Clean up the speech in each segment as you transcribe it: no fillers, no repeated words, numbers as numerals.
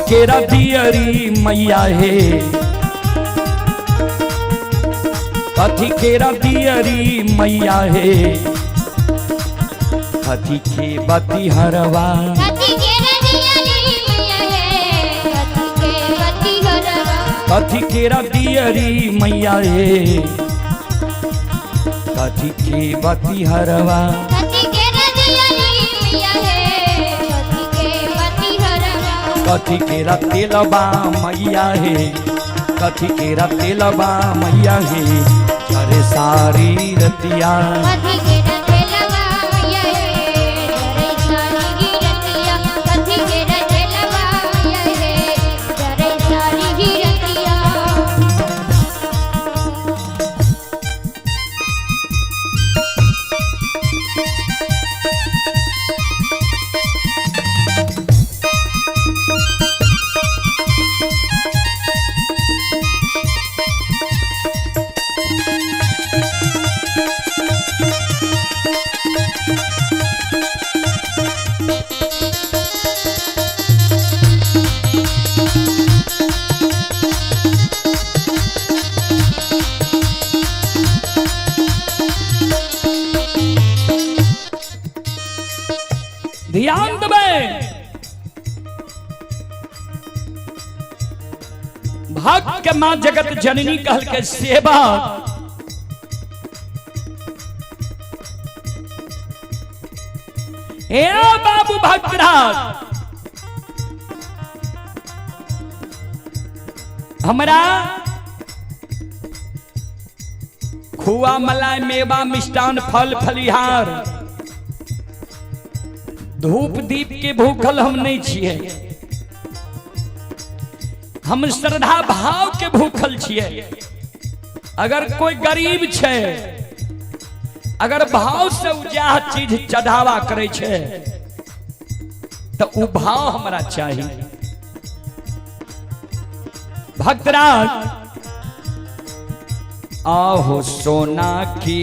केरा दियरी मैया हे, कथी केरा दियरी मैया हे, कथी के बती हरवा, कथी केरा दियरी मैया हे, कथी के बती हरवा, कथी केरा तेलबा मैया हे, कथी केरा तेलबा मैया हे, अरे सारी रतिया, ध्यान दें। भक्त के मां जगत जननी कहल के सेवा, ए बाबू भक्तराज हमरा खुआ मलाई मेवा मिष्टान फल फलिहार धूप दीप के भूखल हम नहीं छिए, हम श्रद्धा भाव के भूखल छिए। अगर कोई गरीब छे, अगर भाव से उजाह चीज चढ़ावा करे छे तो उ भाव हमरा चाहिए। भक्तराज आहो सोना की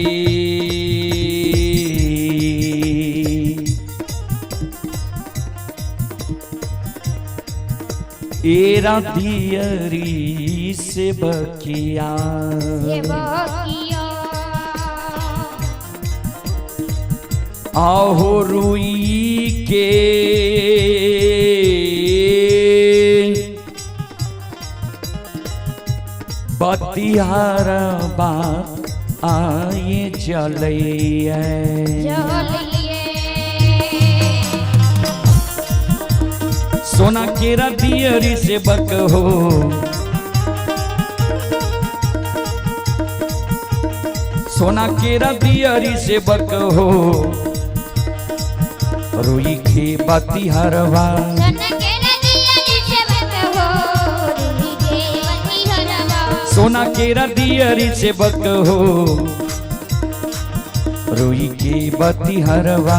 एरा दियरी से बकिया, आहो रुई के बतिहार बात आए चलिए, सोना केरा दियरी से बक हो, सोना केरा दियरी से बक हो, रुई के बती हरवा, सोना केरा दियरी से बक हो, रुई के बती हरवा,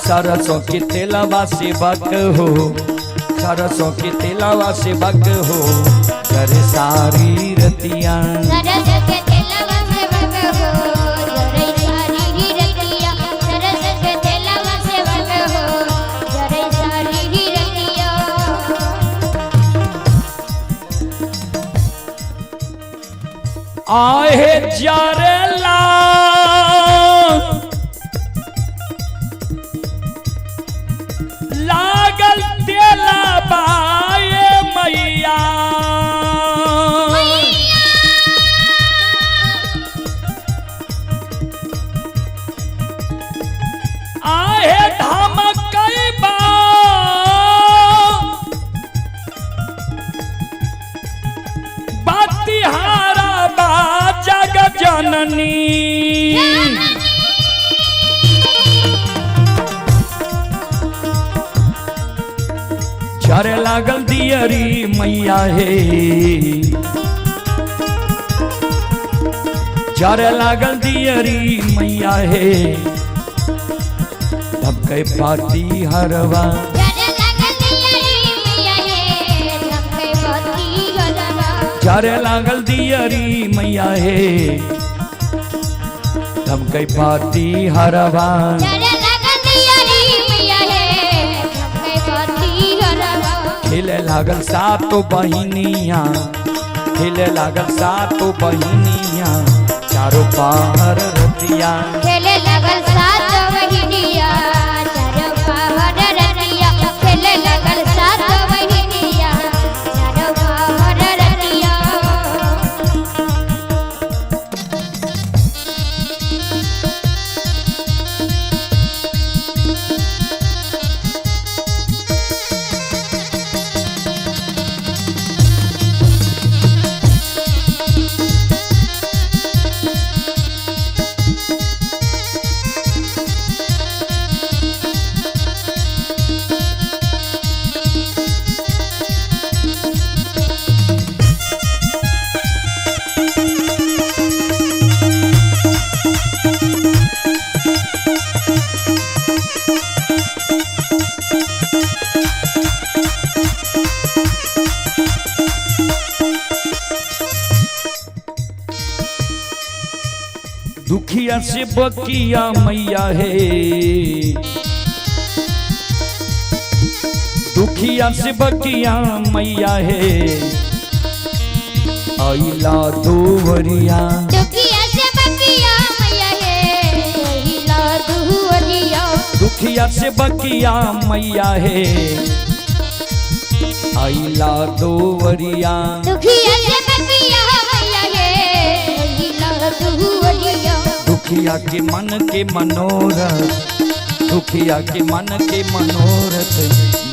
सरसों के तेलावा से बक हो, सरसों के तेलावा से बक हो, करे सारी रतिया, आहे जरेला लागल तेला बाए मैया, आहे धमकई बा बतिहारा बा जग जननी, झरे लागल दियरी मैया हे, झरे लागल दियरी मैया हे, धमके पाती हरवा, झरे लागल दियरी मैया हे, धमके पाती हरवा, हिले लागल सातो बहिनिया, हिले लागल सातो बहिनिया, चारों पहर रतिया। खेले लगल सातो बहिनिया, चारों पहर रतिया। खेले लगल सातो बहिनिया, चारों पहर रतिया। दुखिया से बकिया मैया है, दुखिया से बकिया मैया है, आइला दुवरिया। दुखिया से बकिया मैया है, आइला दुवरिया। दुखिया से बकिया मैया है, आइला दुवरिया। दुखिया से बकिया मैया है, आइला दुवरिया। दुखिया के मन के मनोरथ, दुखिया के मन के मनोरथ,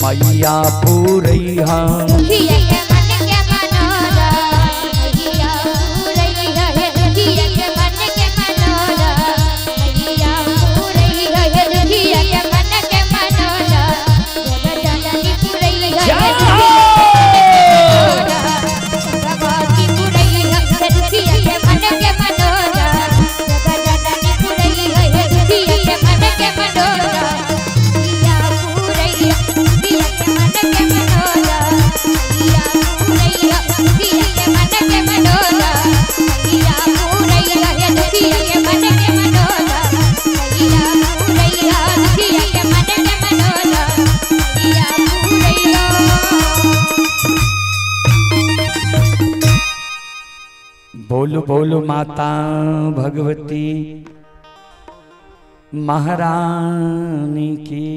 मैया पूरैया। दुखिया के मन के मनोरथ, मैया पूरैया है। दुखिया के मन के मनोरथ, मैया पूरैया है। दुखिया के मन के मनोरथ, जग जननी पूरैया है। भगवती पूरैया है। दुखिया के मन के मनोरथ, जग जननी पूरैया है। दुखिया के मन के मनोरथ, मैया पूरैया। दुखिया के मन के मनोरथ, मैया पूरैया। दुखिया के मन के मनोरथ, मैया पूरैया है। दुखिया के मन के मनोरथ, मैया पूरैया। दुखिया के मन के मनोरथ, मैया पूरैया। बोलो बोलो माता भगवती महारानी की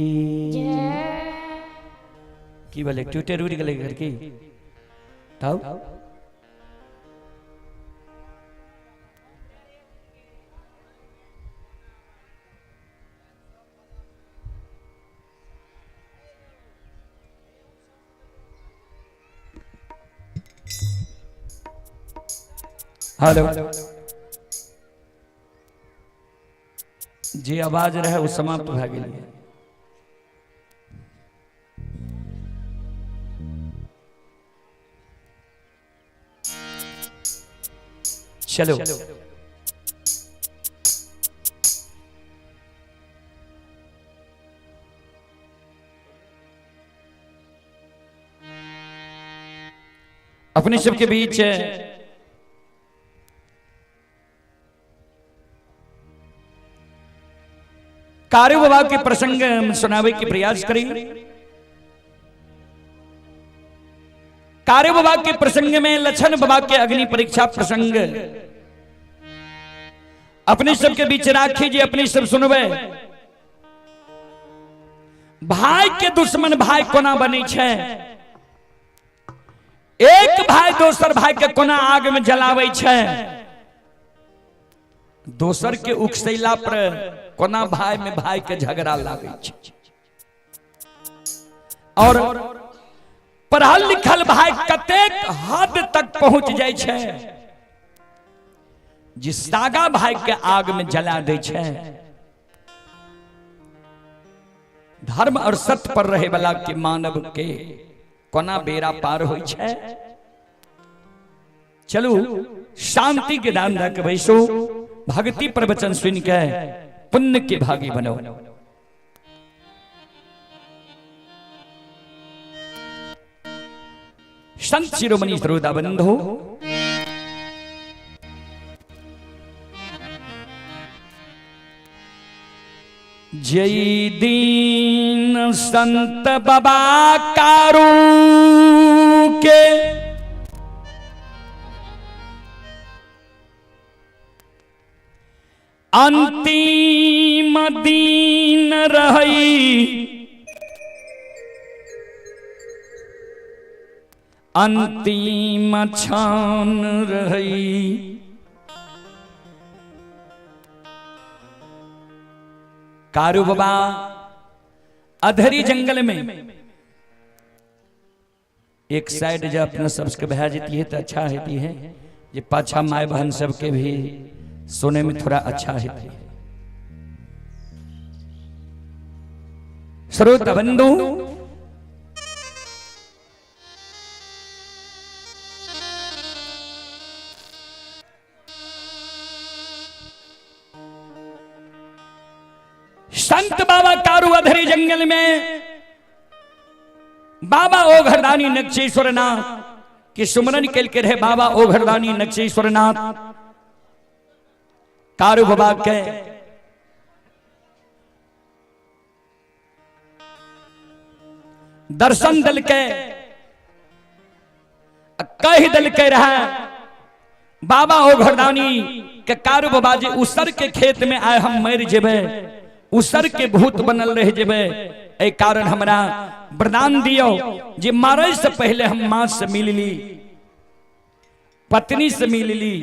बोले ट्विटर उड़ गए घर की ताऊ। हेलो जी, आवाज रहे वो समाप्त भ गेल। चलो अपने सबके बीच कार्य बाबा के प्रसंग सुनावे के प्रयास करी। कार्य बाबा के प्रसंग में लक्षण बाबा के अग्नि परीक्षा प्रसंग अपने सबके बीच राखी जी, अपने सब सुनबे। भाई के दुश्मन भाई कोना बने छे, एक भाई दोसर भाई के कोना आग में जलावे छे, दोसर के उकसैला पर कोना भाई में भाई के झगड़ा लागे छे। और पढ़ल लिखल भाई कतेक हद तक पहुंच जाए छे, जिस सागा भाई के आग में जला दे छे। धर्म और सत्य पर रहे वाला के मानव के कोना बेरा पार हो छे। चलू शांति के दान रख बैसो, भक्ति प्रवचन सुन के पुण्य के भागी बनो। संत शिरोमणि श्रोता बंधु, जय दीन संत बाबा कारू के अंतिम दिन रही, अंतिम क्षण रही। कारू बाबा अधरी जंगल में एक साइड जब अपना सबके बहा जाती है तो अच्छा होती है, ये पाछा माए बहन सबके भी सोने में थोड़ा अच्छा होती है। श्रोता बंधु, संत बाबा कारू अधरी जंगल में बाबा ओघरदानी नक्षेश्वर नाथ के सुमरन के रहे। बाबा ओघरदानी नक्षेश्वर नाथ कारू बाबा के दर्शन दल के कही दल के रहा। बाबा ओघरदानी के कारू बाबा जी उसर के खेत में आए, हम मर जेबे, उसर के भूत बनल रह जेबे, ए कारण हमरा वरदान दियो जे मारे से पहले हम मां से मिल ली, पत्नी से मिल ली,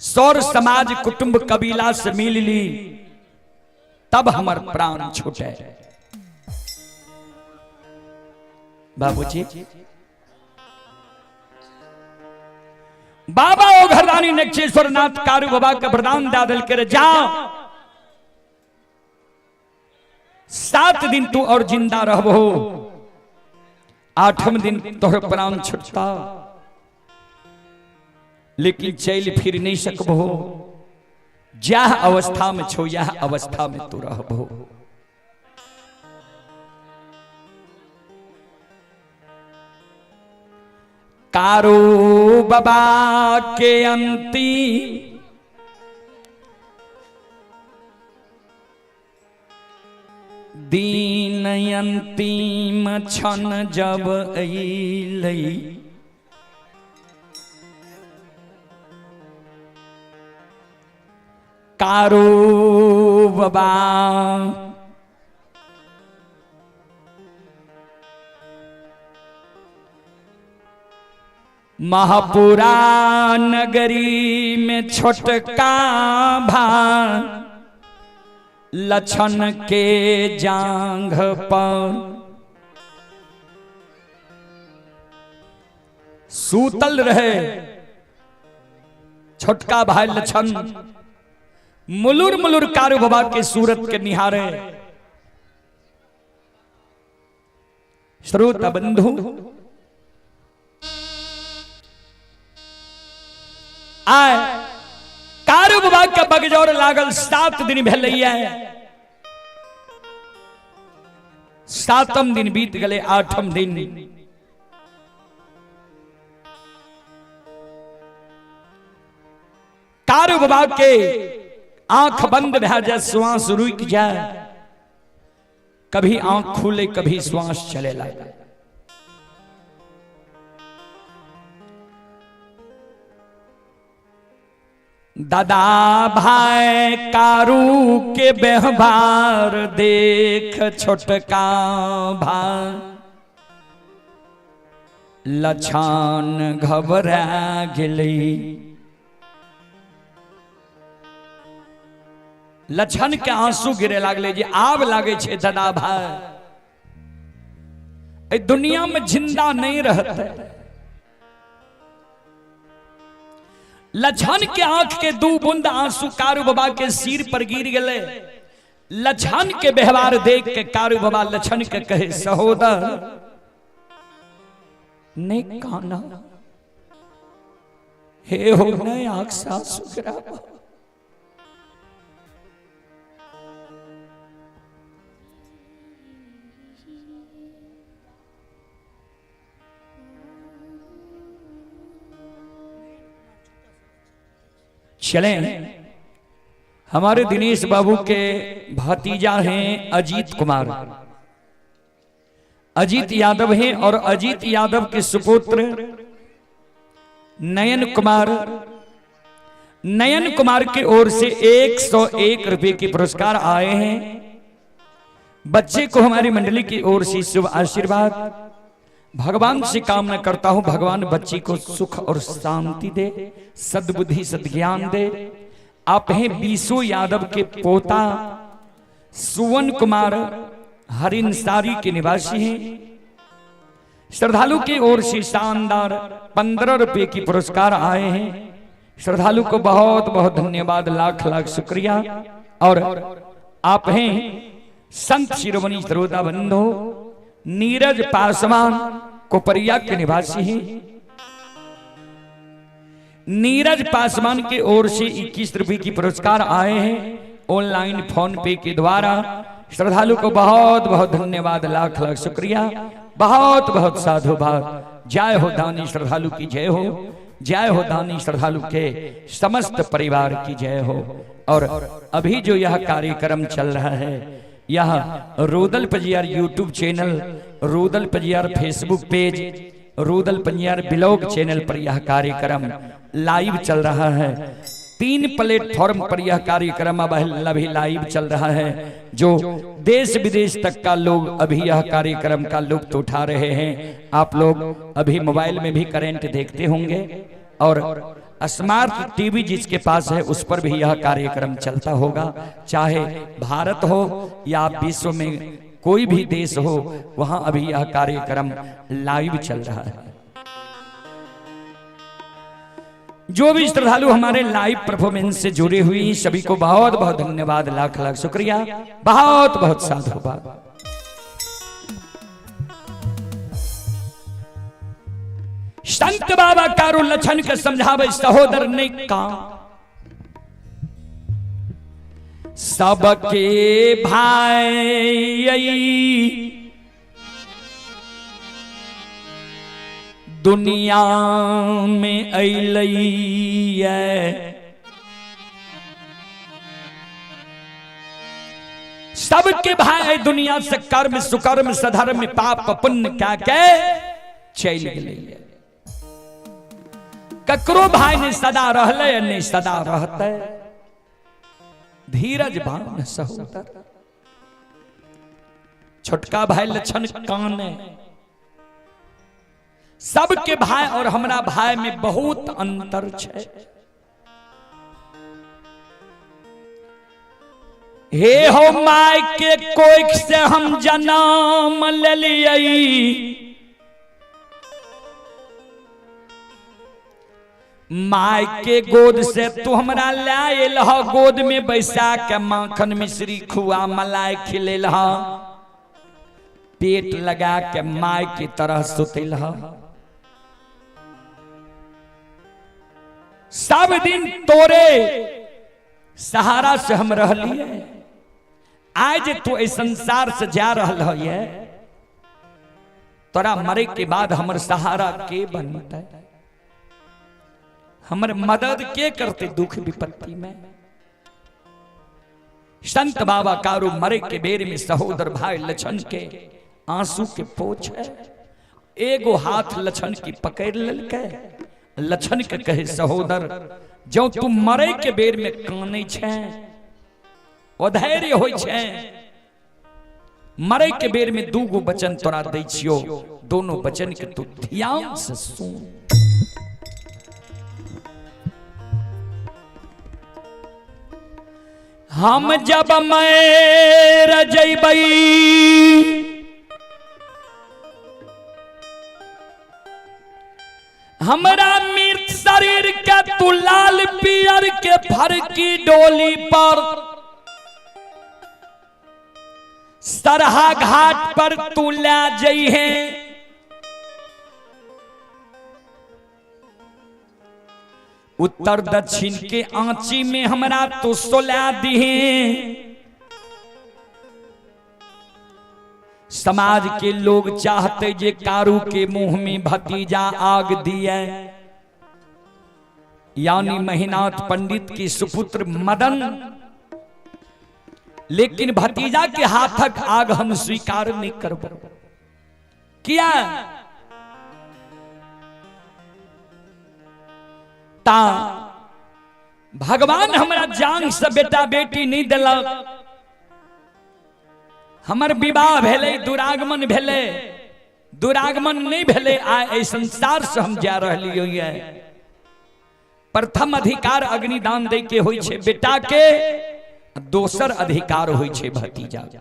सौर समाज कुटुंब कबीला से मिल ली, तब हमार प्राण छूटे। बाबूजी बाबा ओघरदानी नक्षेश्वर नाथ कारू बाबा का वरदान दादल कर जाओ, 7 दिन तू और जिंदा रहबो, 8वें दिन तोहर प्राण छुटता, लेकिन चल फिर नहीं सकबो। जह अवस्था में छो यह अवस्था में तू रहबो। कारू बाबा के अंतिम दीन अंतिम क्षण जब अइलै, कारू बाबा महापुरा नगरी में छोटका भान लछन के जांघ पर सूतल रहे। छोटका भाई लछन मुलुर मुलुर कारू बाबा के सूरत के निहारे। श्रोता बंधु, आए कारू बाबा का बगजौर लागल, 7 दिन भेलैया, 7म दिन बीत गले, 8म दिन कारू बाबा के आंख बंद भे जाए, श्वास रुक जाए, कभी आंख खुले कभी श्वास चले लगे। दादा भाई कारू के व्यवहार देख छोटका भाई लछन घबरा गेलै। लछन के आंसू गिरे लागले जे आब लागे छे दादा भाई ए दुनिया में जिंदा नहीं रहते। लछन के आंख के 2 बूंद आंसू कारू बाबा के सिर पर गिर गए। लछन के व्यवहार देख के कारू बाबा लछन के कहे, सहोदर ने काना हे हो न आंख से आंसू गिरावा। चलें, हमारे दिनेश बाबू के भतीजा हैं अजीत कुमार, अजीत यादव हैं और अजीत यादव के सुपुत्र नयन कुमार की ओर से 101 रुपए के पुरस्कार आए हैं। बच्चे को हमारी मंडली की ओर से शुभ आशीर्वाद। भगवान से कामना करता हूं भगवान बच्ची को सुख और शांति दे, सद्बुद्धि सद्ज्ञान दे। आप हैं बीसो यादव के पोता सुवन कुमार हरिनसारी के निवासी हैं। श्रद्धालु की ओर से शानदार 15 रुपए की पुरस्कार आए हैं। श्रद्धालु को बहुत बहुत धन्यवाद, लाख लाख शुक्रिया। और आप हैं संत शिरोमणि श्रोता बंधु नीरज पासवान कोपरिया के निवासी हैं। नीरज पासवान की ओर से 21 रुपए की पुरस्कार आए हैं ऑनलाइन फोन पे के द्वारा। श्रद्धालु को बहुत बहुत धन्यवाद, लाख लाख शुक्रिया, बहुत बहुत साधुवाद। जय हो दानी श्रद्धालु की जय हो, जय हो दानी श्रद्धालु के समस्त परिवार की जय हो। और अभी जो यह कार्यक्रम चल रहा है, यह Rudal Pajiyar YouTube channel, Rudal Pajiyar Facebook page, Rudal Pajiyar blog channel पर यह कार्यक्रम लाइव चल रहा है। 3 प्लेटफॉर्म पर यह कार्यक्रम अभी लाइव चल रहा है, जो देश विदेश तक का लोग अभी यह कार्यक्रम का लुत्फ उठा रहे हैं। आप लोग अभी मोबाइल में भी करंट देखते होंगे और स्मार्ट टीवी जिसके पास है उस पर भी यह कार्यक्रम चलता होगा। चाहे भारत हो या विश्व में कोई भी देश हो, वहां अभी यह कार्यक्रम लाइव चल रहा है। जो भी श्रद्धालु हमारे लाइव परफॉर्मेंस से जुड़े हुए हैं सभी को बहुत बहुत धन्यवाद, लाख लाख शुक्रिया, बहुत बहुत साधुवाद। संत बाबा कारू लक्षण के समझावे सहोदर ने का सबके भाई दुनिया में अइलई सबके भाई दुनिया से कर्म सुकर्म सधर्म पाप पुण्य क्या के चल गए। ककरो भाई ने सदा रहले नहीं सदा रहते, धीरज बान सहोदर। छोटका भाई लक्षण काने, सबके भाई और हमरा भाई में बहुत अंतर है। हे हो माय के कोख से हम जन्म ले लियई, माय के गोद से तू हमरा लायल ह, गोद में बैसा के माखन मिश्री खुआ मलाई खिलेल ह, पेट लगा के माय की तरह सुतिल ह। सब दिन तोरे सहारा से हम रह लिए, आज तू इस संसार से जा रहा है, तोरा मरे के बाद हमर सहारा के बनता है, हमर मदद के करते दुख विपत्ति में। संत बाबा कारू मरे के बेर में सहोदर भाई लक्षण के आंसू के पोछ है। एगो हाथ लक्षण की पकड़ ललके, लक्षण के कहे सहोदर जो तू मरे के बेर में काने छे, अधैर्य होय छे, मरे के बेर में दूगो वचन तोरा दै छियो, दोनों वचन के तू ध्यान से सुन। हम जब मर जइबई हमरा मृत शरीर के तू लाल पियर के फर की डोली पर सरहा घाट पर तू ला जई है। उत्तर दक्षिण के आंची में हमरा तो सोला दिहे। समाज के लोग चाहते जे कारू के मुंह में भतीजा आग दिए, यानी महीनाथ पंडित की सुपुत्र मदन, लेकिन भतीजा के हाथक आग हम स्वीकार नहीं करब। किया ता भगवान हमारा जान से बेटा बेटी नहीं दिलक, हमर विवाह भेले दुरागमन भेले, दुरागमन नहीं भेले आ संसार से हम जा रही है। प्रथम अधिकार अग्निदान दे के होई छे बेटा के, दोसर अधिकार होई छे भतीजा के।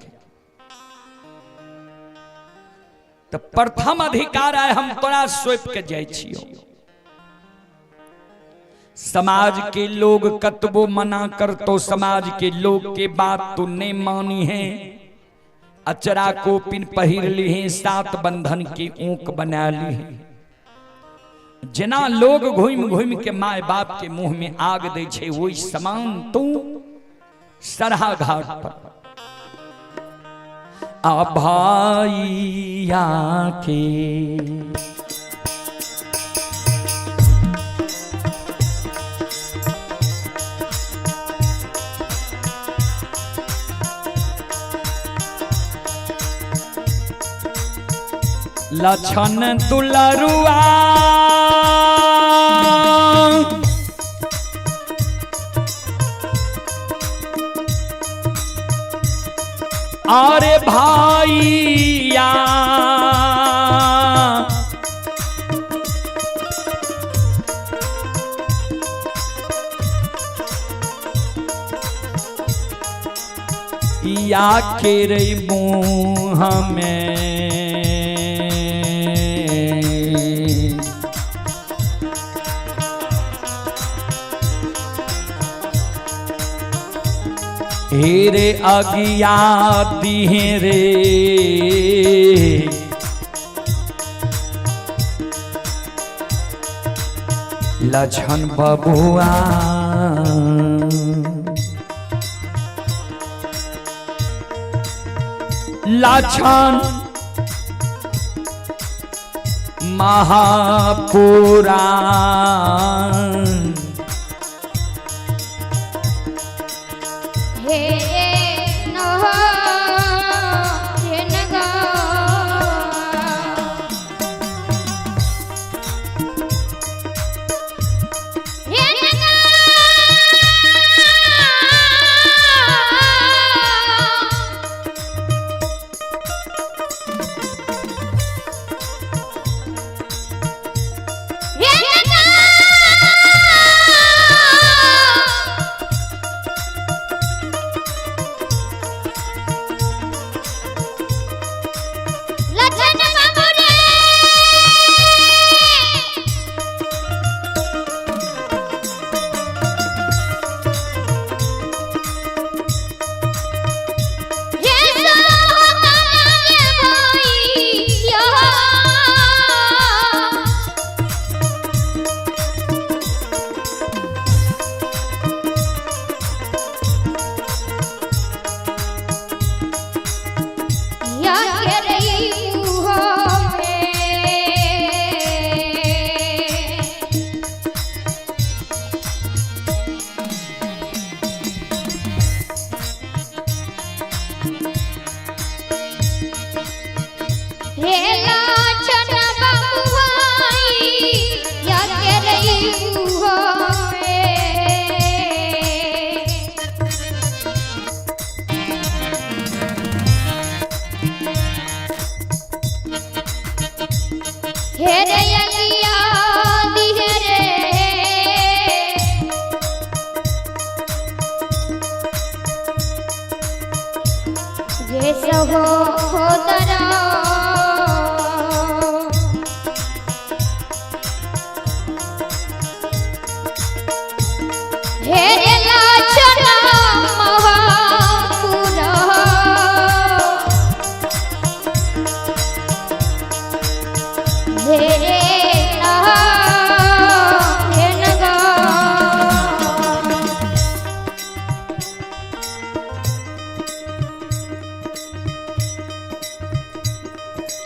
तो प्रथम अधिकार है हम तोरा सौंप के जाय छियो। समाज के लोग कतबो मना कर तो समाज के लोग के बात तो नहीं मानी है। अचरा को पिन पहिर ली है, 7 बंधन की ऊंक बना ली है। जना लोग घूम घूम के माए बाप के मुंह में आग दे छे, वही समान तू सरहा घाट पर आ भाइया के लछन दुलरुआ अरे भाइया या के रे मुँह में हेरे अगिया दिहे लछन बबुआ लछन महापुराण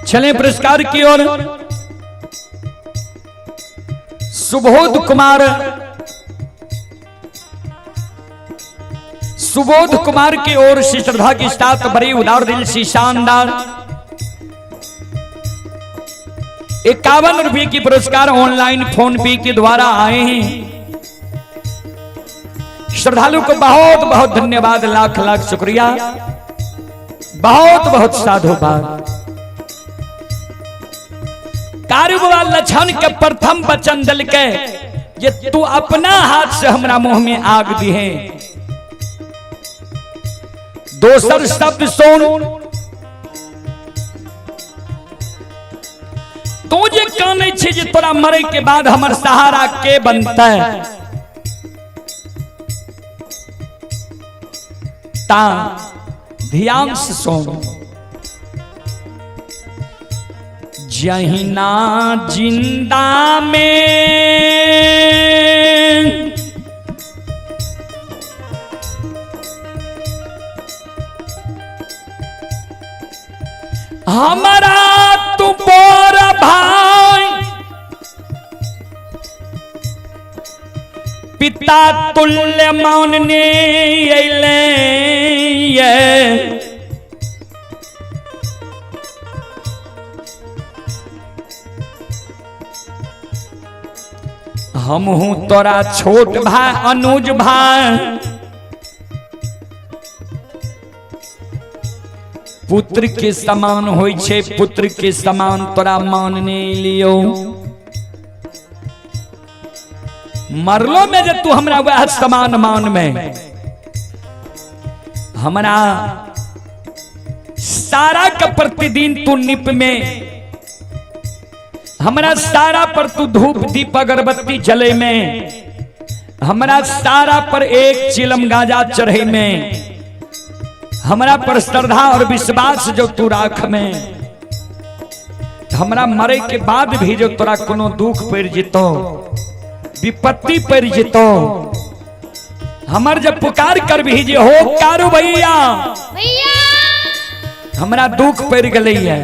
चलें पुरस्कार की ओर। सुबोध कुमार की ओर से श्रद्धा के साथ बड़ी उदार दिल से शानदार ₹51 की पुरस्कार ऑनलाइन फोन पे के द्वारा आए हैं। श्रद्धालु को बहुत बहुत धन्यवाद, लाख लाख शुक्रिया, बहुत बहुत साधुवाद। कारुबा लक्षण के प्रथम वचन दल के ये तू अपना हाथ से हमरा मुंह में आग दी है। दोसर शब्द सुन, तू जे काने छे जे तोरा मरे के बाद हमर सहारा के बनता है, ता ध्यान से सुन। जहिना जिंदा में हमारा तू बोर भाई पिता तुल्य मानने अइले ये हम हूं तोरा छोट भाई अनुज भाई, पुत्र के समान होई छे, पुत्र के समान तोरा मानने लियो। मरलो में जब तू हमरा वह समान मान में, हमरा सारा का प्रतिदिन तू निप में, हमरा सारा पर तू धूप दीप अगरबत्ती जले में, हमरा सारा पर एक चिलम गांजा चढ़े में, हमरा पर श्रद्धा और विश्वास जो तू राख में, हमरा मरे के बाद भी जो तोरा कोनो दुख पड़ जितो, विपत्ति पड़ जितो, हमर जब पुकार कर भी जे हो कारू भैया हमरा दुख पड़ गई है,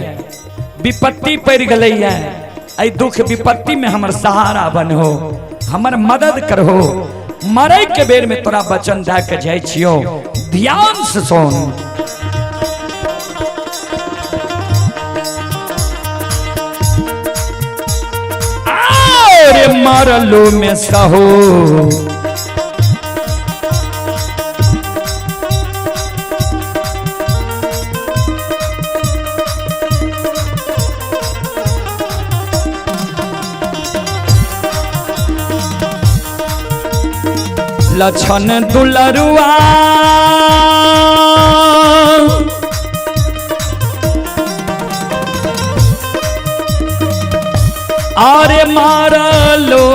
विपत्ति पड़ गई है, आई दुख विपत्ति में हमर सहारा बनो, हमर मदद करहो। मरे के बेर में तोरा वचन दे के जाय छियो, ध्यान से सुन। अरे मरलो में सहो लक्षण दुलरुआ अरे मारलो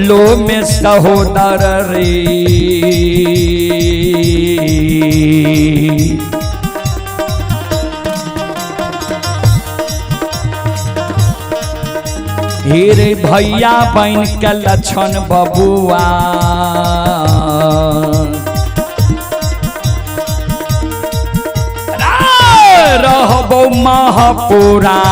लो में सहोदर रे हीरे भैया बन के लक्षण बबुआ रहबो महापुराण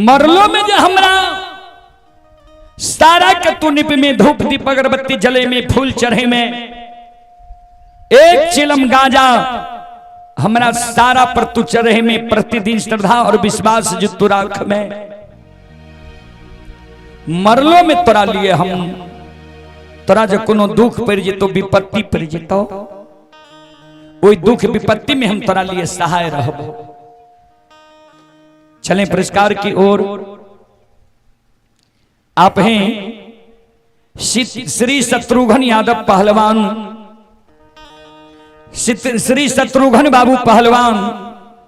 मरलो में जो हमरा सारा के तुनिप में धूप दीप अगरबत्ती जले में फूल चढ़े में एक चिलम गांजा हमरा सारा पर तू चढ़े में प्रतिदिन श्रद्धा और विश्वास जो तू राख में मरलो में तोरा लिए हम तोरा जो कोनो दुख पड़ जेतो विपत्ति पड़ जेतो वही दुख विपत्ति में हम तोरा लिए सहाय रहबो। चलें पुरस्कार की ओर। आप हैं श्री शत्रुघ्न यादव पहलवान, श्री शत्रुघ्न बाबू पहलवान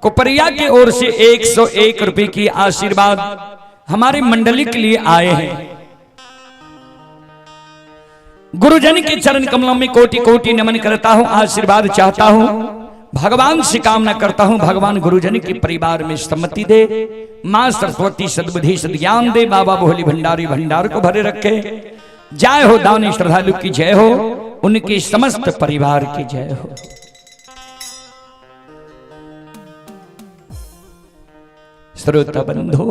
कोपरिया की ओर से 101 रुपए की आशीर्वाद हमारी मंडली के लिए आए हैं। गुरुजन के चरण कमलों में कोटि कोटि नमन करता हूं, आशीर्वाद चाहता हूं, भगवान से कामना करता हूं भगवान गुरुजन के परिवार में सम्मति दे, मां सरस्वती सद्बुद्धि सद्ज्ञान दे, बाबा भोली भंडारी भंडार को भरे रखे। जय हो दानी श्रद्धालु की जय हो, उनके समस्त परिवार की जय हो। श्रोता बंधु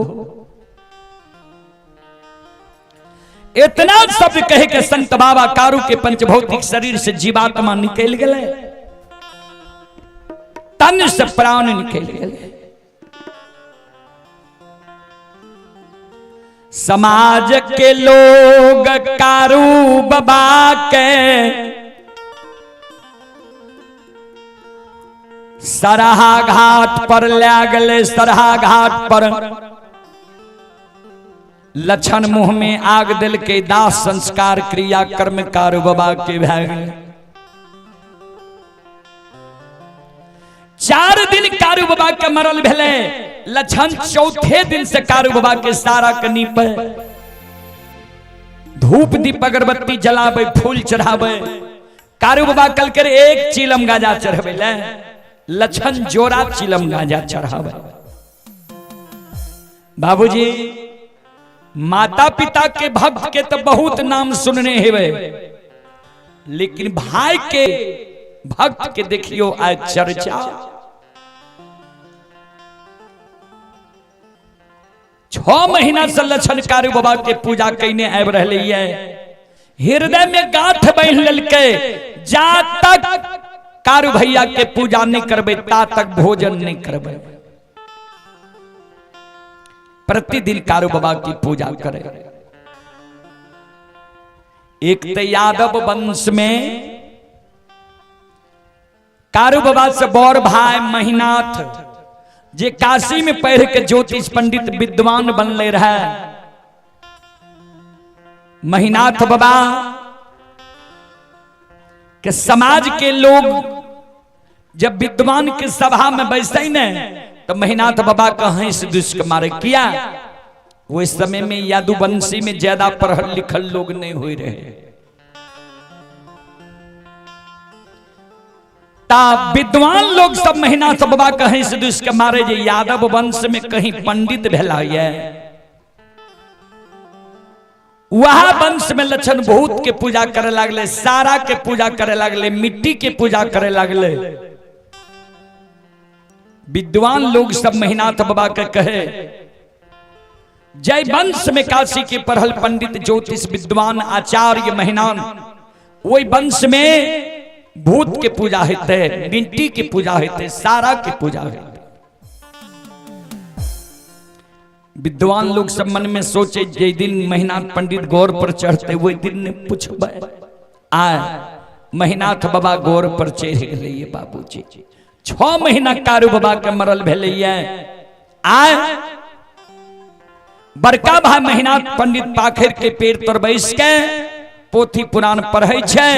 इतना शब्द कहे के संत बाबा कारू के पंचभौतिक शरीर से जीवात्मा निकल गए, तन से प्राण निकल गए। समाज के लोग कारू बाबा के सरहा घाट पर ले गए, सरहा घाट पर लक्षण मुंह में आग दिल के दास संस्कार क्रिया कर्म कारू बाबा के भय गए। 4 दिन कारू बाबा के मरल भेले, लक्षण चौथे दिन से कारू बाबा के सारा कनी पे धूप दीप अगरबत्ती जलावे, फूल चढ़ावे। कारू बाबा कल कर 1 चिलम गांजा चढ़ावे, लक्षण जोरा चिलम गांजा चढ़ावे। बाबूजी माता पिता के भक्त के तो बहुत नाम सुनने हेवे, लेकिन भाई के भक्त के देखियो आज चर्चा। 6 महीना से लक्षण कारू बाबा के पूजा कैने आब रहे है, हृदय में गांठ बांध लेलके, जा तक कारू भैया के पूजा नहीं करबे ता तक भोजन नहीं करबे। प्रतिदिन कारू बाबा की पूजा करे। एक तो यादव वंश में कारू बाबा से बौर भाई महीनाथ जे काशी में पढ़ के ज्योतिष पंडित विद्वान बनले रहे। महीनाथ बाबा के समाज के लोग जब विद्वान के सभा में बैसे न तो महीनाथ बाबा का हंस दुष्क मारे किया। वो इस समय में यादुवंशी में ज्यादा पढ़ल लिखल लोग नहीं हुए रहे, ता विद्वान लोग सब महीनाथ बाबा का हंस दुष्क मारे जे यादव वंश में कहीं पंडित भेला है। वह वंश में लक्षण भूत के पूजा करे लगले, सारा के पूजा करे लगले, मिट्टी के पूजा करे लगले। विद्वान लोग सब महीनाथ बाबा के कहे, जय वंश में काशी के पढ़ल पंडित ज्योतिष विद्वान आचार्य महीनान, वही वंश में भूत के पूजा होते, मिट्टी की पूजा होते, सारा की पूजा होते। विद्वान लोग सब मन में सोचे जे दिन महीनाथ पंडित गौर पर चढ़ते वही दिन ने पूछबे। आय महीनाथ बाबा गौर पर चढ़ गए बाबूजी। 6 महीना कारू बाबा के मरल भेले। आय बड़का भाई महीनाथ पंडित पाखर के पेड़ पर बैस के पोथी पुराण पढ़े छे,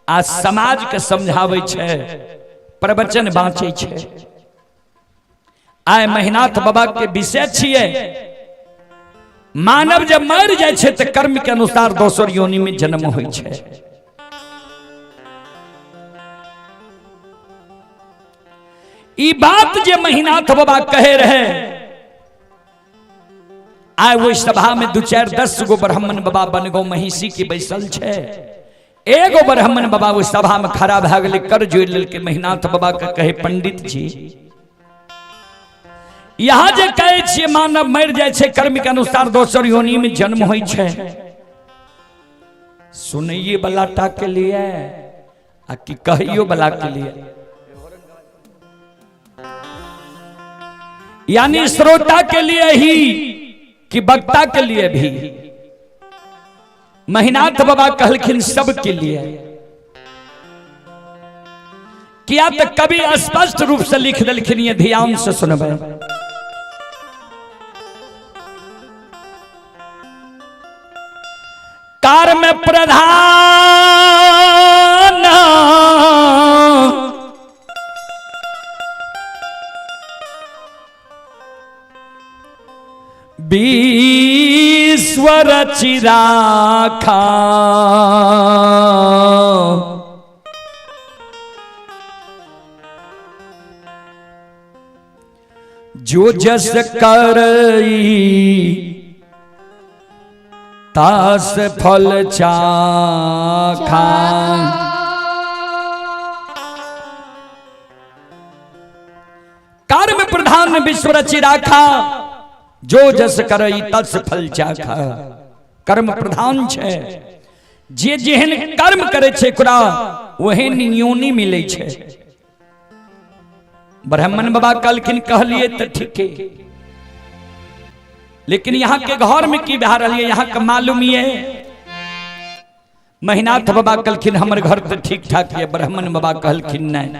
आ समाज के समझावे छे, प्रवचन बाँचे छे। आय महीनाथ बाबा के विषय छिए, मानव जब मर जाए छे तो कर्म के अनुसार दोसर योनि में जन्म होय छे। ई बात जे महीनाथ बाबा कहे रहे, आय वो सभा में 2-4-10 गो ब्राह्मण बाबा बनगो महिषी के बैसल छे। एगो ब्राह्मण बाबा वो सभा में खड़ा भए गेले, कर जोड़ लेल के महीनाथ बाबा के कहे, पंडित जी यहाँ जे कहै छियै मानव मरि जाइ छै कर्म के अनुसार दोसर योनि में जन्म होइ छै, सुनइए वाला टा के लिए आ कि कहियो वाला के लिए, यानी श्रोता के लिए ही कि वक्ता के लिए भी। महीनाथ बाबा कहलखिन सबके लिए, किया तो कवि स्पष्ट रूप से लिख दिलखिन, ये ध्यान से सुनबे। कार में प्रधान विश्व रचि राखा, जो जस करई तास फल चाखा। कार्य में प्रधान विश्व रचि राखा, जो जस करई तस फल चाखा। कर्म प्रधान छे, जे जेहन कर्म करे छे ओकरा ओहन योनि मिले छे। ब्राह्मण बाबा कहलखिन कहलिए तो ठीक है, लेकिन यहाँ के घर में की बहा रही है यहाँ का मालूम ये। महीनाथ बाबा कहलखिन हमर घर तो ठीक ठाक है। ब्राह्मण बाबा कहलखिन नहीं,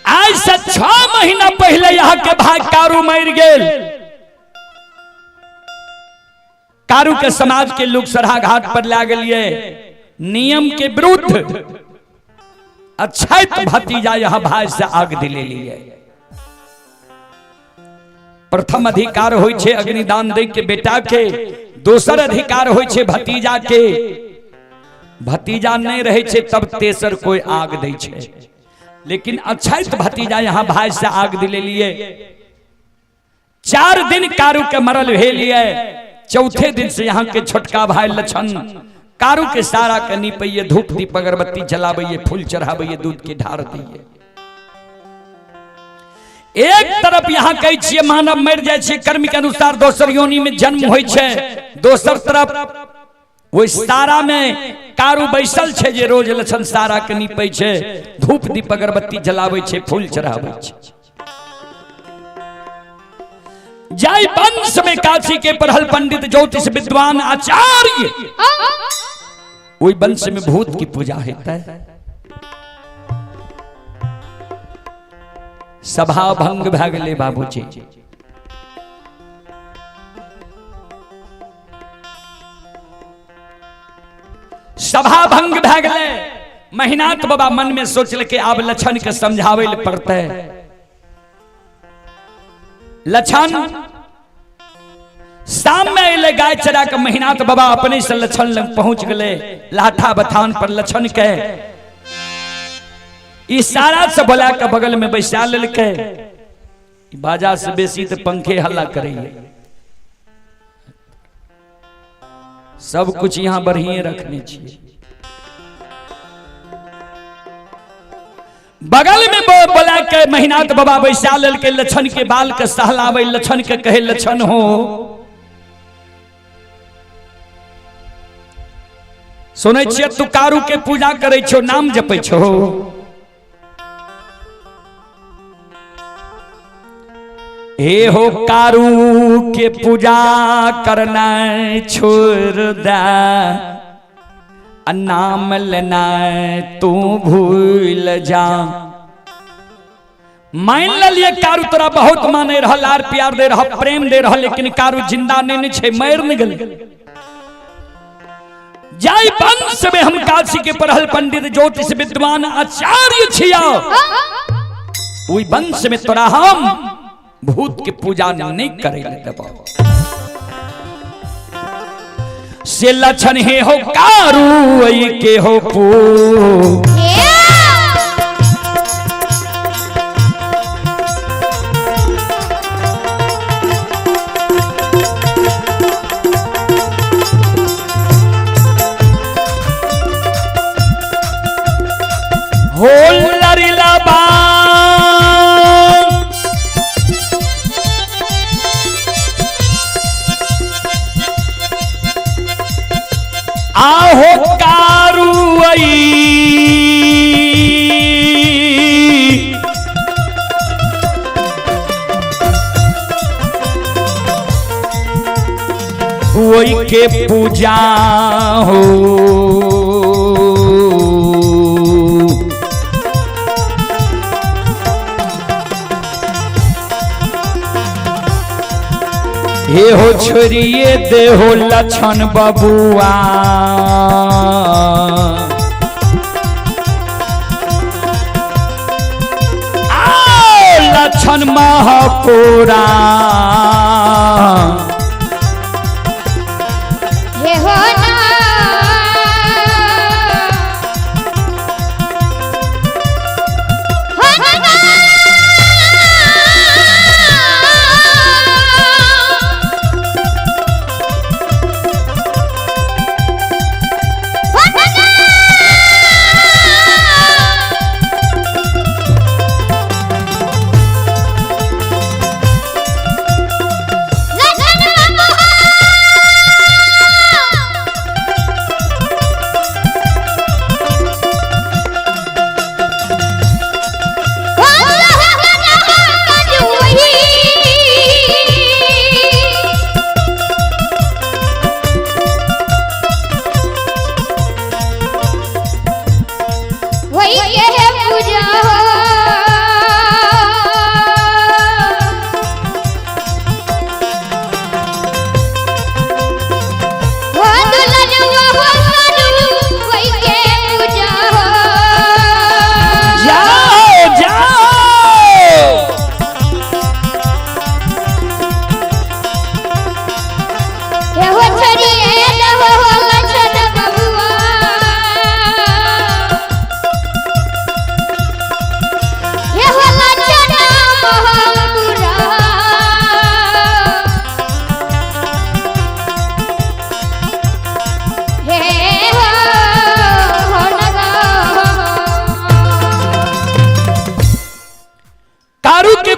आज से 6 महीना पहले यहाँ के भाई कारू मर गेल। कारू के समाज के लोग सरहा घाट पर ला गए, नियम के विरुद्ध अक्षैत भतीजा यहाँ भाई से आग दिले लिए। प्रथम अधिकार होय छे अग्निदान दे के बेटा के, दोसर अधिकार होय छे भतीजा के। भतीजा नहीं रहे छे तब तेसर कोई आग दे छे, लेकिन अक्षैत भतीजा यहाँ भाई से आग दिले लिए। 4 दिन कारू के मरल भेलिए। चौथे दिन से यहाँ के छोटका भाई लछन कारू के सारा के नीपइए, धूप दीप अगरबत्ती जलाबइए, फूल चढ़ाबइए, दूध के ढार दिए। एक तरफ यहाँ कहै छियै मानव मर जाय छै, कर्म के अनुसार दोसर योनि में जन्म होइ छै। दोसर तरफ वही सारा में कारू बैसल छै जे रोज लछन सारा के नीपै छै, धूप दीप अगरबत्ती जलाबै छै, फूल चढ़ाबै छै। जाय वंश में काशी के पढ़ल पंडित ज्योतिष विद्वान आचार्य, वही वंश में भूत की पूजा होता है। सभा भंग भए गेलै बाबूजी। सभा भंग भए गेलै। महीनाथ बाबा मन में सोचलकै आब लछन के समझावे ले पड़ते। लछन शाम में अले गाय चरा के महीनाथ बाबा अपने से लछन लग पहुंच गए। लाठा बथान पर लछन के इशारा से बोला के बगल में बैसा लेलकै। बाजा से बेसी तो पंखे हल्ला करेंगे। सब कुछ यहाँ बढ़िया रखने चाहिए। बगल में बोला के महीनाथ बाबा बैसा लेलकै। लछन के बाल के सहलावे, लछन के कहे लछन हो सुनै छियै तू कारू के पूजा करे छो, नाम जपै छो। हे हो कारू के पूजा करना छोड़ दे, नाम लेना तू भूल जा। मान लिया कारू तोरा बहुत माने रहा, लार प्यार दे रहा, प्रेम दे रहा, लेकिन कारू जिंदा नहीं छे, मर नहीं गल। जाय वंश में हम काशी के पढ़ल पंडित ज्योतिष विद्वान आचार्य छिया, वही वंश में तोरा हम भूत की पूजा नहीं करे देबो। से लछन हे हो कारू के हो पू, हो लरिला बा के पूजा हो। हे हो छोरिए दे हो लछन बबुआ, लछन महापुरा हे हो ना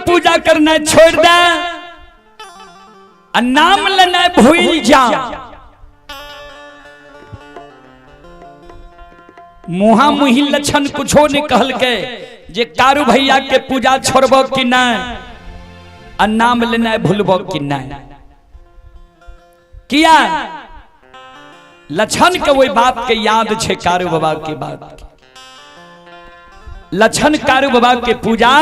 पूजा करना छोड़ दे, नाम लेना भूल जा। मुहा मुही लक्षण कुछो नहीं कहल के जे कारू भैया के पूजा छोड़बो कि नहीं, नाम लेना भूलबो कि नहीं। किया लक्षण के वही बात के याद छे कारू बाबा के बात। लक्षण कारू बाबा के पूजा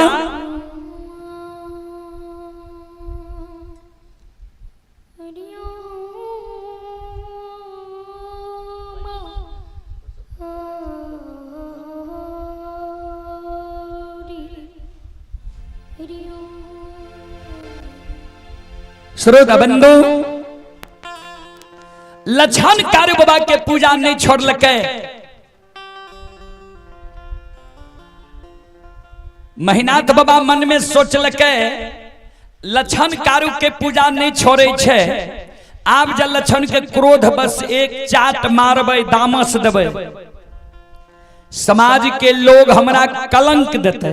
श्रोता बंधु लक्षण कारू बाबा के पूजा नहीं छोड़ लके। महीनाथ बाबा मन में सोच लके लक्षण कारू के पूजा नहीं छोड़े छे। आप जब लक्षण के क्रोध बस एक चाट मारबे दामस देबे, समाज के लोग हमरा कलंक देते।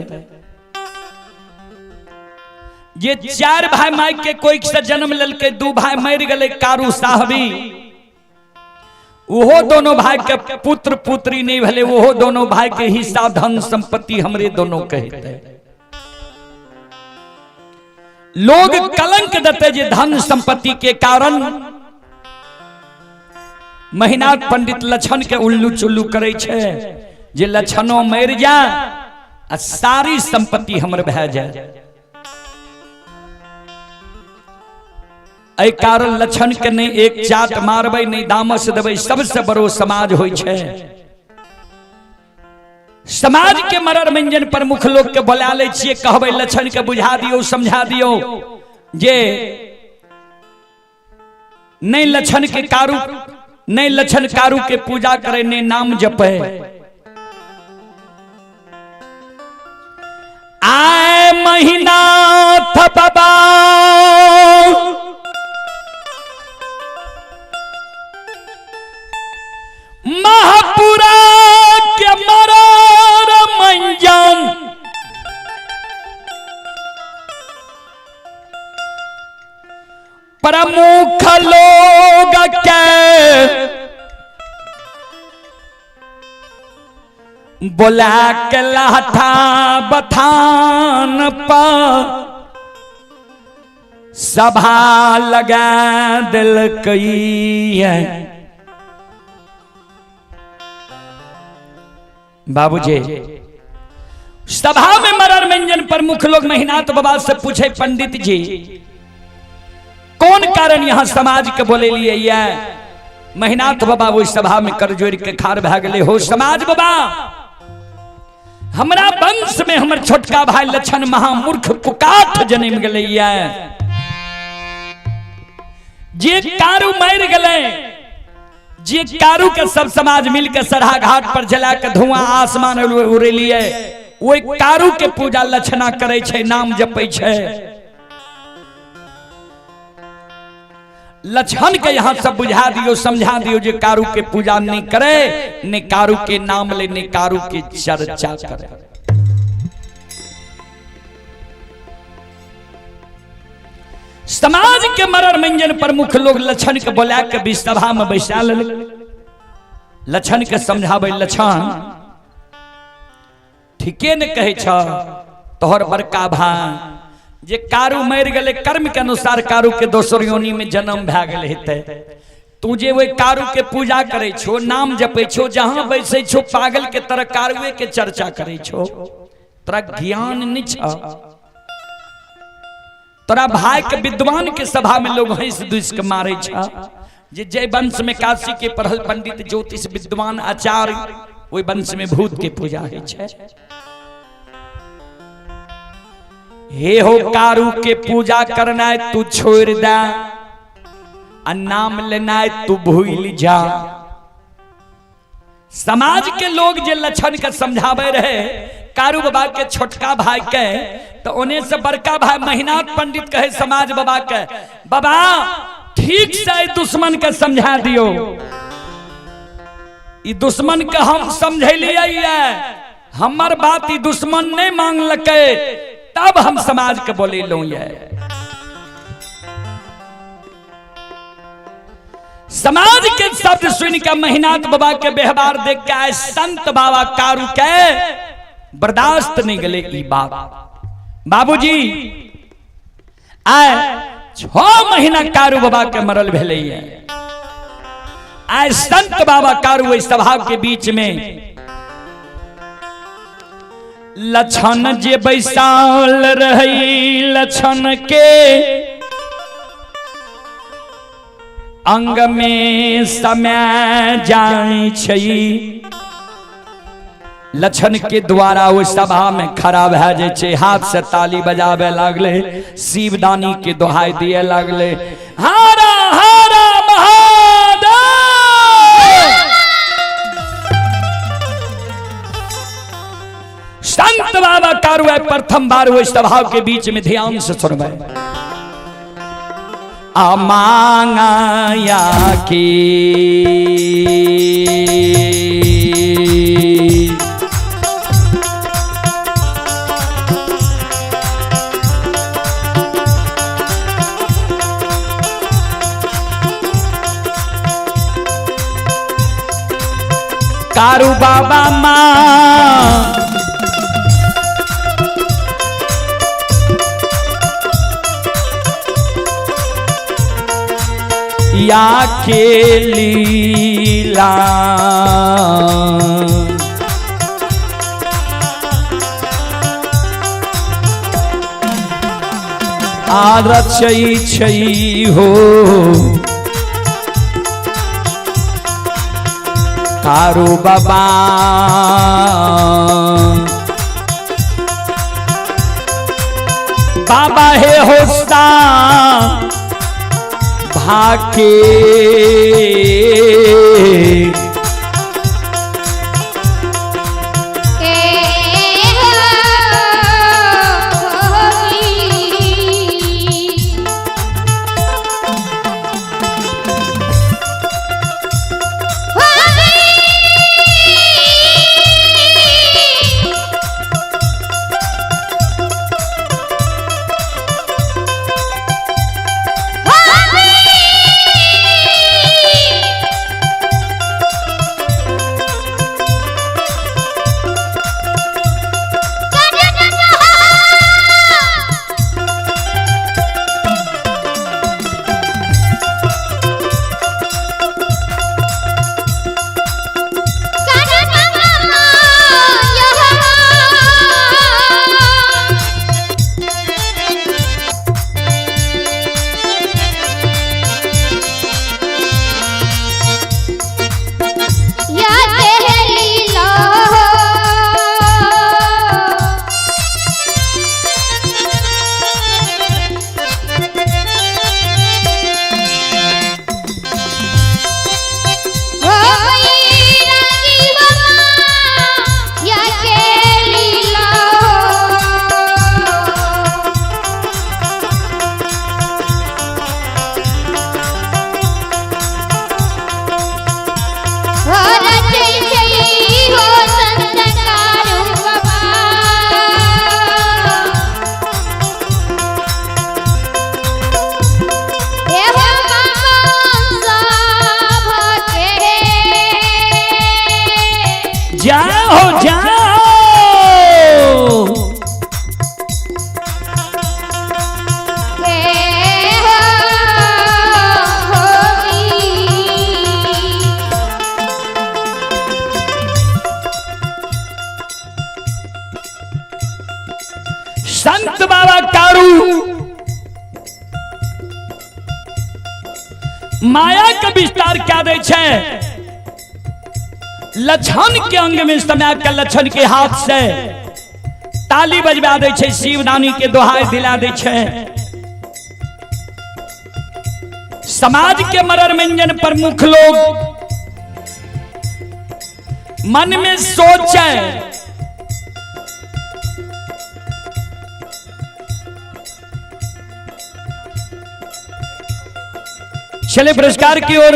ये चार भाई माई के कोई से जन्म ललके, दो भाई मर गए कारू साहबी, वो दोनों भाई के पुत्र पुत्री नहीं भले, वो दोनों भाई के हिस्सा धन संपत्ति हमरे दोनों कहते। लोग कलंक देते जे धन संपत्ति के कारण। महीनाथ पंडित लक्षण के उल्लू चुल्लू करे छे जे लक्षणों मर जा आ सारी संपत्ति हमर भै जाए। ऐ कारण लक्षण के नहीं एक चाट मारबे नहीं दामस देबे, सबसे बड़ो समाज होय छे। समाज के मरर मंजन प्रमुख लोग के बुला ले छिए, कहबे लक्षण के बुझा दियो समझा दियो जे नहीं लक्षण के कारू, नहीं लक्षण कारू के पूजा करे नहीं नाम जपे। आए महीनाथ बाबा महापुरा के मरार मंजन, प्रमुख लोग के बुला के लाठा बथान पर सभा लगा दिल कई है। बाबूजी सभा में मरण मंजन प्रमुख लोग महिनाथ बाबा से पूछे, पंडित जी कौन कारण यहां समाज के बोले लिए ये? महिनाथ बाबा वो सभा में कर जोड़ के खार भा गए, हो समाज बाबा हमरा वंश में हमर छोटका भाई लक्षण महामूर्ख कुकाठ जन्म गले, जे कारू मर गले, जे कारू के सब समाज मिलकर सरहा घाट पर जला के धुआं आसमान उड़े लिए, वो कारू के पूजा लक्षणा करे छे, नाम जपे छे। लक्षण के यहां सब बुझा दियो, समझा दियो, जे कारू के पूजा नहीं करे, ने कारू के नाम ले, ने कारू के चर्चा करे। समाज के मरण मंजन प्रमुख लोग लक्षण के बोला के भी सभा में बैसा ले, लक्षण के समझावे, लक्षण ठीके ने कहे छ, तोहर बड़का भाई जे कारू मर गए, कर्म के अनुसार कारू के दोसर योनि में जन्म भा गए हेते, तू जे वो कारू के पूजा करे छो, नाम जपे छो, जहां बैसे छो पागल के तरह कारुए के चर्चा करे छो, तोरा ज्ञान नहीं छ। तोरा भाई के विद्वान के सभा में लोग हंस दुस के मारे छ, जे जय वंश में काशी के पढ़ल पंडित ज्योतिष विद्वान आचार्य, वही वंश में भूत के पूजा है छे। हे हो कारू के पूजा करना है तू छोड़ दे, आ नाम लेना है तू भूल जा। समाज के लोग जे लक्षण के समझावे रहे कारू बाबा के छोटका भाई के, तो उन्हें से बड़का भाई महिनाथ पंडित कहे समाज बाबा के, बाबा ठीक से दुश्मन के समझा दियो, ई दुश्मन के हम समझलिए, हमर बात ई दुश्मन नहीं मांग लके, तब हम समाज के बोले लो। ये समाज के शब्द सुन के महिनाथ बाबा के व्यवहार देख के आए संत बाबा कारू के बर्दाश्त नहीं गले ई बात। बाबूजी आए 6 महीना कारू बाबा के मरल भेले, आए संत बाबा कारू इस सभा के बीच में लक्षण जे बैसाल रही, लक्षण के अंग में समय जाय छई, लक्षण के द्वारा वो सभा में खड़ा भे जाय छे, हाथ से ताली बजावे लागले, शिवदानी के दोहाई दिए लागले, हारा हारा महादेव। संत बाबा कारू प्रथम बार वो सभा के बीच में ध्यान से सुनवे, अमांगाया की कारू बाबा मां या के लीला, आरचई छई हो कारू बाबा, बाबा हे होस्ता भाके संत बाबा कारू माया के विस्तार क्या दे छे लक्षण के अंग में समय के लक्षण के हाथ से ताली बजवा दे छे शिवदानी के दोहाई दिला दे छे समाज के मनोरंजन प्रमुख लोग मन में सोचे चले पुरस्कार की ओर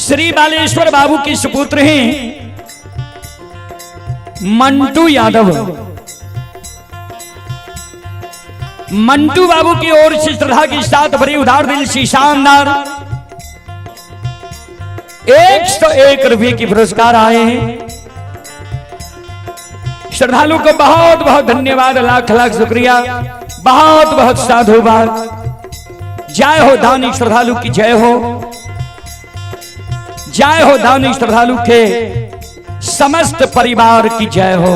श्री बालेश्वर बाबू की सुपुत्र हैं मंटू यादव। मंटू बाबू की ओर से श्रद्धा के साथ भरी उधार दिल से शानदार 101 रुपये की पुरस्कार आए हैं। श्रद्धालु को बहुत बहुत धन्यवाद, लाख लाख शुक्रिया, बहुत बहुत साधुवाद। जय हो दानी श्रद्धालु की जय हो, जय हो दानी श्रद्धालु के समस्त परिवार की जय हो।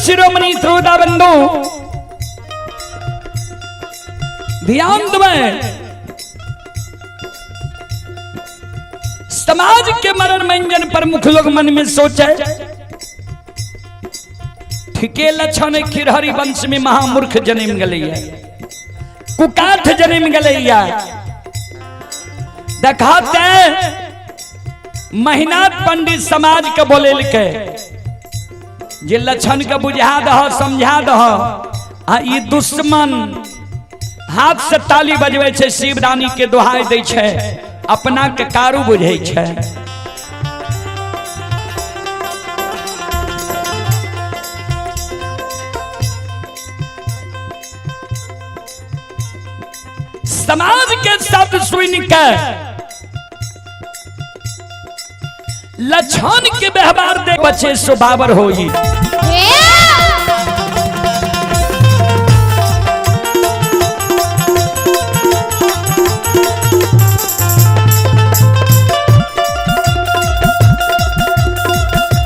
शिरोमणि श्रोता बंधु ध्यान दें, समाज के मनोरंजन प्रमुख लोग मन में सोचे ठीके लक्षण खिरहरी वंश में महामूर्ख जन्म गलैया, कुकाठ जन्म गलैया। देखाते महिनाथ पंडित समाज के बोले के जे लक्षण के बुझा दह समझा दह आ ई दुश्मन हाथ से ताली बजवे छे शिवदानी के दोहाई दे छे अपना के कारू बुझे छे। समाज के शब्द सुन के लक्षण के व्यवहार दे बच्चे सुबाबर होई।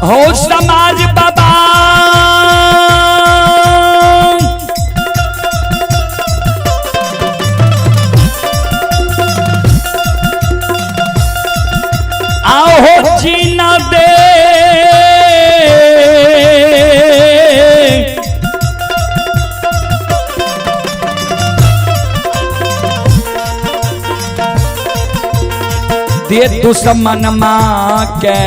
हो समाज बाबा आओ हो जीना दे दे दुश्मन माँ के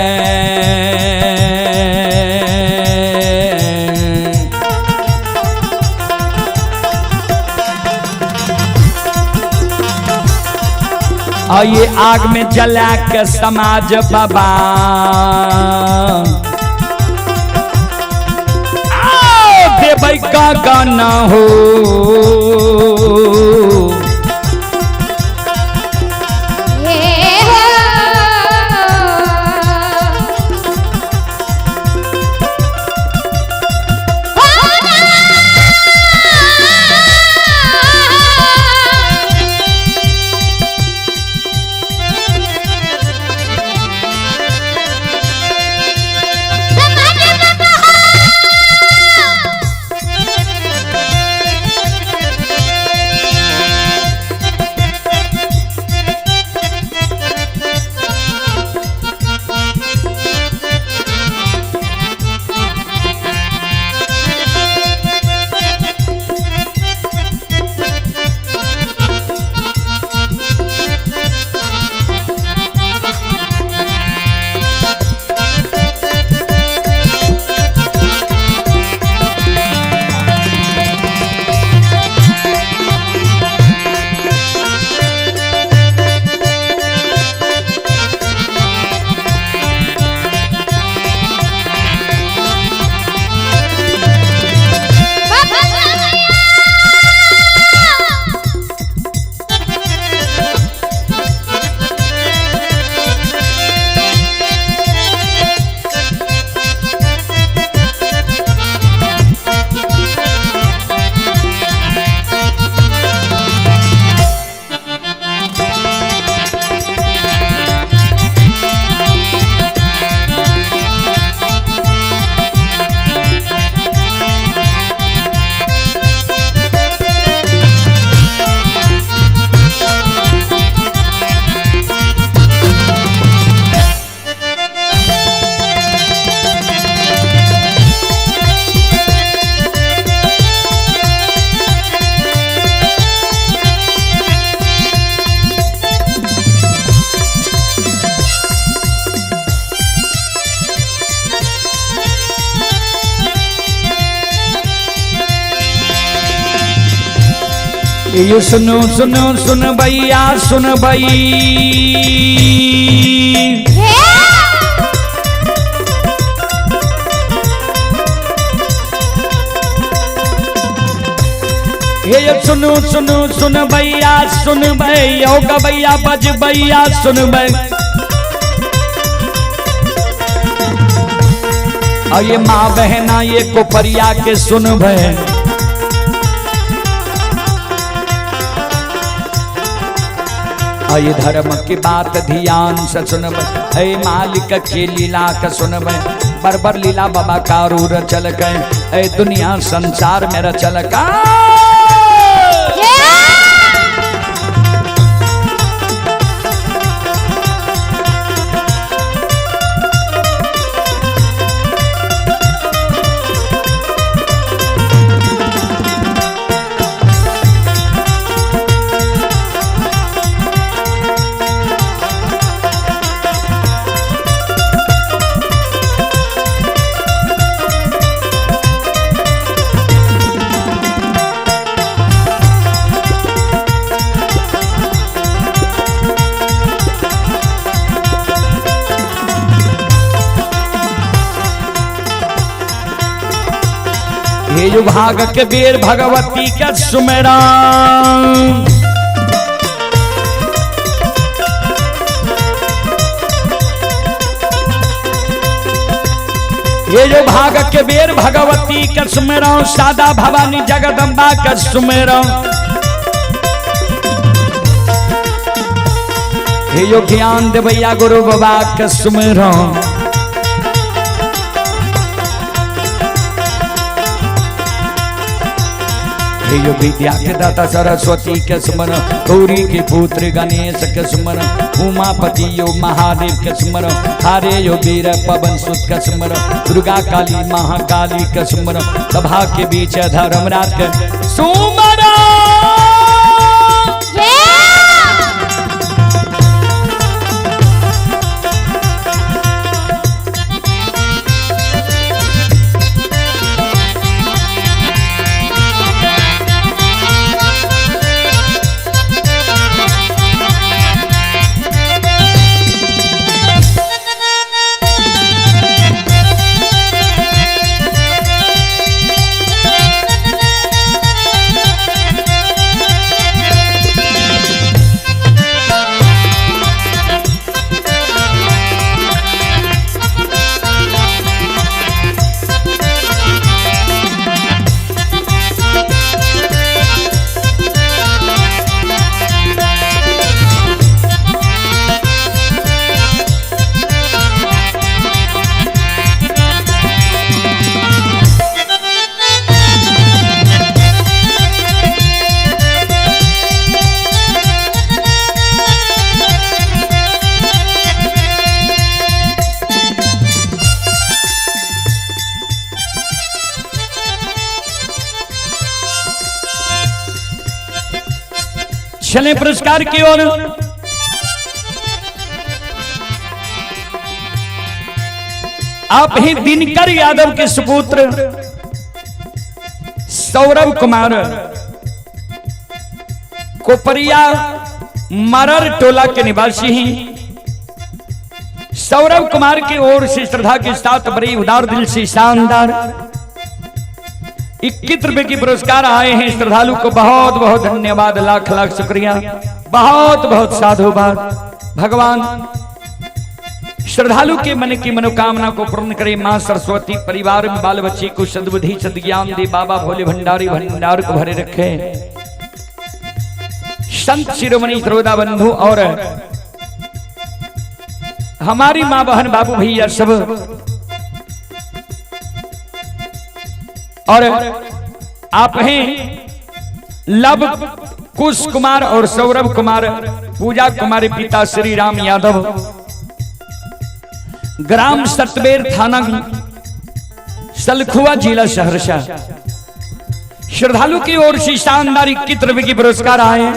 और ये आग में जला के समाज बाबा देवई का गाना हो ये सुनो सुनो सुन भैया सुन भई, ये सुनो सुनो सुन भैया सुन भई, ओ गवैया बज भैया सुन भई। और ये माँ बहना ये कोपरिया के सुन भई। ये धर्म की बात ध्यान से सुनब, हे मालिक के लीला का सुनब, बरबर लीला बाबा कारू रचल गए, ए दुनिया संसार में रचल का। हे जो भाग के बेर भगवती के सुमेरा, ये जो भाग के बेर भगवती के सुमेरा, सादा भवानी जगदम्बा के सुमेरा। हे जो ज्ञान दे भैया गुरु बाबा के सुमेरा। हे यो विद्या के दाता सरस्वती के स्मरण, गौरी के पुत्र गणेश के स्मरण, उमापति यो महादेव के स्मरण, हरे यो वीर पवन सुत के स्मरण, दुर्गा काली महाकाली के स्मरण, सभा के बीच धर्मराज के सुमरण। चले पुरस्कार की ओर। आप ही दिनकर यादव के सुपुत्र सौरभ कुमार कोपरिया मरर टोला के निवासी हैं। सौरभ कुमार की ओर से श्रद्धा के साथ बड़ी उदार दिल से शानदार 21 रुपए की पुरस्कार आए हैं। श्रद्धालु को बहुत बहुत धन्यवाद, लाख लाख शुक्रिया, बहुत बहुत साधुवाद। भगवान श्रद्धालु के मन की मनोकामना को पूर्ण करे। मां सरस्वती परिवार में बाल बच्चे को सद्बुद्धि सद्ज्ञान दे। बाबा भोले भंडारी भंडार को भरे रखे। संत शिरोमणि श्रोता बंधु और हमारी मां बहन बाबू भैया सब और आप हैं लव कुश कुमार और सौरभ कुमार, पूजा कुमारी पिता श्री राम यादव, ग्राम सतबेर थाना सलखुआ जिला सहरसा। श्रद्धालु की ओर से शानदार 21 रुपए की पुरस्कार आए।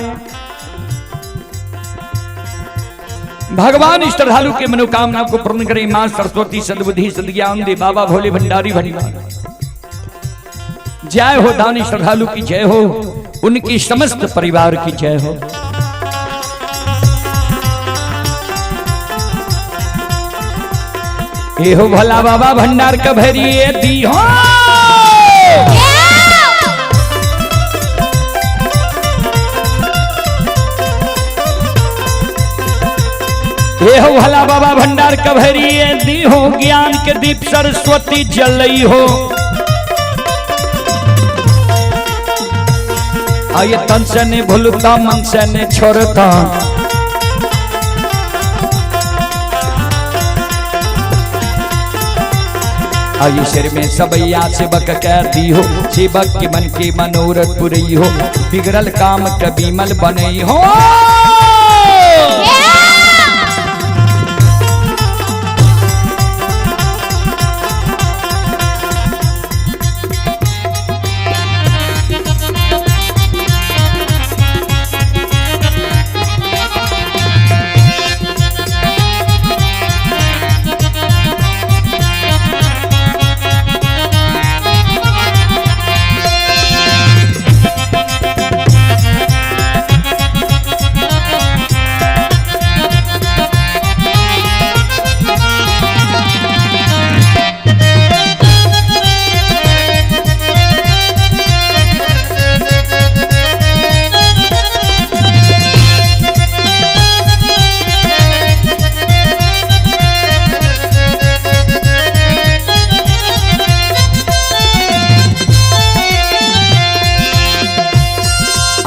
भगवान श्रद्धालु के मनोकामना को पूर्ण करे। मां सरस्वती सद्बुद्धि सद्ज्ञान दे। बाबा भोले भंडारी भंडार। जय हो दानी श्रद्धालु की जय हो। उनकी समस्त परिवार की जय हो। ये हो भला बाबा भंडार का भैरिए दी हो। ये हो भला बाबा भंडार का भैरिए दी हो। ज्ञान के दीप सरस्वती जलई हो। आये तन से ने भूलता मन से ने छोड़ता। आये सिर में सबैया सेवक कह दी हो। सेवक के मन के मनोरथ पुरई हो। बिगड़ल काम कभी मल बनई हो।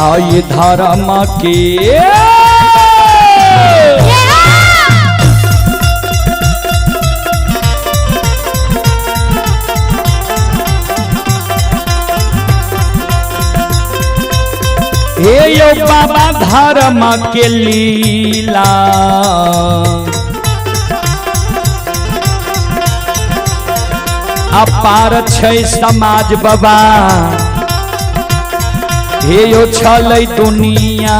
आये धारा माँ के हे यो बाबा धारा माँ के लीला। अपार छै समाज बाबा। हे यो छलै दुनिया।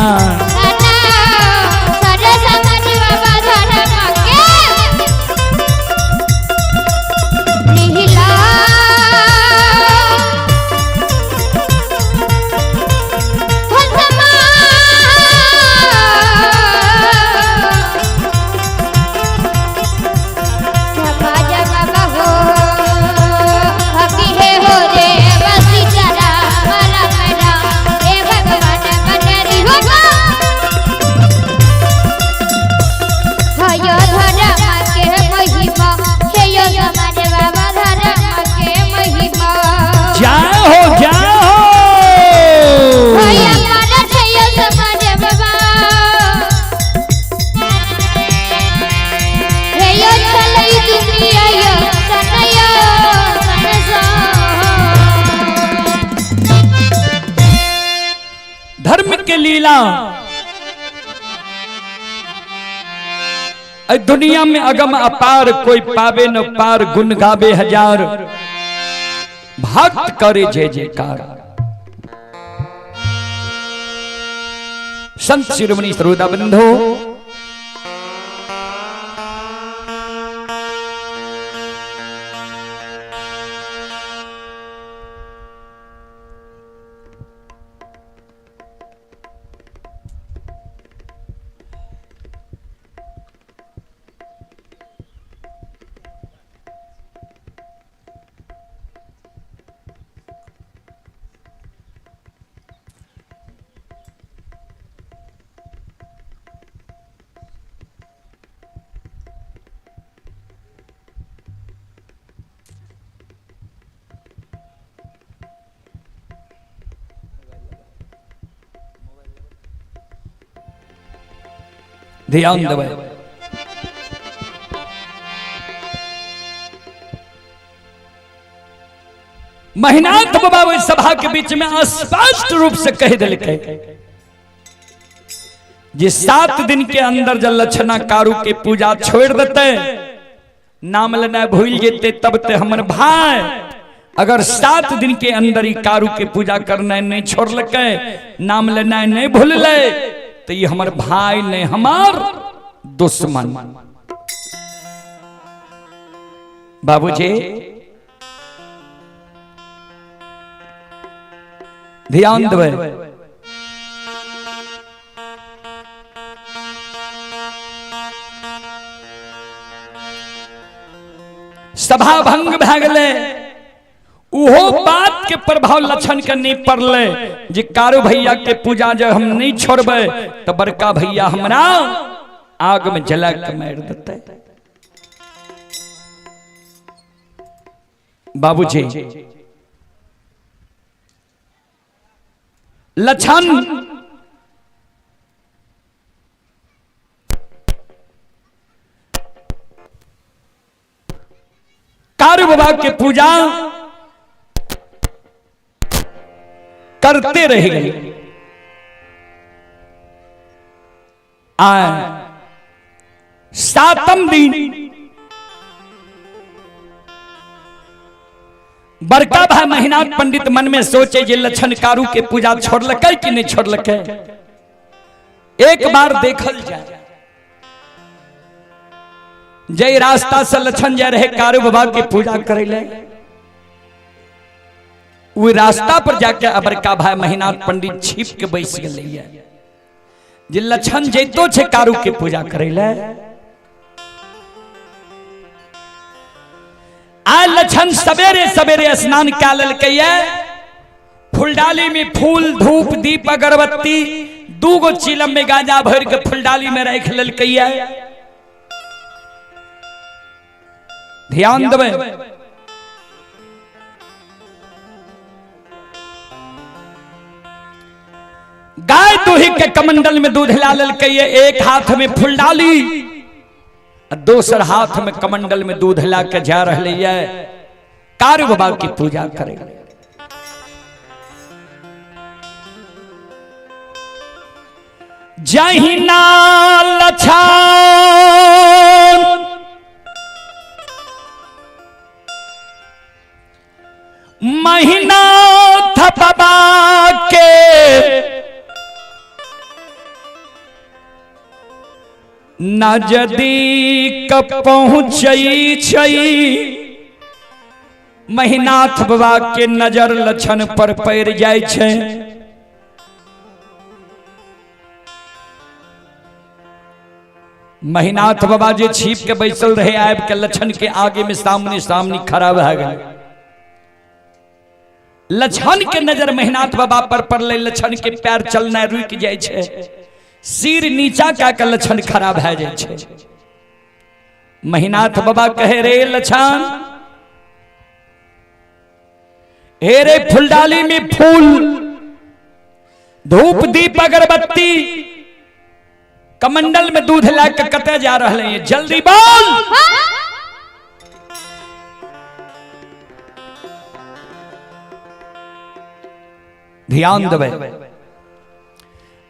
लीला दुनिया में अगम अपार कोई पावे न पार। गुण गावे हजार भक्त करे जय जयकार। संत शिरोमणि सरोदा बंधो ध्यान देवे। महिनाथ बाबा सभा के बीच में स्पष्ट रूप से कह दिल जे 7 दिन के अंदर जल लक्षणा कारू के पूजा छोड़ देते, नाम लेना भूल जेते, तब ते हमर भाई अगर 7 दिन के अंदर ही कारू के पूजा करना नहीं छोड़ लके, नाम लेना नहीं भूल ले, तो ये हमार भाई ने हमार दुश्मन। बाबूजी ध्यान देवे। सभा भंग भ गए। उहो बात के प्रभाव लक्षण के नहीं पड़ले जे कारू भैया के पूजा जब हम नहीं छोड़बे तो बड़का भैया हमरा आग में जला के मार देते। बाबूजी लक्षण कारू बाबा के पूजा करते रह गए। सातम दिन बड़का भाई महीनाथ पंडित मन में सोचे जे लक्षण कारू के पूजा छोड़लक कि नहीं छोड़लक, एक बार देखल जाए। जय रास्ता से लक्षण जा रहे कारू बाबा की पूजा करे ले, वो रास्ता पर जाके बड़का भाई महीनाथ पंडित छिप के बैस गए। जे लक्षण जैतो छे कारू के पूजा करे ले, आज लक्षण सवेरे सवेरे स्नान क्या ललकैया, फुलडाली में फूल धूप दीप अगरबत्ती 2 गो चिलम में गांजा भर के फुलडाली में रख ललकैया। ध्यान देवे, गाय दूही के कमंडल में दूध ला ललकैया, एक हाथ में फुलडाली दोसर हाथ में कमंडल में दूध ला के जा रहे है कारू बाबा की पूजा करे। जहिना लक्षण महीनाथ बाबा के नजदीक पहुँचई छई, महीनाथ बाबा के नजर लक्षण पर पड़ जाय छे। महीनाथ बाबा जे छिप के बैसल रहे आब के लक्षण के आगे में सामने सामने खड़ा भ गए। लक्षण के नजर महीनाथ बाबा पर पड़ले, लक्षण के पैर चलना रुक जाय छे, सिर नीचा का लक्षण खराब है जाए। महीनाथ बाबा कहे रे लक्षण, हे रे फुलडाली में फूल धूप दीप अगरबत्ती कमंडल में दूध ला के कते जा रहे हैं, जल्दी बोल। ध्यान देवे,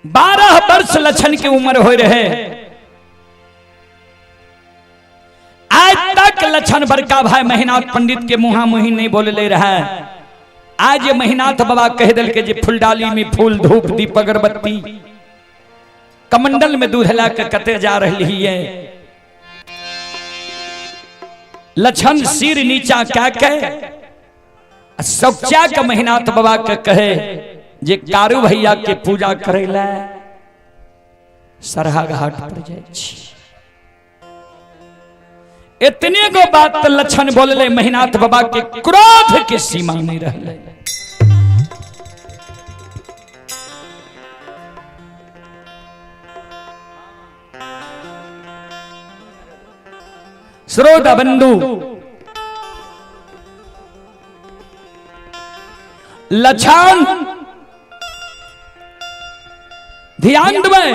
12 वर्ष लक्षण की उम्र हो रहे, आज तक लक्षण बड़का भाई महीनाथ पंडित के मुहा मुही नहीं बोले ले रहा है। आज ये महीनाथ बाबा कह दिल के जे फुलडाली में फूल धूप दीप अगरबत्ती कमंडल में दूध ला के कते जा रही है। लक्षण सिर नीचा क्या कहे सौचा के महीनाथ बाबा के कहे जे कारू भैया के पूजा करे ला सरहा घाट पर जाए। इतने गो बात लक्षण बोले महीनाथ बाबा के क्रोध के सीमा नहीं रहे। श्रोता बंधु, लक्षण ध्यान देवे,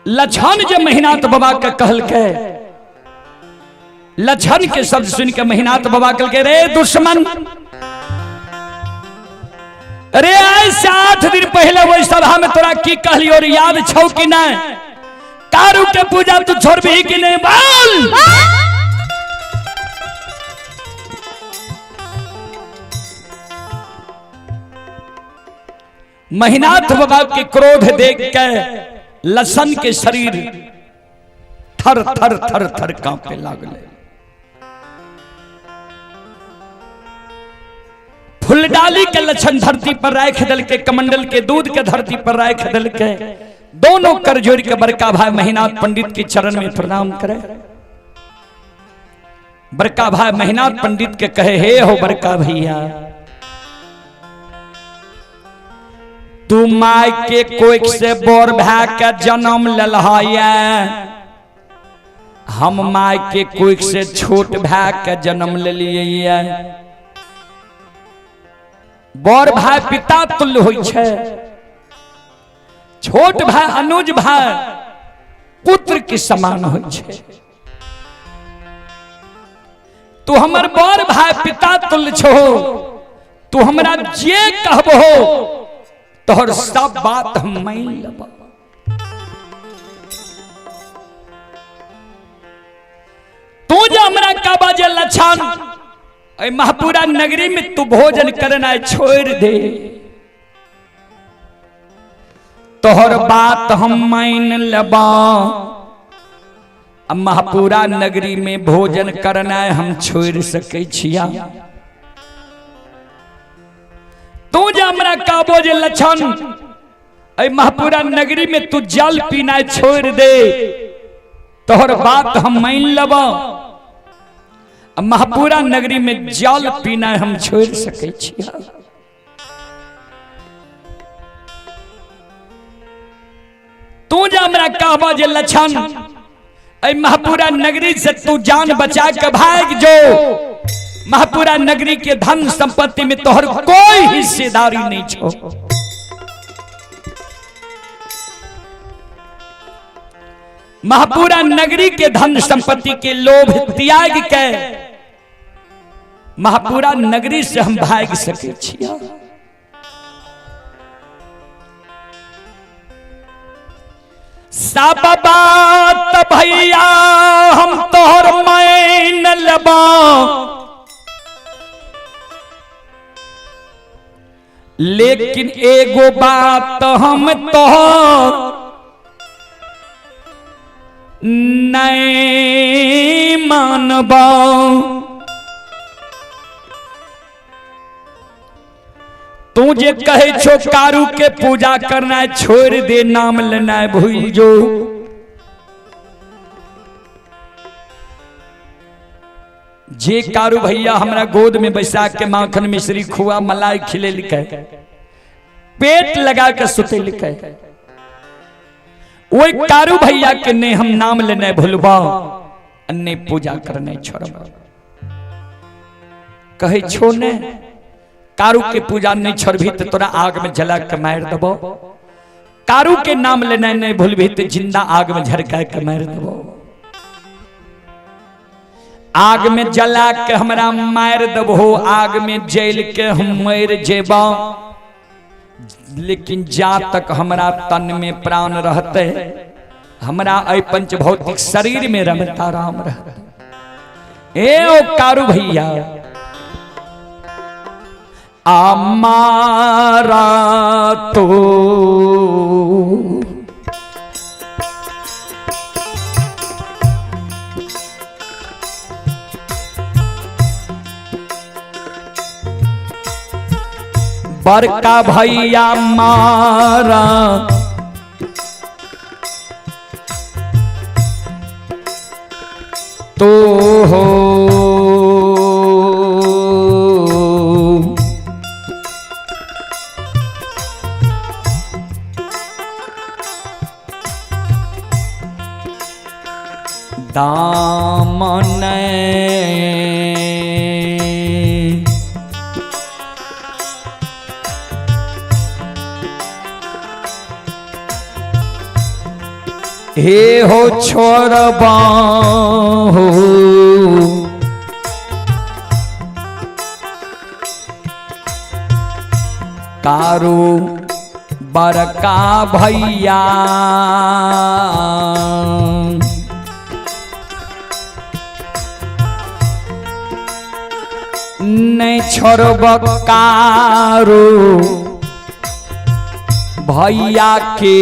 लक्षण जब महीनाथ बाबा का कहल के, लक्षण के शब्द सुन के महीनाथ बाबा कहल के रे दुश्मन, अरे आज 8 दिन पहले वही सभा में तोरा की कहली और याद छौ कि नहीं? कारू के पूजा तू छोड़बी कि नहीं बोल। महीनाथ बाबा के क्रोध देख के लक्षण के शरीर थर थर थर थर कांपे लागले। फुलडाली के लक्षण धरती पर राख दल के, कमंडल के दूध के धरती पर राख दल के, दोनों कर जोड़ के बड़का भाई महीनाथ पंडित के चरण में प्रणाम करे। बड़का भाई महीनाथ पंडित के कहे, हे हो बड़का भैया, तू माय के कोख से बोर भै के जन्म ललहाया, हम माय के कोख से छोट भै के जन्म ले लिए। बड़ भाई पिता तुल्य होय छे, छोट भाई अनुज भाई पुत्र के समान होय छे। तू हमर बड़ भाई पिता तुल्य छो, तू हमरा जे कहबो तोहर सब बात हम मान लेब। तू जो हमरा का बाजे लछन महापुरा नगरी में तू भोजन करना छोड़ दे, तोहर बात हम मान लेबा। महापुरा नगरी में भोजन करना हम छोड़ सके छिया। तू जो हमरा का बोझे लछन महापुरा नगरी में तू जल पीना छोड़ दे, तोहर बात हम मान लेबा। महापुरा नगरी में जल पीना हम छोड़ सके छिया। तू जो हमरा कहबा जे लछन महापुरा नगरी से तू जान बचा के भाग जो, महापुरा नगरी के धन संपत्ति में तोहर कोई हिस्सेदारी नहीं छो। महापुरा नगरी के धन संपत्ति के लोभ त्याग के महापुरा नगरी से हम भाग सके छिया। सब बात भैया हम तोहर मान लेबा, लेकिन एगो बात हम तोहर नहीं मानबा। तू जे कहे छो कारू के पूजा करना छोड़ दे, नाम लेना भूल जो। जे कारू भैया हमरा गोद में बैसा के माखन मिश्री खुआ मलाई खिले लिखे, पेट लगा के सुते लिखे, वही कारू भैया के ने हम नाम लेने भूलबा, अन्य पूजा करने छोड़बा। कहे छो ने कारू के पूजा नहीं छोड़बी तो तोरा आग में जला के मार देबो, कारू के नाम लेने नहीं भूलबी तो जिंदा आग में झरका के मार देबो। आग में जला के हमरा मार देबो, आग में जल के हम मर जेबा, लेकिन जा तक हमरा तन में प्राण रहते, हमरा ऐ पंच भौतिक शरीर में रमता राम रहते। ए ओ कारू भैया, आमारा तो बड़का भैया मारा तो हो, दामन हे हो छोड़बा हो, कारू बड़का भैया नहीं छोड़ब कारू भैया के,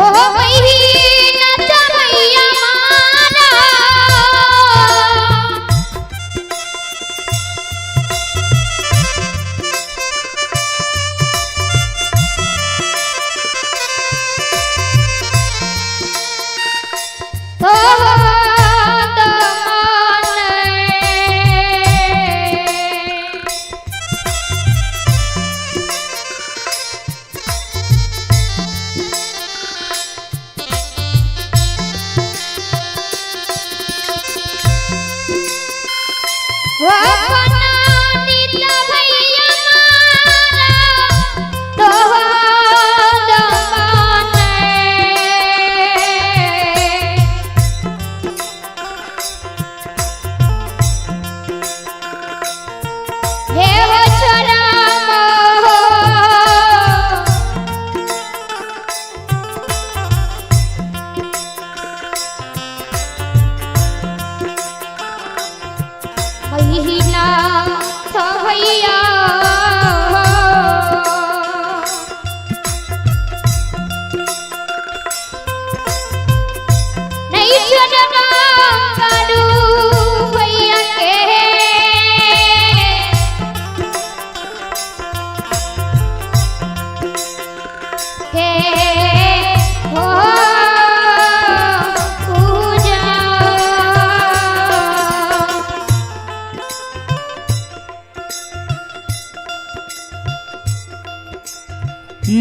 हो महीना चमैया मारा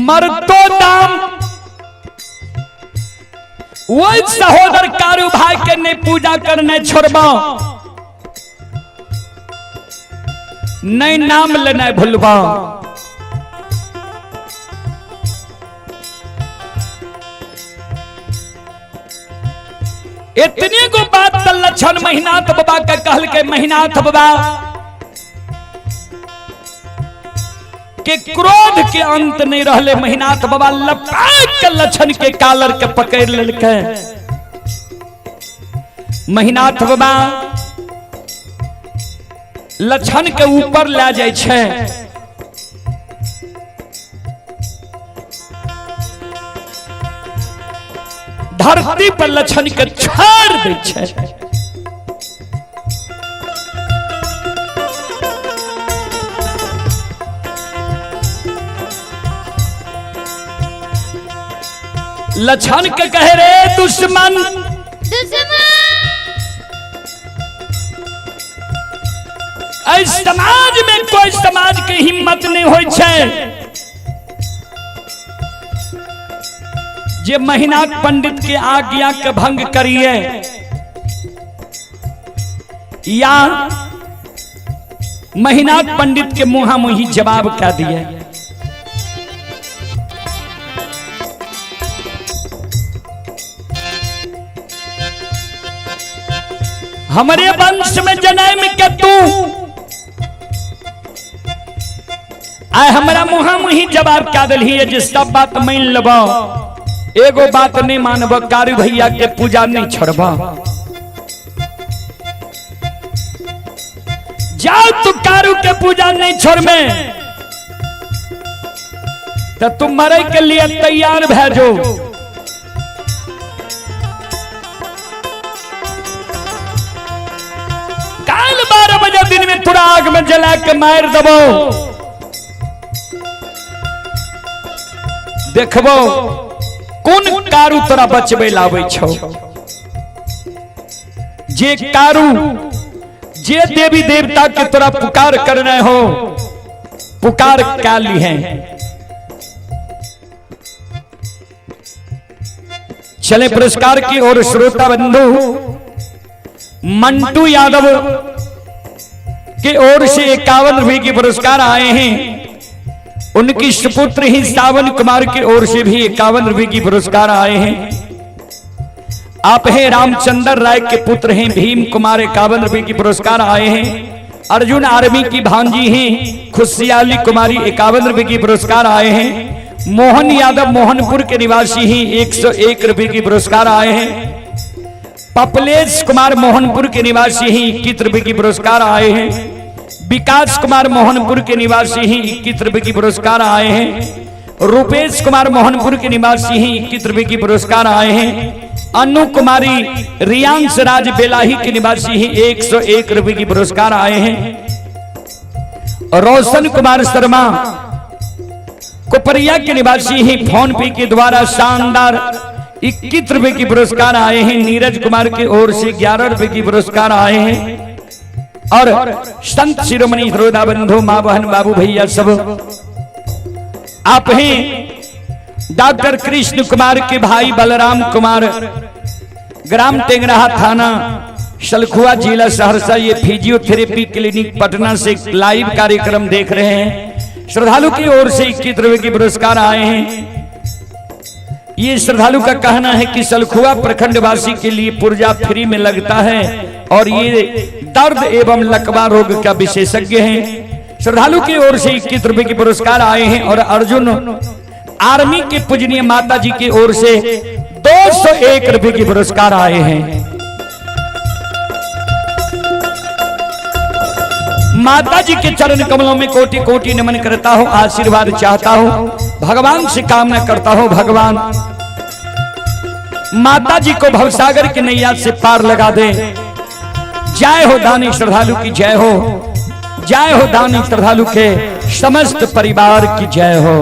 मरतो दाम वही सहोदर कारू भाई के ने पूजा करने छोड़बा नहीं नाम लेना भूलबा इतनी को बात तो लक्षण महीनाथ बाबा के कहल के महीनाथ बाबा के क्रोध के अंत नहीं रहले महीनाथ बाबा लपाट के लक्षण के कालर के पकड़ लेलके महीनाथ बाबा लक्षण के ऊपर ले जाय छे धरती पर लक्षण के छोड़ दै छे लक्षण के कहे रे दुश्मन समाज में कोई समाज के हिम्मत नहीं होय छे जे महीनाथ पंडित के आज्ञा के भंग करिए या महीनाथ पंडित के मुहा मुही जवाब क्या दिए हमारे वंश में जन्म के तू आए हमारा मुहा मुही जवाब क्या दिल है जे सब बात मान लेबो एगो बात नहीं मानबो कारू भैया के पूजा नहीं छोड़बो जाओ तू कारू के पूजा नहीं छोड़ में तो तुम मरे के लिए तैयार भेजो काल 12 बजे दिन में थोड़ा आग में जला के मार दबो देखबो कौन कारू तोरा बचबे लावे छो जे कारू जे देवी देवता के तोरा पुकार करना हो पुकार काली है। चले पुरस्कार की ओर श्रोता बंधु मंटू यादव की ओर से 51 रुपए की पुरस्कार आए हैं। उनकी सुपुत्र ही सावन कुमार की ओर से भी 51 रुपए की पुरस्कार आए हैं। आप हैं रामचंद्र राय के पुत्र हैं भीम कुमार 51 रुपए की पुरस्कार आए हैं। अर्जुन आर्मी की भांजी हैं खुशियाली कुमारी 51 रुपए की पुरस्कार आए हैं। मोहन यादव मोहनपुर के निवासी ही 101 रुपए की पुरस्कार आए हैं। पपलेश कुमार मोहनपुर के निवासी ही 21 रुपए की पुरस्कार आए हैं। विकास कुमार मोहनपुर के निवासी ही 21 रुपए की पुरस्कार आए हैं। रूपेश कुमार मोहनपुर के निवासी हैं, 21 रुपए की पुरस्कार आए हैं। अनु कुमारी रियांश राज बेलाही के निवासी हैं, 101 रुपए की पुरस्कार आए हैं। रोशन कुमार शर्मा कुपरिया के निवासी हैं, फोन पे के द्वारा शानदार 21 रुपए की पुरस्कार आए हैं। नीरज कुमार की ओर से 11 रुपए की पुरस्कार आए हैं। और संत शिरोमणि हृदय बंधु मां बहन बाबू भैया सब आप हैं। डॉक्टर कृष्ण कुमार के भाई बलराम कुमार, ग्राम टेंगराहा, थाना सलखुआ, जिला सहरसा, ये फिजियोथेरेपी क्लिनिक पटना से लाइव कार्यक्रम देख रहे हैं। श्रद्धालु की ओर से 21 रुपए की पुरस्कार आए हैं। ये श्रद्धालु का कहना है कि सलखुआ प्रखंड वासी के लिए पुर्जा फ्री में लगता है और ये दर्द एवं लकवा रोग का विशेषज्ञ हैं। श्रद्धालु की ओर से 21 रुपए की पुरस्कार आए हैं। और अर्जुन आर्मी के पूजनीय माता जी की ओर से 201 रुपए की पुरस्कार आए हैं। माता जी के चरण कमलों में कोटि कोटि नमन करता हूं, आशीर्वाद चाहता हूं, भगवान से कामना करता हूं, भगवान माता जी को भवसागर की नैया से पार लगा दे। जय हो दानी श्रद्धालु की जय हो, जय हो दानी श्रद्धालु के समस्त परिवार की जय हो।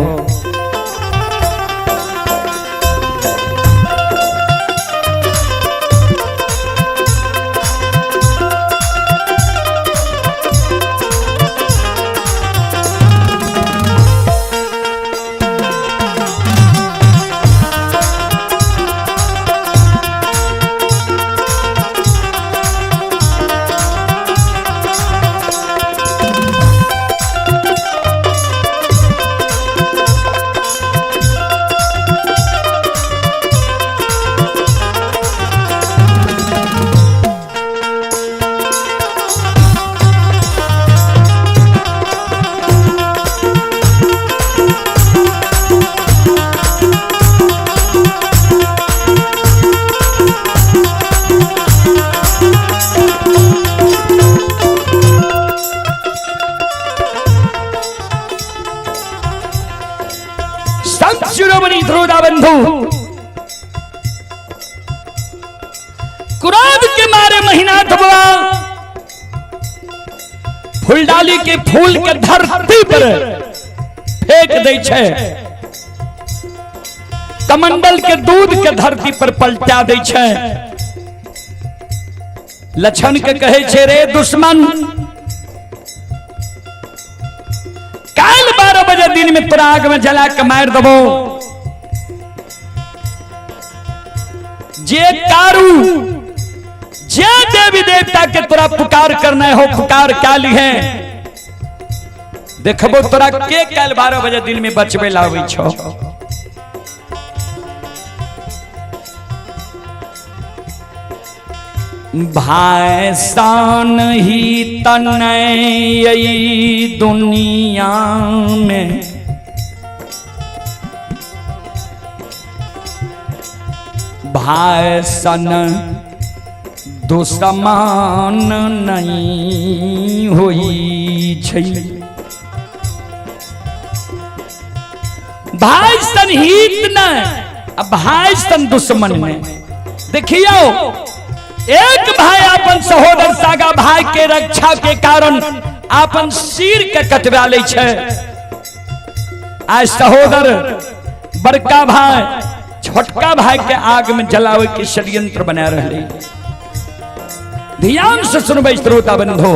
शिरोमणि ध्रुवदा बंधु क्रोध के मारे महीनाथ बाबा फूलडाली के फूल के धरती पर फेंक दै छै, कमंडल के दूध के धरती पर पलटा दै छै। लक्षण के कहे छे, रे दुश्मन, काल 12 बजे दिन में तोरा आग में जला के मार देबो। जे कारू, जे देवी देवता के तोरा पुकार करना हो, पुकार काली है, देखबो तोरा के काल 12 बजे दिन में बचबे लाबै छो। भाईसान ही तनय दुनिया में, भाईसान दुश्मन नहीं होई छै। भाईसान हित न, भाईसान दुश्मन ने। देखियो, एक भाई अपन सहोदर सागा भाई के रक्षा के कारण अपन सिर के कटवा ले छै। आज सहोदर बड़का भाई छोटका भाई के आग में जलावे के षड्यंत्र बना रहे। ध्यान से सुनबे श्रोता बंधु,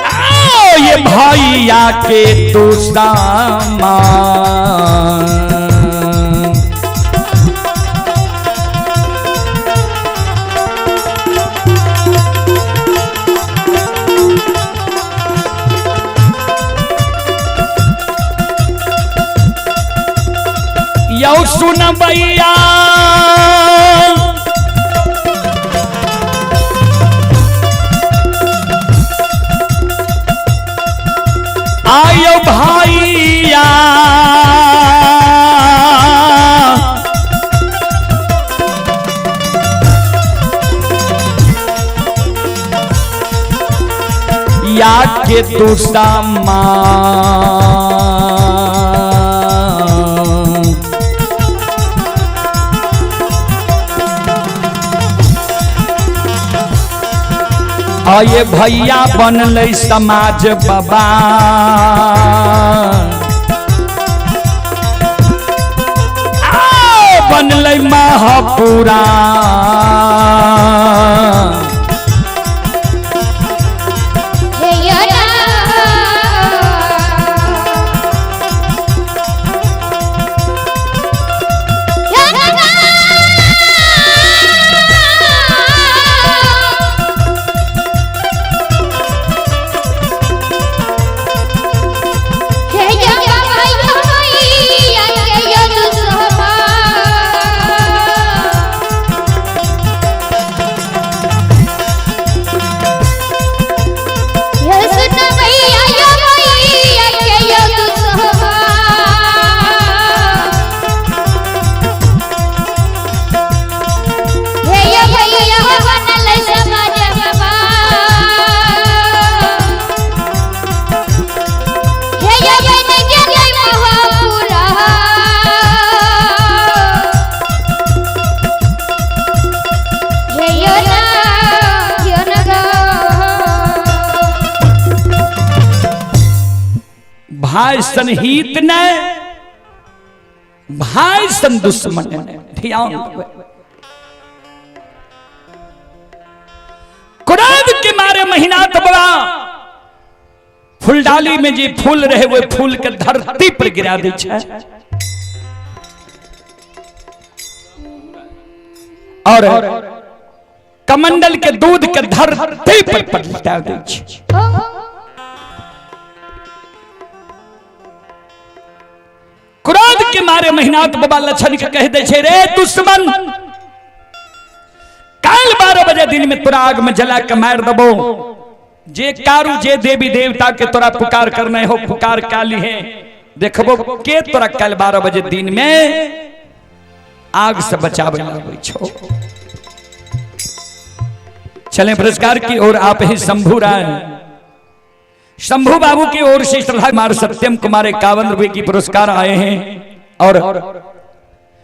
आओ ये भैया के दुश्मन, यौ सुन भैया, आयो भैया, बतिया के तू सामा आये भैया बनले समाज बाबा बनले महापुरा भाई सन हित ने भाई सन दुश्मन ने ध्यान क्रोध के मारे महीना तबला फूलडाली में जी फूल रहे वो फूल के धरती पर गिरा दी है और कमंडल के दूध के धरती पर पलटा दी है। क्रोध के मारे मेहनात बाबा लक्षण के कह दे छे रे दुश्मन कल 12 बजे दिन में तोरा आग में जला के मार दबो जे कारू जे देवी देवता के तोरा पुकार करने हो पुकार काली है देखबो के तोरा कल 12 बजे दिन में आग से बचावे लागे छो। चलें पुरस्कार की ओर आप ही शंभू राय शंभू बाबू की ओर से श्रद्धा कुमार सत्यम कुमार 51 रुपए की पुरस्कार आए हैं और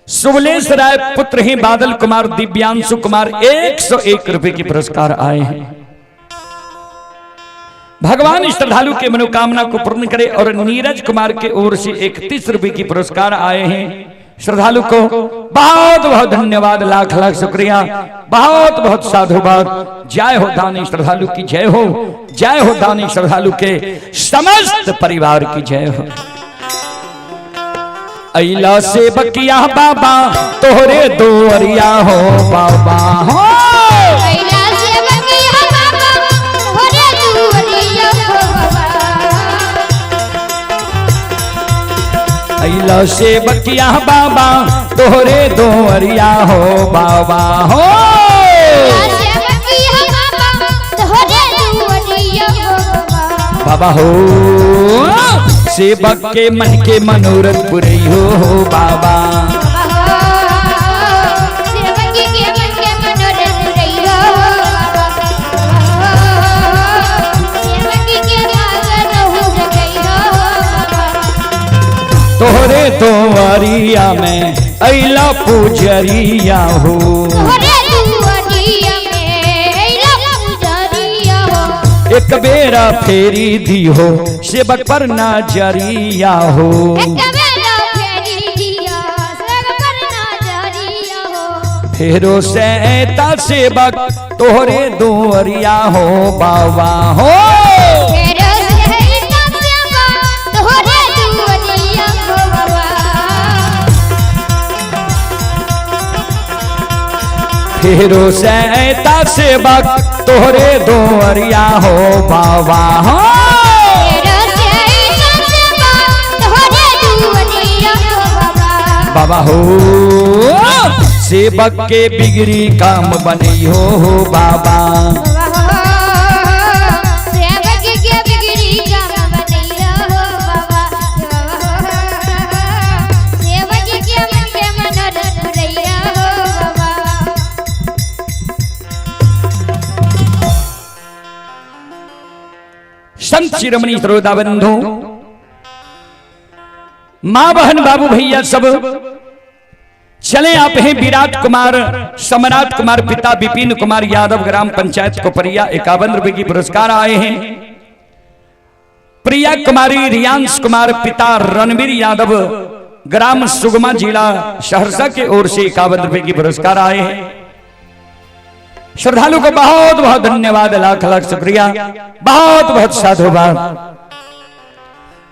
सुबलेश राय पुत्र ही बादल कुमार दिव्यांशु कुमार 101 रुपए की पुरस्कार आए हैं। भगवान श्रद्धालु के मनोकामना को पूर्ण करे और नीरज कुमार के ओर से 31 रुपए की पुरस्कार आए हैं। श्रद्धालु को बहुत बहुत धन्यवाद लाख लाख शुक्रिया बहुत बहुत साधुवाद। जय हो दानी श्रद्धालु की जय हो दानी श्रद्धालु के समस्त परिवार की जय हो। अइला से बकिया बाबा तोहरे दोरिया हो बाबा हो अइला से बकिया बाबा तोहरे दोरिया हो बाबा अइला से बकिया बाबा तोहरे दोरिया हो बाबा हो बाबा हो सेवक के मन के मनोरथ पूरे हो बाबा तोहरे दोवरिया में अइला पूजरिया हो एक बेरा फेरी दी हो सेवक पर नजरिया हो फेरो से सेवक तोहरे दोरिया हो बाबा हो फेरो से सेवक तोहरे दोरिया हो बाबा हो बाबा हो सेवक के बिगड़ी काम बनी हो बाबा संत शिरोमणि श्रोता बंधु, मां बहन बाबू भैया सब चले आप हैं विराट कुमार सम्राट कुमार पिता विपिन कुमार यादव ग्राम पंचायत कोपरिया 51 रुपए की पुरस्कार आए हैं। प्रिया कुमारी रियांश कुमार पिता रणवीर यादव ग्राम सुगमा जिला सहरसा के ओर से 51 रुपए की पुरस्कार आए हैं। श्रद्धालु को बहुत बहुत धन्यवाद, लाख लाख शुक्रिया, बहुत बहुत साधुवाद।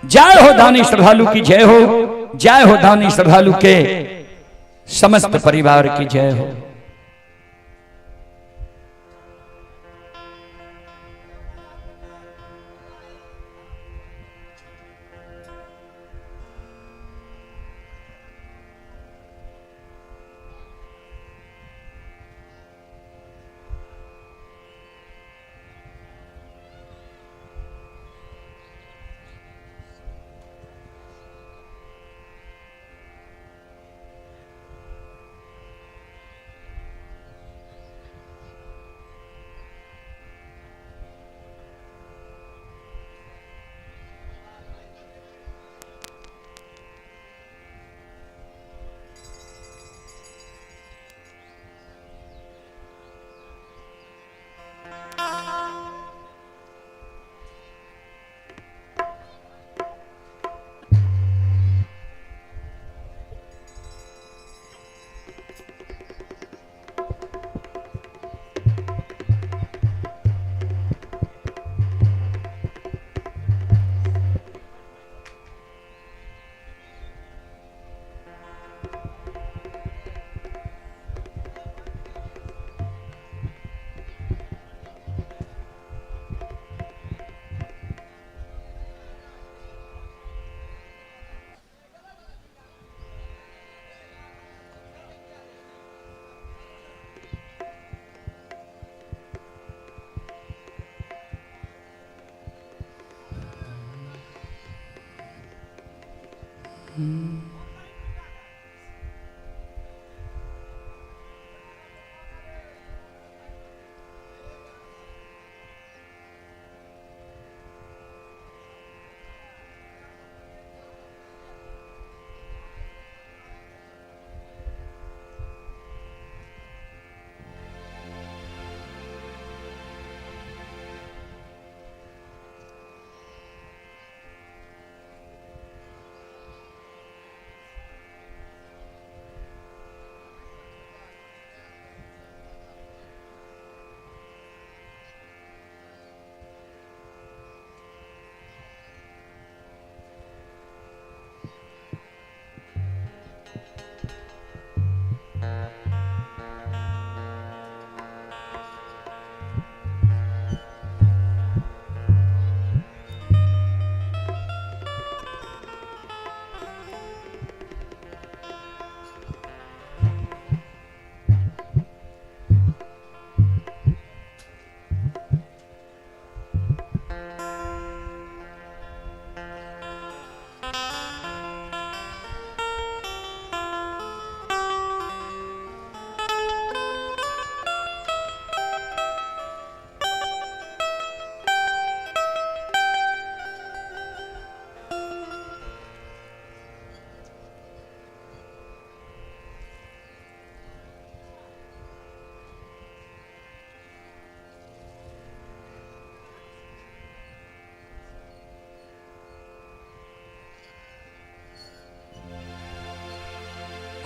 जय हो दानी श्रद्धालु की जय हो, जय हो दानी श्रद्धालु के समस्त परिवार की जय हो।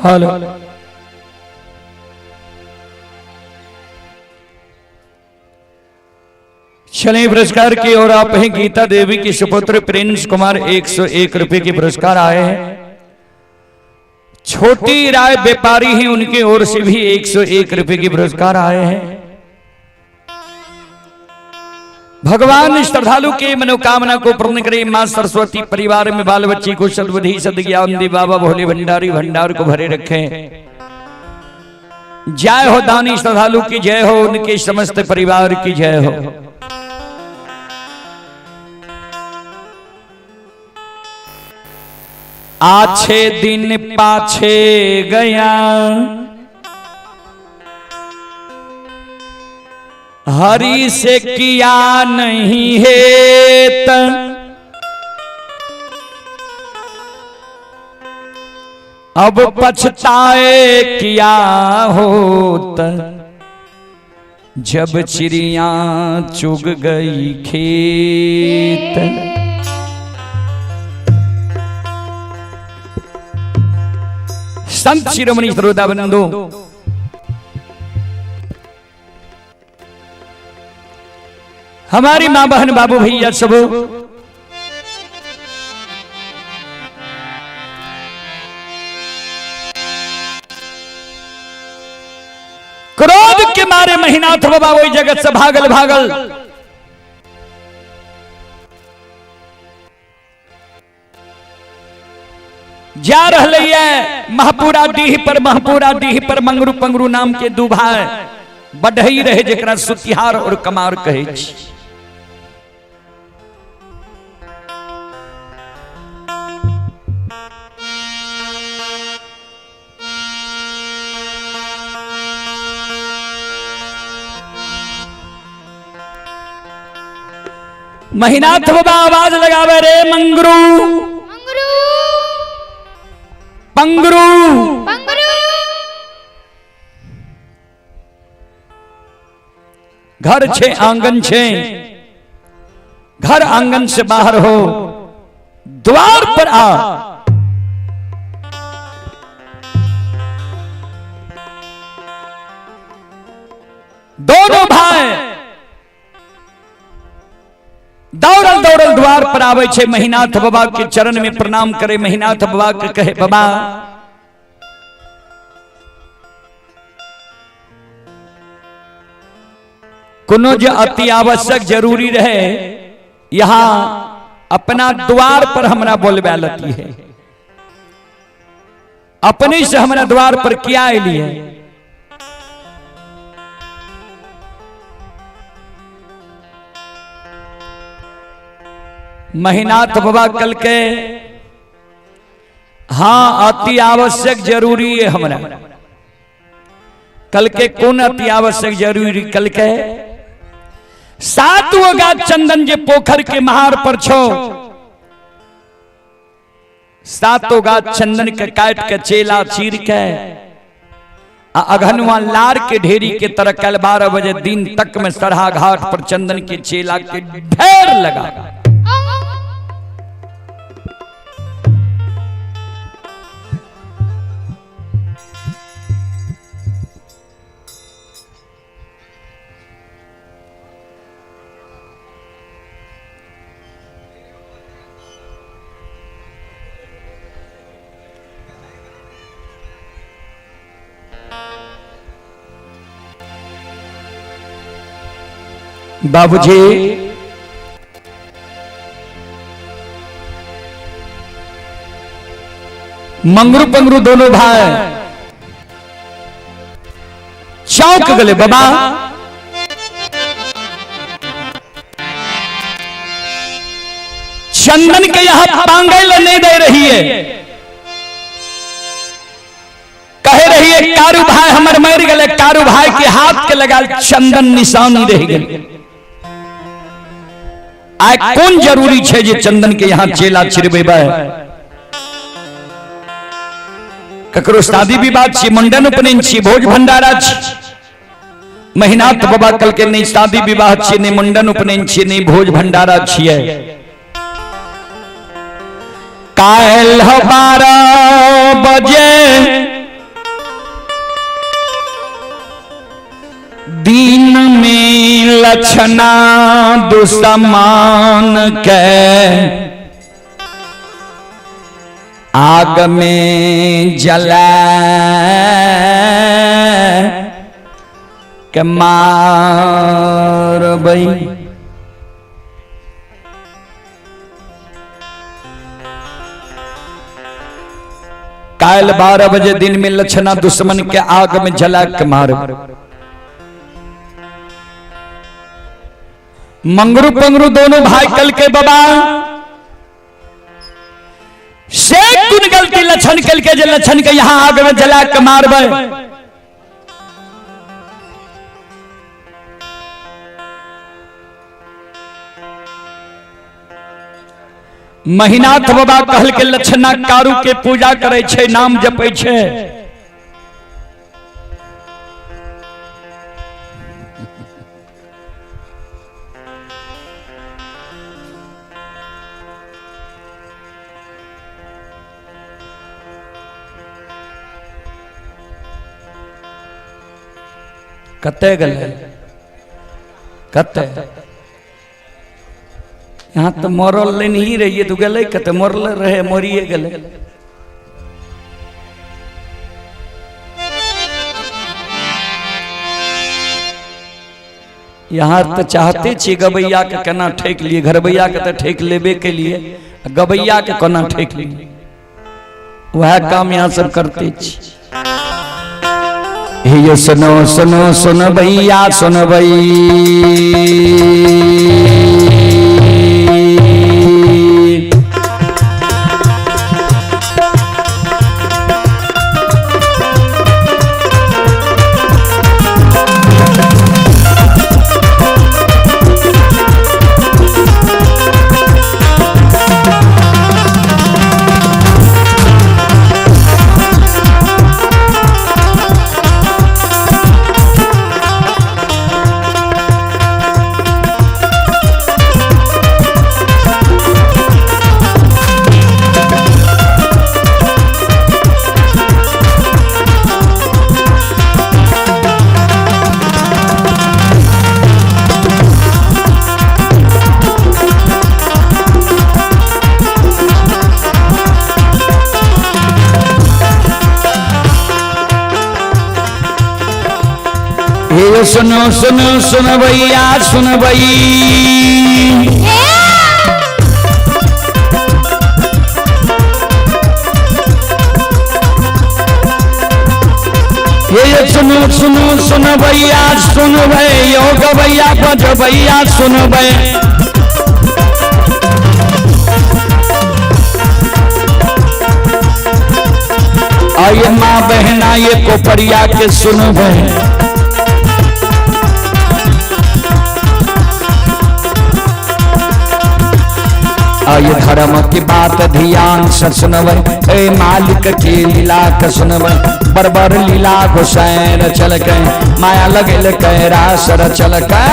हेलो चले पुरस्कार की ओर आप हैं गीता देवी की सुपुत्र प्रिंस कुमार 101 रुपए के पुरस्कार आए हैं। छोटी राय व्यापारी हैं, उनकी ओर से भी 101 रुपए के पुरस्कार आए हैं। भगवान श्रद्धालु के मनोकामना को पूर्ण करे, मां सरस्वती परिवार में बाल बच्ची को सद्बुद्धि सद्ज्ञान दे, बाबा भोले भंडारी भंडार को भरे रखें। जय हो दानी श्रद्धालु की जय हो, उनके समस्त परिवार की जय हो। आछे दिन पाछे गया हरि से किया नहीं हेत, अब पछताए किया होत, जब चिड़िया चुग गई खेत। संत शिरोमणि श्रोताबंधु, हमारी मां बहन बाबू भैया सब क्रोध के मारे महीनाथ बाबा वही जगत से भागल भागल। जा रही है महपूरा डीह पर मंगरू पंगरू नाम के दू भाई बढ़ई रहे, जरा सुतिहार और कमार कहे छी। महीनाथ बाबा आवाज लगावे, रे मंगरू पंगरू घर छे आंगन छे, घर आंगन से बाहर हो, द्वार पर आ। दोनों भाई दौड़ल दौड़ल द्वार पर आवे छे, महीनाथ बाबा के चरण में प्रणाम करे। महीनाथ बाबा के कहे, बाबा कोनो जो अति आवश्यक जरूरी रहे, यहां अपना द्वार पर हमरा बोलबा लती है, अपने से हमरा द्वार पर क्या लिए। महीनाथ बाबा कल के, हाँ अति आवश्यक जरूरी है हमरा। कल के कौन अति आवश्यक जरूरी? कल के 7 गाछ चंदन जे पोखर के महार पर छो, 7 गाछ चंदन के काट के चेला चीर के अघनुआ लार के ढेरी के तरह कल 12 बजे दिन तक में सरहा घाट पर चंदन के चेला के ढेर लगा। बाबूजी मंगरू पंगरू दोनों भाई चौंक गले। बाबा चंदन के यहां पांगल नहीं दे रही है, कहे रही है कारू भाई हमर मर गए, कारू भाई के हाथ के लगा चंदन निशानी रह गई। आय कौन जरूरी छे जे चंदन के यहां चेला छिड़बेबा? ककरो शादी विवाह छी, मुंडन उपनयन छी, भोज भंडारा छी। महीनाथ बाबा कल के नहीं शादी विवाह छी, नहीं मुंडन उपनयन छी, नहीं भोज भंडारा छिए। काल 12 बजे दिन में लक्षणा दुश्मन के आग में जला के मारबई। काल 12 बजे दिन में लक्षणा दुश्मन के आग में जला के मार। मंगरू पंगरू दोनों भाई कल के बाबा से कुन गलती लक्षण कल के, जे लक्षण के यहां आग में जला के मारबे। महीनाथ बाबा कहल के लक्षणा कारू के पूजा करे छे, नाम जपे छे। कते गले कते यहाँ तो मरल ले नहीं रहिए तो गले कते मरल रहे मरिए गले। यहाँ तो चाहते छी गबैया के केना ठेक लिए, घरबैया के तो ठेक लेबे के लिए, गबैया के केना ठेक लिए, वह काम यहाँ सब करते छी। ये सुनो सुनो सुन भैया सुन भई, सुनो सुनो सुन भैया सुन भई, ये सुनो सुनो सुन भैया सुन भई, यो गबैया बज भैया सुन भई। आइए माँ बहना ये कोपरिया के सुन भई, ये धर्म की बात ध्यान से सुनवे, ए मालिक की लीला के सुनवे, बरबर लीला हुसैन चल के माया लगल कैरा सर चल के।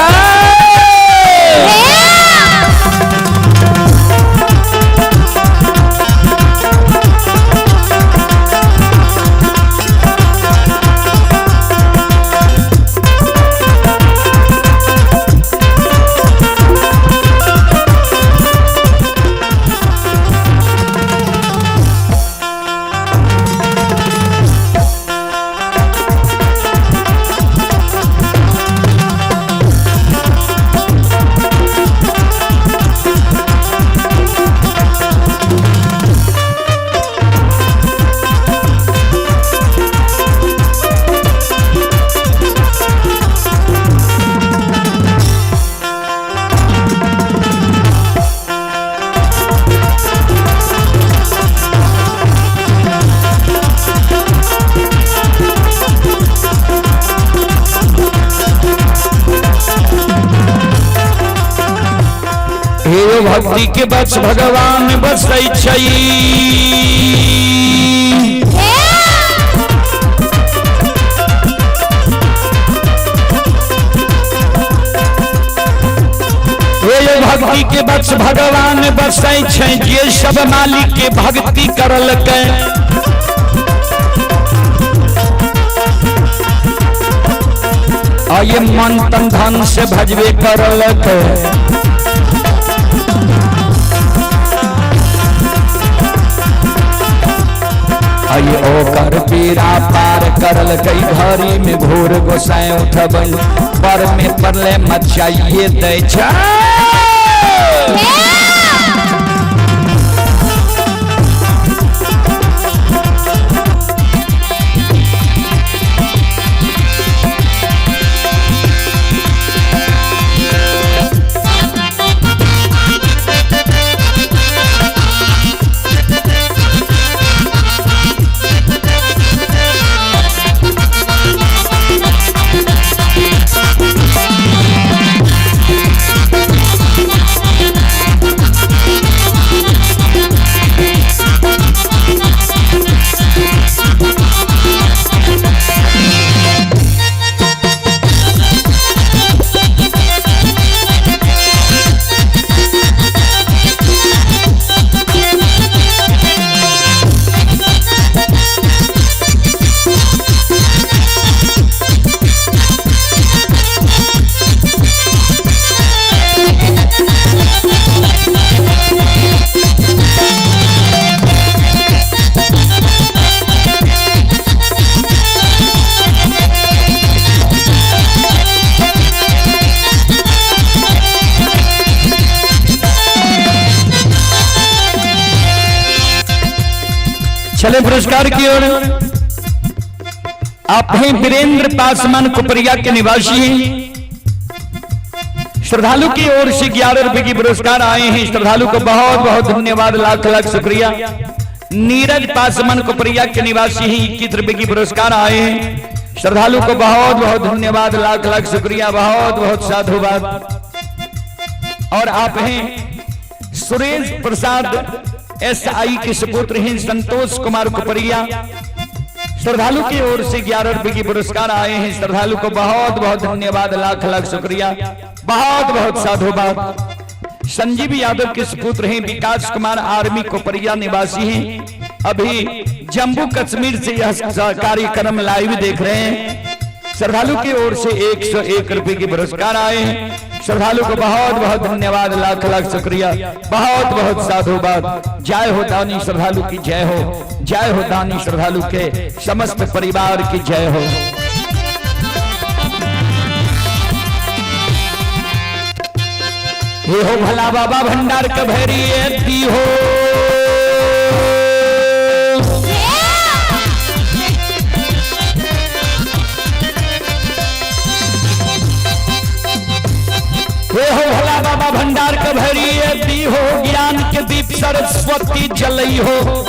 भक्ति के बस भगवान बसै छई, भक्ति के बस भगवान बसै छै, जे सब मालिक के भक्ति करल के। आये मन तन धन से भजबे करल के। आये ओकर पीरा पार करल कई घड़ी में घोर गोसाई उठबन, पर में परले मचाइए दै छै। पहले पुरस्कार की ओर आप हैं वीरेंद्र पासवान कुपरिया के निवासी हैं। श्रद्धालु की ओर से 11 रुपए की पुरस्कार आए हैं। श्रद्धालु को बहुत बहुत धन्यवाद, लाख लाख शुक्रिया। नीरज पासवान कुपरिया के निवासी हैं, 21 रुपए की पुरस्कार आए हैं। श्रद्धालु को बहुत बहुत धन्यवाद, लाख लाख शुक्रिया, बहुत बहुत साधुवाद। और आप हैं सुरेश प्रसाद SI के सुपुत्र हैं संतोष कुमार कुपरिया। श्रद्धालु की ओर से 11 रुपए की पुरस्कार आए हैं। श्रद्धालु को बहुत बहुत धन्यवाद, लाख लाख शुक्रिया, बहुत बहुत साधुवाद। संजीव यादव के सुपुत्र हैं विकास कुमार आर्मी कुपरिया निवासी हैं। अभी जम्मू कश्मीर से यह कार्यक्रम लाइव देख रहे हैं। श्रद्धालु की ओर से 101 रुपए की पुरस्कार आए हैं। श्रद्धालु को बहुत बहुत धन्यवाद, लाख लाख शुक्रिया, बहुत बहुत साधुवाद। जय हो दानी श्रद्धालु की जय हो, जय हो दानी श्रद्धालु के समस्त परिवार की जय हो। हे हो भला बाबा भंडार का भैरी दी हो। हे हो भला बाबा भंडार का भैरी दी हो। ज्ञान के दीप सरस्वती जलई हो।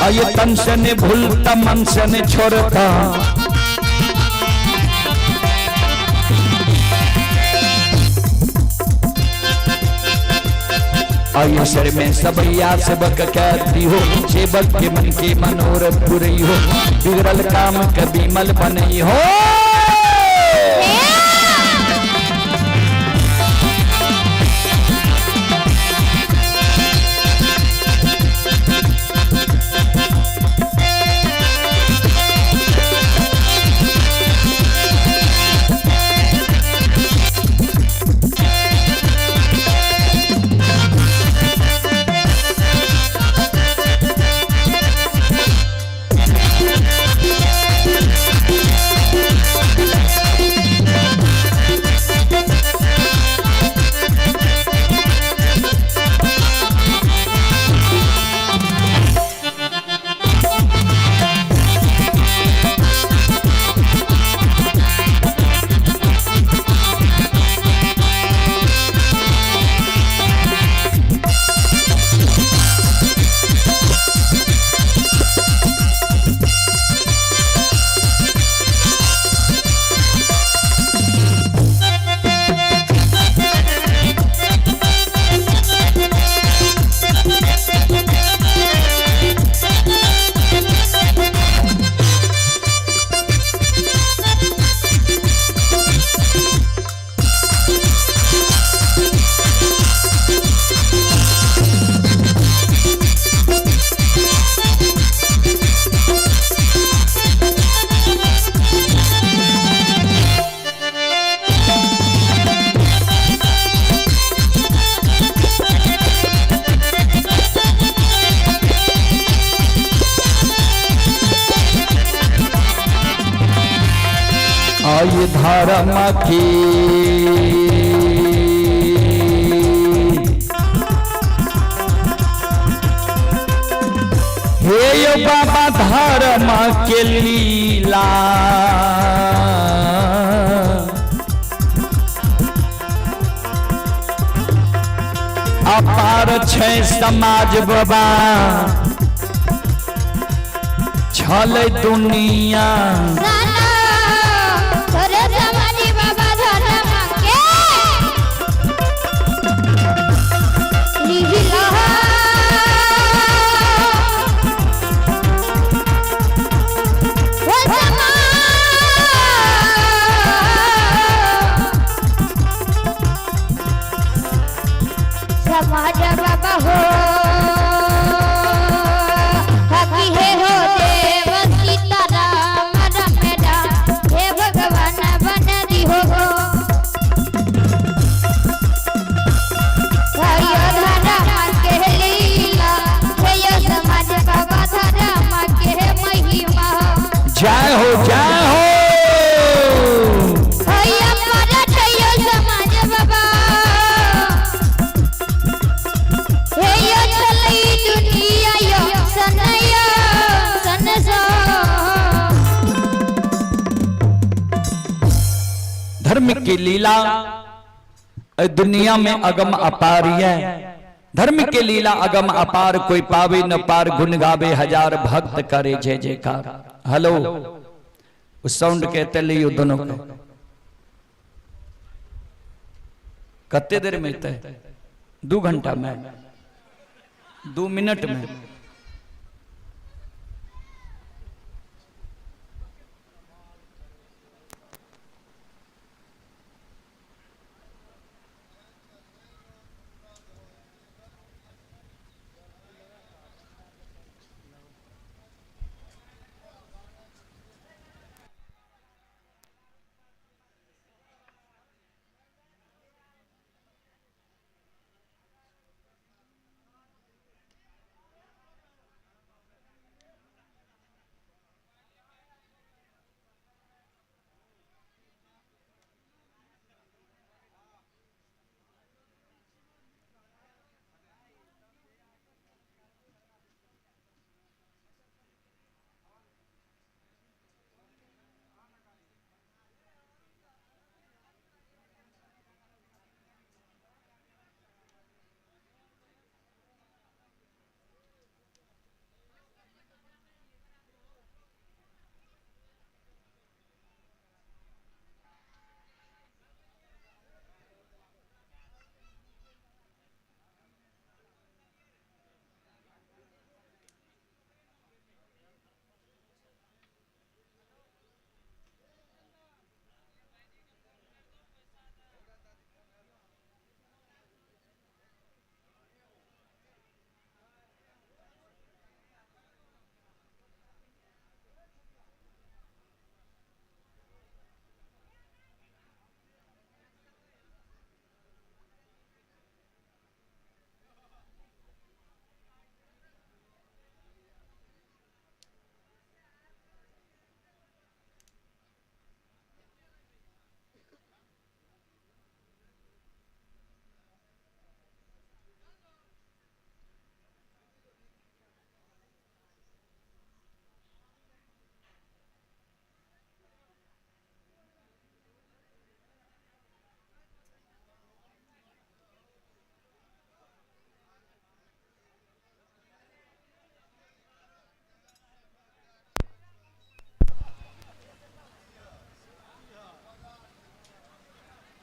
आये तन से ने भूलता मन से ने छोड़ता। आइए सर में सब या सबक कहती हो। सेवक के मन के मनोरथ पूरी हो। बिगड़ल काम कभी मल बनई हो। आये धर्म की हे बाबा धर्म के लीला। अपार छै समाज बाबा छल दुनिया। समाज बाबा हो हकी है हो देव सीताराम रमेदा हे भगवान बन दी हो। धर्म के लीला हे यो समाज बाबा धर्म के महिमा। जय हो जय हो। हे लीला दुनिया में अगम अपार है। धर्म के लीला अगम अपार, कोई पावे न पार, गुन गावे हजार भक्त करे जय जयकार। हेलो, उस साउंड कहते लियो दोनों को कत्ते देर में तय 2 घंटा में 2 मिनट में।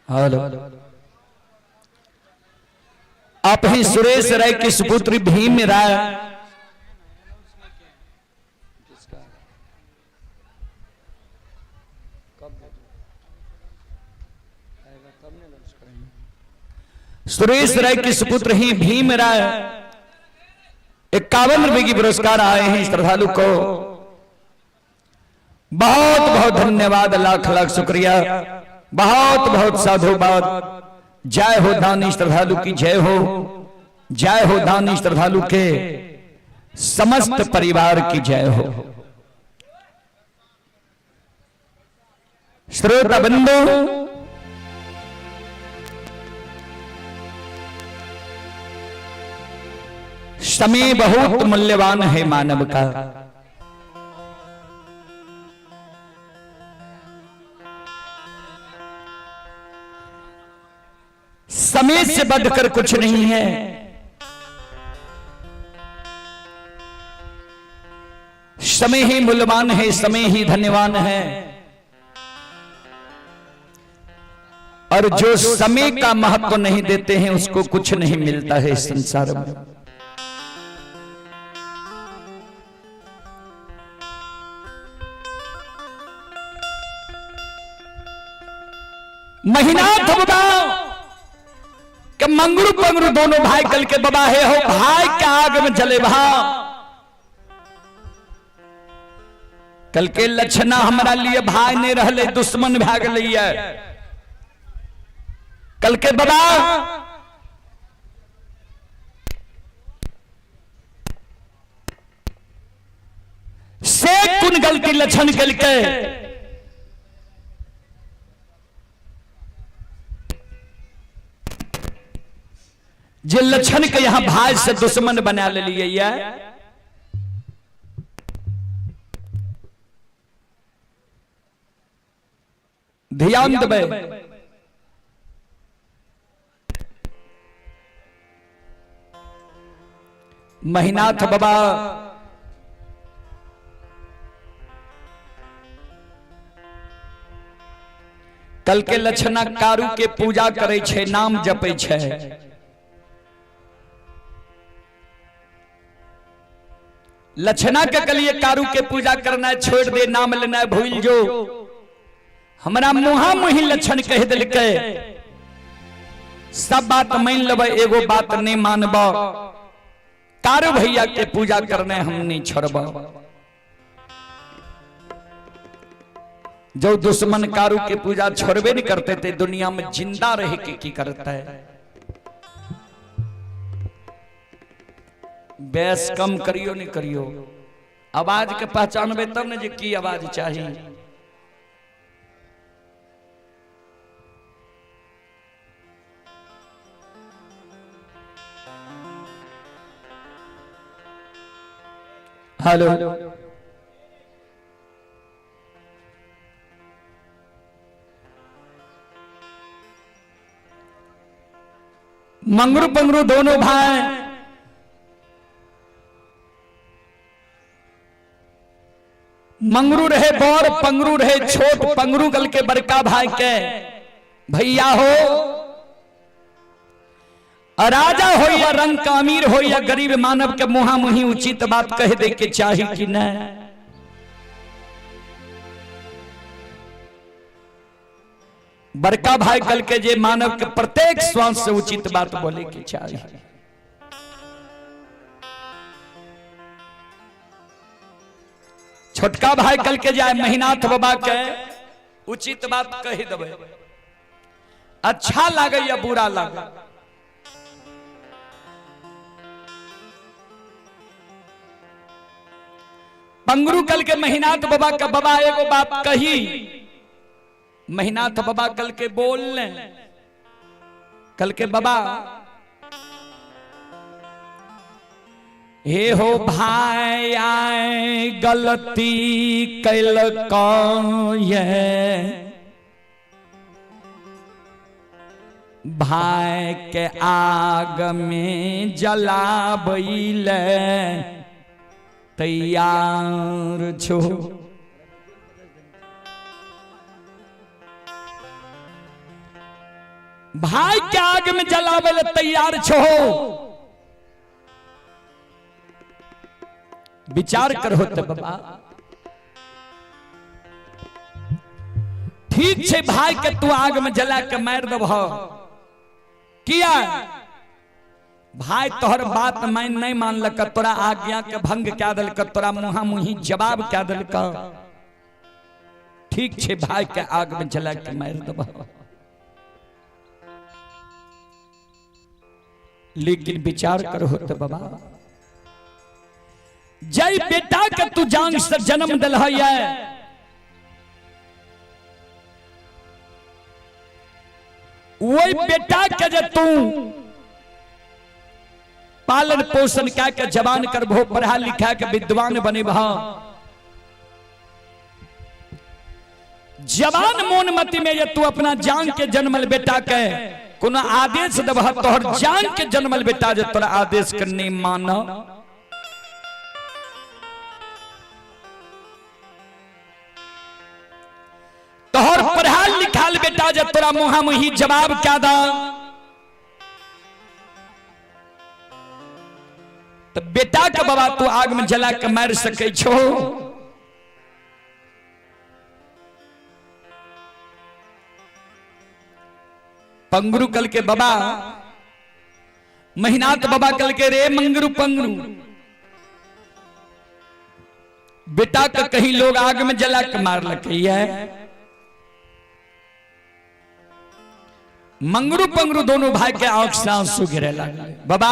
हेलो, आप ही सुरेश राय की सुपुत्री भीम राय सुरेश राय की सुपुत्र ही भीम राय 51 रुपए की पुरस्कार आए हैं श्रद्धालु को। बहुत बहुत धन्यवाद, लाख लाख शुक्रिया, बहुत बहुत साधुवाद। जय हो दानी श्रद्धालु की जय हो, जय हो दानी श्रद्धालु के समस्त परिवार की जय हो। श्रोता बंधु, समय बहुत मूल्यवान है मानव का। समय से बढ़कर कुछ नहीं है। समय ही मूल्यवान है, समय ही धन्यवान है। और जो समय का महत्व नहीं देते हैं उसको कुछ नहीं मिलता है इस संसार में। महीना कि मंगरू पंगरू दोनों भाई कल के बाबा है हो, भाई के आग में जले भा। कल के लक्षणा हमारा लिए भाई नहीं रहले, दुश्मन भाग लिया। कल के बाबा से कुन गल की लक्षण कल के जे लक्षण के यहां भाई से दुश्मन बना ले लिए। ध्यान देवे, महीनाथ बाबा कल के लक्षणा कारू के पूजा करे छे, नाम जपे छे। लक्षणा के कलिए कारू के पूजा करना छोड़ दे, नाम लेना भूल जो। हमरा मुहा मुही लक्षण कह दिल के, सब बात मान लब, एगो बात नहीं मानब। कारू भैया के पूजा करने हम नहीं छोड़ब। जो दुश्मन कारू के पूजा छोड़बे नहीं करते थे, दुनिया में जिंदा रह के की करता है। बेस कम करियो नहीं करियो, आवाज के पहचानबे तब न जे की आवाज चाहिए। हेलो मंगरू पंगरू दोनों भाई मंगरू रहे बड़, पंगरू रहे छोट। पंगरू गल के बड़का भाई के भैया हो, राजा हो या रंग का अमीर हो या गरीब मानव के मुहा मुही उचित बात कह दे के चाही कि न। बड़का भाई कल के जे मानव के प्रत्येक श्वास से उचित बात बोले के चाहिए। छोटका भाई कल के जाए महीनाथ बाबा के उचित बात कह देवे, अच्छा लगे या बुरा लगे। पंगरू कल के महीनाथ बाबा का बाबा एगो बात कही, महीनाथ बाबा कल के बोल ले, कल के बाबा हे हो भाई आए गलती कैल ये भाई के आग में जलाबैले तैयार छो। भाई के आग में जलावे ले तैयार छो। विचार करो तो बाबा, ठीक छे भाई के तू आग में जला के मार दब किया। भाई तोहर बात मैं नहीं मानलक, तोरा आज्ञा के भंग क्या दिलक, तोरा मुहा मुही जवाब क्या दिलक। ठीक छे भाई के आग में जला के मार दब, लेकिन विचार करो तो बाबा, जय बेटा के तू जान से जन्म दिल है, वही बेटा के जे तू पालन पोषण क्या के जवान कर भो, पढ़ा लिखा के विद्वान बने भा, जवान मोनमती में ये तू अपना जान के जन्मल बेटा के कोनो आदेश दबह, तोहर जान के जन्मल बेटा जे तोरा आदेश करने माना। तोहर पढ़ा लिखाल बेटा जे तोरा मुहा मुही जवाब क्या दा। तो बेटा के बाबा तू आग में जला के मार सके छो। पंगरू कल के बाबा महीनाथ बाबा कल के रे मंगरू पंगरू, बेटा का कहीं लोग आग में जला के मार लगे है। मंगरू पंगरू दोनों भाई के आंख से आंसू गिरे लगे। बाबा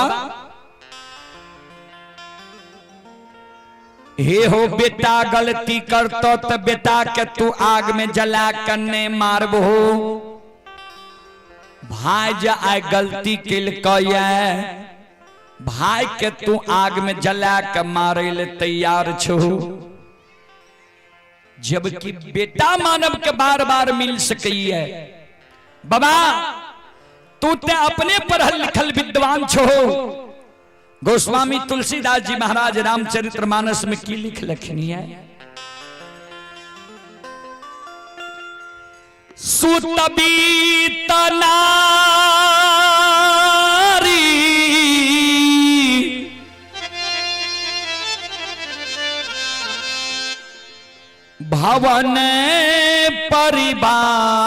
हे हो बेटा गलती करतो तो बेटा के तू आग में जला करने मारबो। भाई जा आय गलती किल कये, भाई के तू आग में जला के मारे ले तैयार छो। जबकि बेटा मानव के बार बार मिल सकी है। बाबा तू ते अपने पढ़ल लिखल विद्वान छो, गोस्वामी तुलसीदास जी महाराज रामचरितमानस में की लिख लखनी है। सुतबीत नारी भवन परिवारा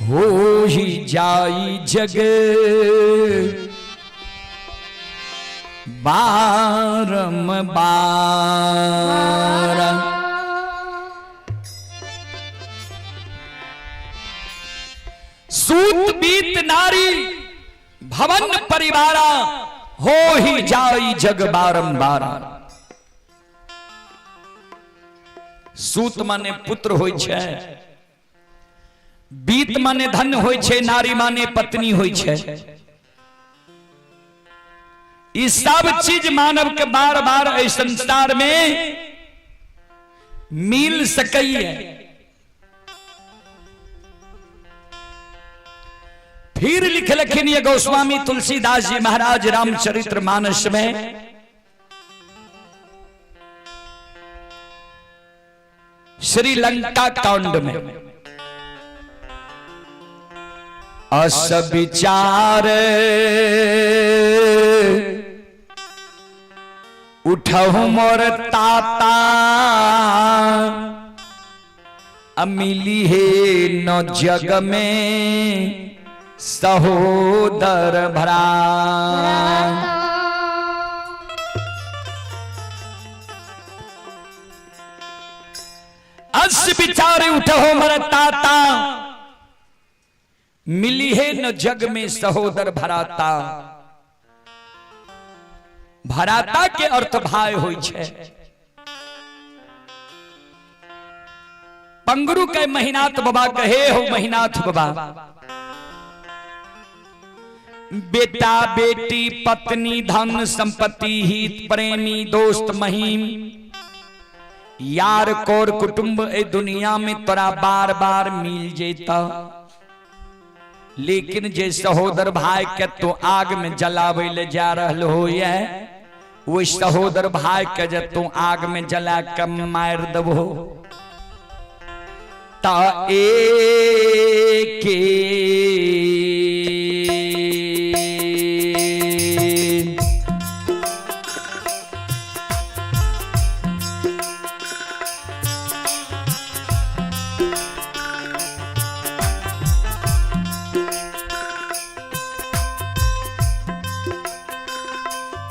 हो ही जाई जग बारंबार। सूत बीत नारी भवन परिवारा हो ही जाई जग बारंबार। सूत माने पुत्र होय छै, बीत माने धन होय छै, नारी माने पत्नी होय छै। ई सब चीज मानव के बार बार इस संसार में मिल सकैए। फिर लिखलखिन ये गोस्वामी तुलसीदास जी महाराज रामचरितमानस में, श्रीलंका कांड में, अस विचार उठहु मोर ताता अमिली है न जग में सहोदर भरा। अस विचार उठहु मोर ताता मिली है न जग में सहोदर भराता। भराता के अर्थ भाई होय छै। पंगरू के महीनाथ बाबा कहे हो, महीनाथ बाबा बेटा बेटी पत्नी धन संपत्ति हित प्रेमी दोस्त महीम यार कोर कुटुंब ए दुनिया में तोरा बार बार मिल जेता, लेकिन जे सहोदर भाई के तो आग में जलावे ले जा रहल हो, वो सहोदर भाई के जे तू आग में जला के मार देबो ता एके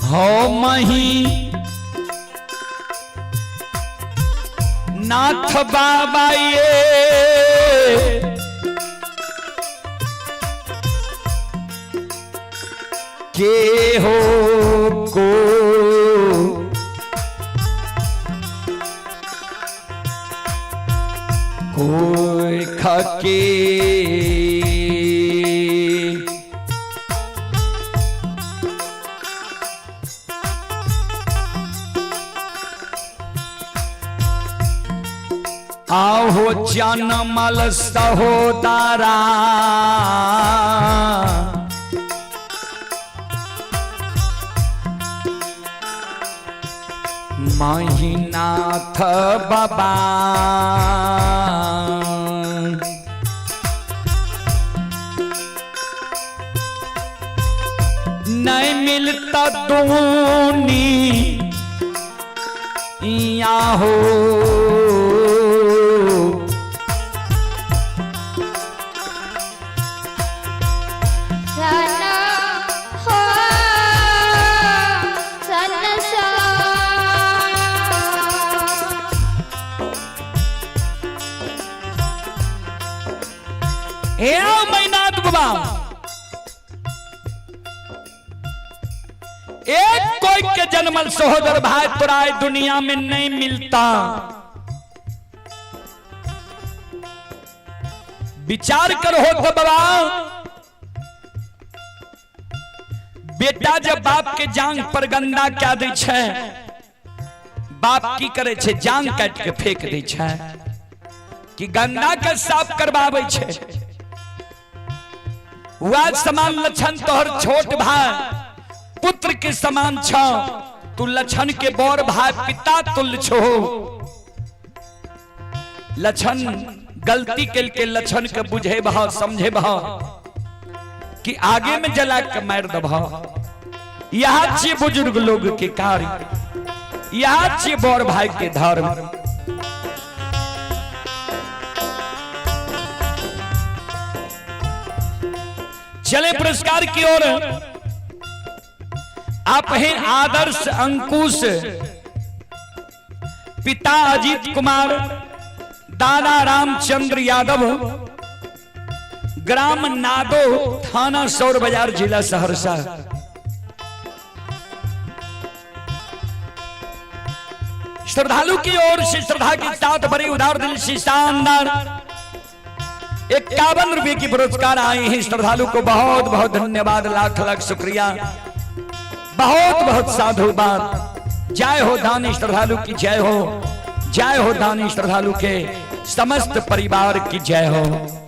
हो मही नाथ बाबा ये के हो को कोई खके आहो जनमल सहोदरा महीनाथ बाबा नहीं मिलता दूनी या हो महीनाथ बाबा एक कोई के जन्मल सहोदर भाई तोरा दुनिया में नहीं मिलता। विचार करो तो बाबा, बेटा जब बाप के जांग पर गंदा क्या दे छे, बाप की करे छे जान काट के फेंक दे छे कि गंगा के साफ करवावे छे। वह समान लक्षण तोहर छोट भाई पुत्र के समान छ, तू लक्षण के बड़ भाई पिता तुल्य छो। लक्षण गलती के लक्षण के बुझे बह समझे बह कि आगे में जला के मार दब। यहाँ छे बुजुर्ग लोग के कार्य, यहाँ छे बड़ भाई के धर्म। चले पुरस्कार की ओर। आप हैं आदर्श अंकुश, पिता अजीत कुमार, दादा रामचंद्र यादव, ग्राम नादो, थाना सौर बाजार, जिला सहरसा। श्रद्धालु की ओर से श्रद्धा के साथ बड़े उदार दिल से शानदार 51 रुपए की पुरस्कार आए हैं। श्रद्धालु को बहुत बहुत धन्यवाद, लाख लाख शुक्रिया, बहुत बहुत साधुवाद। जय हो दानी श्रद्धालु की जय हो, जय हो दानी श्रद्धालु के समस्त परिवार की जय हो।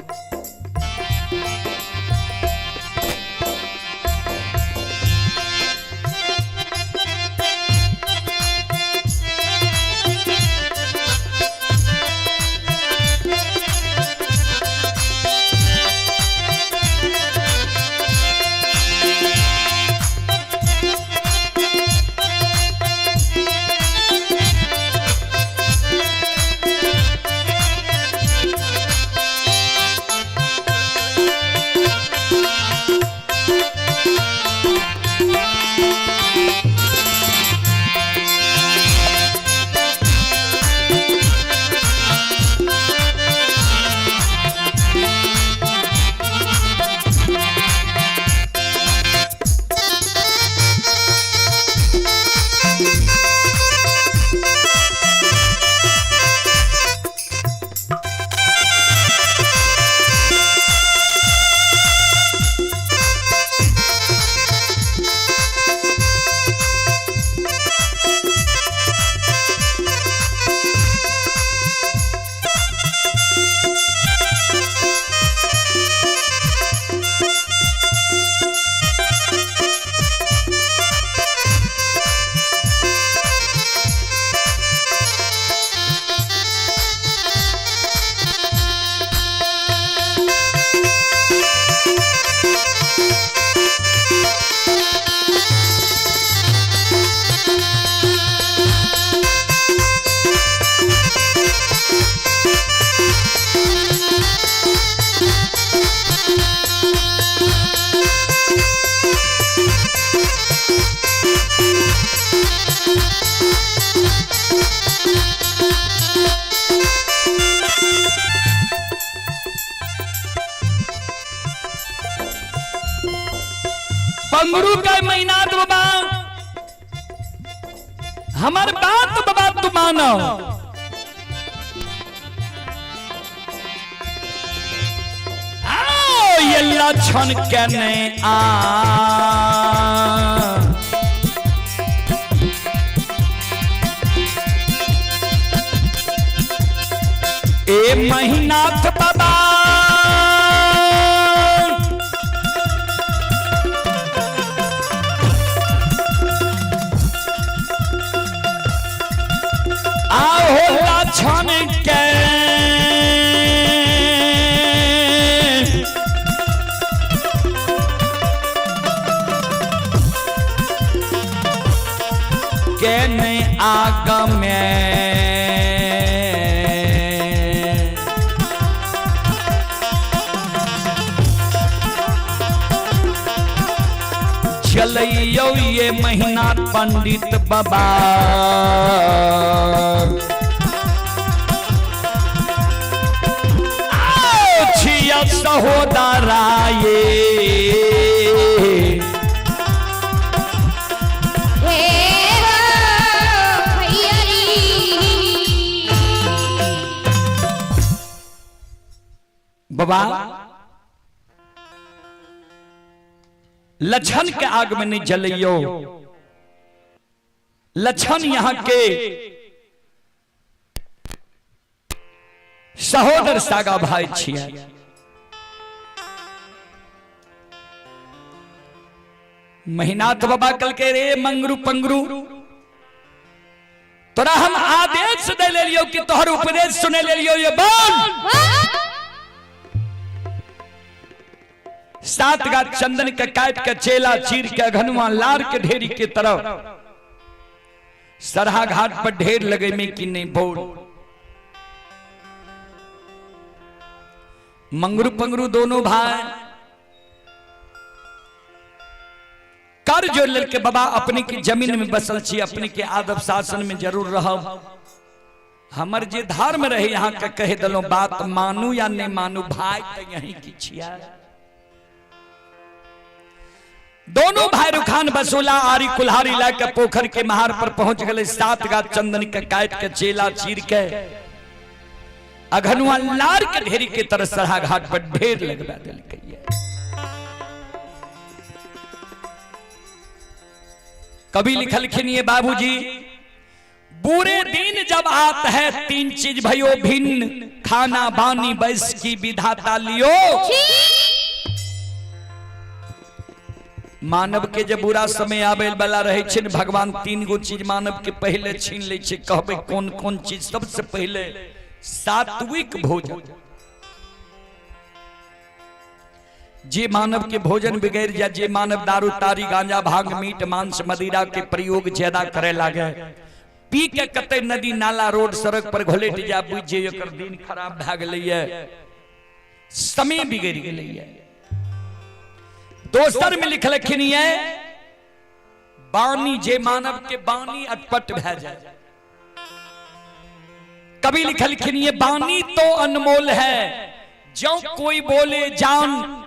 पंगरू का महीना बाबा हमार बात बाबा तू मानो। आओ ये लक्षण कहने आ ए महीना बाबा छन के कहने आगा में चलियो ये महीना पंडित बाबा सहोदराये बाबा लक्षण के आग में नहीं जलियो। लक्षण यहाँ के सहोदर सागा भाई छिया। महीनाथ बाबा कल के रे मंगरू पंगरू तोरा हम आदेश दे ले लियो कि तोहर उपदेश सुने ले लियो। ये बोल 7 गाछ चंदन के काट के चेला चीर के घनुआ लार के ढेरी के तरफ सरहा घाट पर ढेर लगे में कि नहीं बोल। मंगरू पंगरू दोनों भाई कर जो लड़के बाबा अपने की जमीन में बसल छी, अपने के आदब शासन में जरूर रहो। हमर जे धर्म रहे यहाँ के कहे दलो बात मानू या नहीं मानू भाई तो यही की छिया। दोनों भाई रुखान बसोला आरी कुल्हारी लाके पोखर के महार पर पहुंच गए। 7 गाछ चंदन के काट के चेला चीर के अघनुआ लार के ढेरी के तरह सरहा घाट पर ढेर लगवा दिल। कभी लिखलखिन ये बाबूजी बुरे दिन जब आता है 3 चीज भयो भिन्न, खाना बानी बैस की विधाता लियो। मानव के जब बुरा समय आवे वाला रहे छे भगवान 3 गो चीज मानव के पहले छीन ले छे। कहबे कौन कौन चीज? सबसे पहले सात्विक भोजन। जे मानव के भोजन बिगड़ जा, जे मानव दारू तारी गांजा भांग मीट मांस मदिरा के प्रयोग ज्यादा करे लागे, पी के कते नदी नाला रोड सड़क पर घोलेट जा, बुझे एकर दिन खराब भ गेलैया, समय बिगड़ गेलैया। दोसर में लिखलखिन ये बानी, जे मानव के बानी अटपट भ जाए। कभी लिखलखिन ये बानी तो अनमोल है, जो कोई बोले जान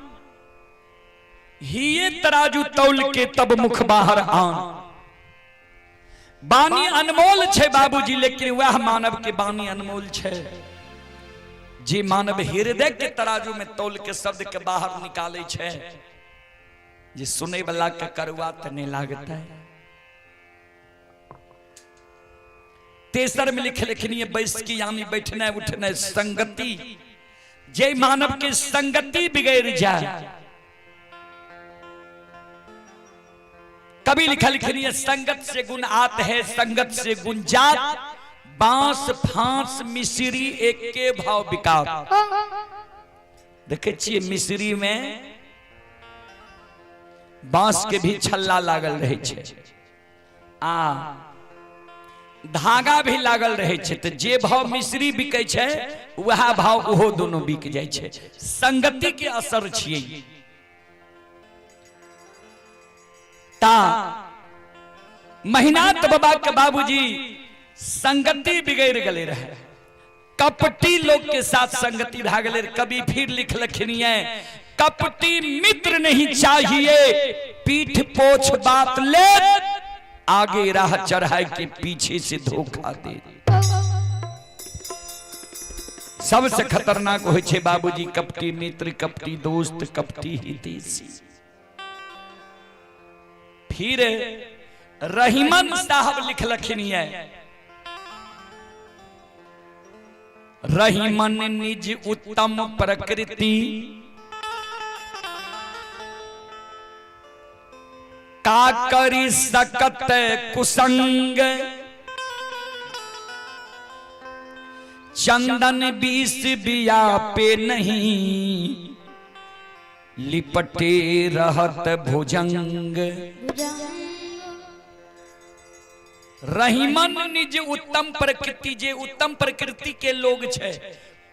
हिये तराजू तौल के तब मुख बाहर आन। बानी अनमोल छे बाबूजी, लेकिन वह मानव के बानी अनमोल छे जे मानव हृदय के तराजू में तौल के शब्द के बाहर निकाले छे, जे सुने वाला के करुआ तने लागता है। तेसर में लिखलखिन ये बैस की यानी बैठना उठना संगति, जे मानव के संगति बिगड़ जाए। कभी लिखलखिन ये संगत से गुण आत है, संगत से गुण जात, बांस फांस मिश्री एक के भाव बिकात। देखे छिए मिश्री में बांस के भी छल्ला लागल रहे छे, धागा भी लागल रहे छे, तो जे भाव मिश्री बिकै छे वह भाव ओहो दोनों बिक जाय छे। संगति के असर छिए। महीनाथ बाबा के बाबूजी संगति बिगड़ गले रहे, कपटी लोग के साथ संगति भ गले। कभी फिर लिखलखिन कपटी मित्र नहीं चाहिए, पीठ पोछ बात ले, आगे राह चढ़ाई के पीछे से धोखा दे। सबसे खतरनाक होय छे बाबूजी कपटी मित्र, कपटी दोस्त, कपटी हितैषी। फिर रहीमन साहब लिखलखिन रहीमन निज उत्तम प्रकृति, का करी सकत कुसंग, चंदन बीस बिया पे नहीं, लिपटे रहत भुजंग। रहीमन निज उत्तम प्रकृति, जे उत्तम प्रकृति के लोग छे,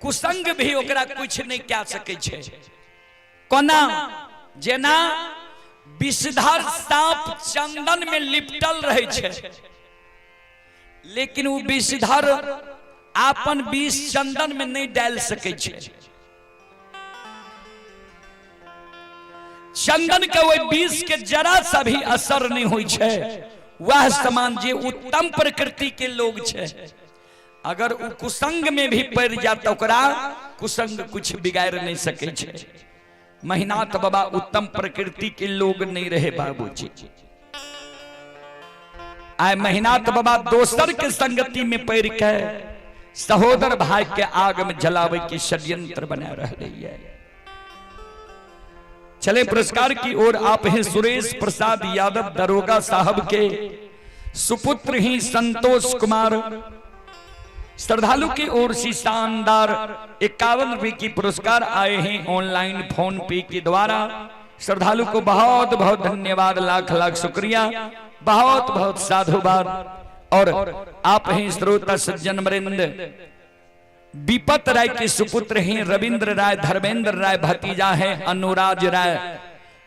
कुसंग भी ओकरा कुछ नहीं क्या सके छे। कोना जेना विषधर सांप चंदन में लिपटल रहे छे, लेकिन वो विषधर आपन विष चंदन में नहीं डाल सके छे। चंदन के वो विष के जरा सा भी असर नहीं होई छे। वह समान जे उत्तम प्रकृति के लोग छे, अगर वो कुसंग में भी पड़ जाता ओकरा कुसंग कुछ बिगाड़ नहीं सके छे। महीनाथ बाबा उत्तम प्रकृति के लोग नहीं रहे बाबूजी। आए महीनाथ बाबा दोसर के संगति में पड़ के सहोदर भाई के आग में जलावे की षड्यंत्र बना रही है। चले पुरस्कार की ओर। आप हैं सुरेश प्रसाद यादव दरोगा साहब के सुपुत्र ही संतोष कुमार। श्रद्धालु की ओर से शानदार 51 रुपए की पुरस्कार आए हैं ऑनलाइन फोन पे के द्वारा। श्रद्धालु को बहुत बहुत धन्यवाद, लाख लाख शुक्रिया, बहुत बहुत साधुवाद। और आप हैं श्रोता सज्जन वृंद, विपत राय के सुपुत्र हैं रविंद्र राय, धर्मेंद्र राय भतीजा है अनुराज राय।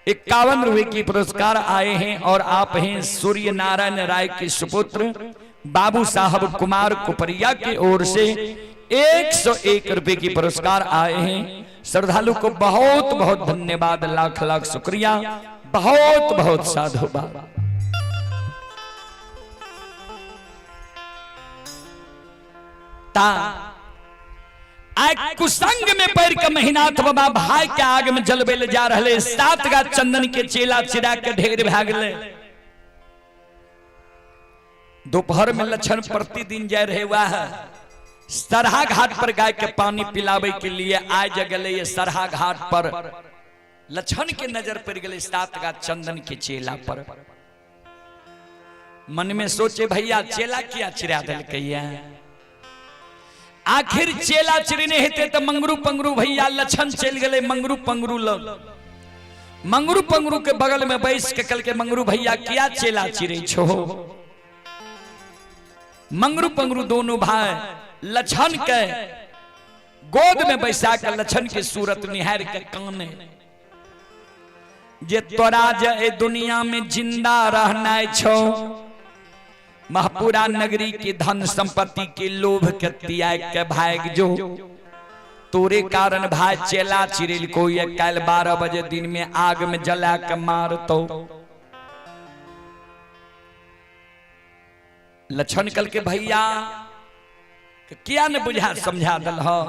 51 रुपए की पुरस्कार आए हैं। और आप हैं सूर्य नारायण राय के सुपुत्र बाबू साहब कुमार कुपरिया की ओर से 101 रुपए की पुरस्कार आए हैं। श्रद्धालु को बहुत बहुत धन्यवाद, लाख लाख शुक्रिया, बहुत बहुत साधुवाद। कुसंग में पैर के महीनाथ बाबा भाई के आग में जलबे ले जा रहे। 7 गा चंदन के चेला चिरा के ढेर भा गए। दोपहर में लक्षण प्रतिदिन जा रहे हुआ है सरहा घाट पर गाय के पानी पिलावे के लिए आए जगले। ये सरहा घाट पर लक्षण के नजर पड़ गए 7 गा चंदन के चेला पर। मन में सोचे भैया चेला क्या चिरा दिल कैया, आखिर चेला चिरने हेते तो मंगरू पंगरू भैया लक्षण चल गए। मंगरू पंगरू मंगरू पंगरू के बगल में बैठ के कल के मंगरू भैया क्या चेला चिरे छो। मंगरू पंगरू दोनों भाई लक्षण के गोद में बैसा कर लक्षण की सूरत निहार के काने, जे तोरा जे दुनिया में जिंदा रहना छो, महपुरा नगरी की धन संपत्ति के लोभ के त्याग के भाग जो, तोरे कारण भाई चेला चिरिल को ये कल 12 बजे दिन में आग में जला के मार तो। लक्षण कल के भैया क्या न बुझा समझा दल हो,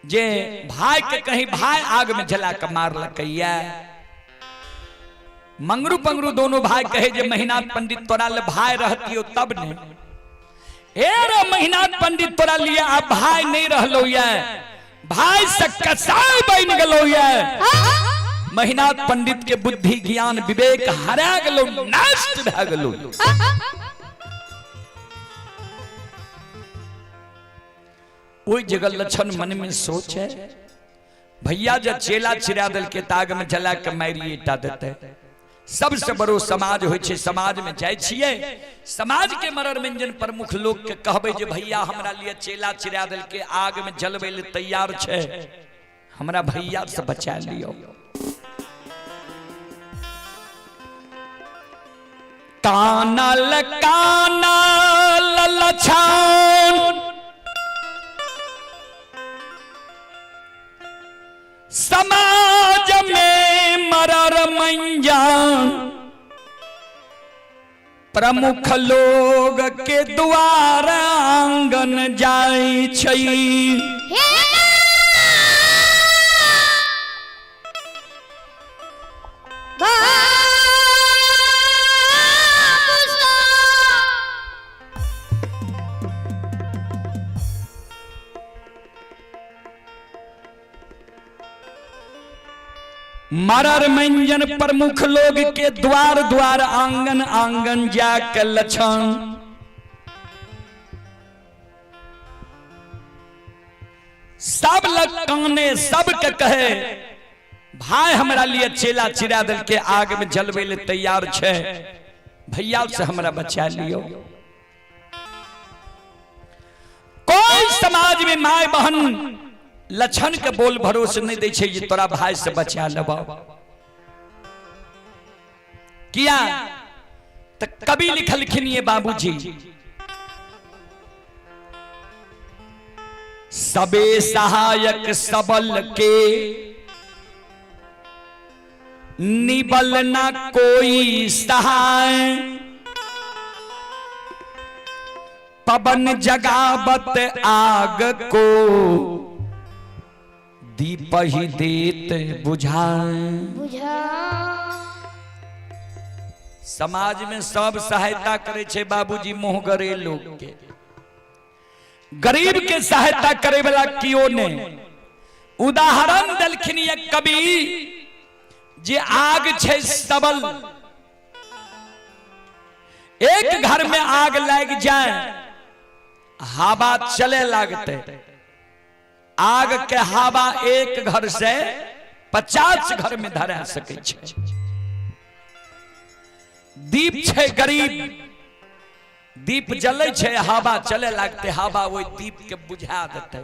जे भाई के कहीं भाई आग में जला के मार लकैया। मंगरू पंगरू दोनों भाई कहे जे महीनाथ पंडित तोरा ले भाई रहती हो तब ने। रे महीनाथ पंडित तोरा लिए आप भाई नहीं रहलो ये, भाई से कसाई बन गलो ये। महीनाथ पंडित के बुद्धि ज्ञान विवेक हरा गलो, नष्ट भ गलो। ओई जगह लक्षण मन में सोचे भैया जब चेला चिरा दल के ताग में जला के मारिए टा देते। सबसे बड़ो समाज होय छे, समाज में जाय छिए, समाज के मनोरंजन प्रमुख लोग के कहबे जे भैया हमरा लिए चेला चिरा दल के आग में जलबे ले तैयार छे, हमरा भैया से बचा लियो। कानल कानल लछन समाज में मरर मंजान, प्रमुख लोग के द्वार आंगन जाई छई। मरर मंजन प्रमुख लोग के द्वार द्वार आंगन आंगन जाकर लक्षण, सब लकाने सब के कहे भाई हमरा लिए चेला चिरा दल के आग में जलवे ले तैयार छे, भैया से हमरा बचा लियो। कोई समाज में माय बहन लक्षण के बोल भरोसे नहीं दे छे, तोरा भाई से बचा लेबा। किया तो कभी लिखलखिन ये बाबूजी, सबे सहायक सबल के निबल ना कोई सहाय, पवन जगावत आग को दीप ही देत बुझाए। समाज में सब सहायता करे छे बाबूजी मोहगरे लोग के, गरीब के सहायता करे वाला कियो ने उदाहरण देलखिन एक कवि जे आग छे सबल, एक घर में आग लग जाए हवा चले लगते, आग के हवा एक घर से 50 घर में धरा सके छे। दीप छे गरीब, दीप जले छे हवा चले लगते, हवा वो दीप के बुझा देते,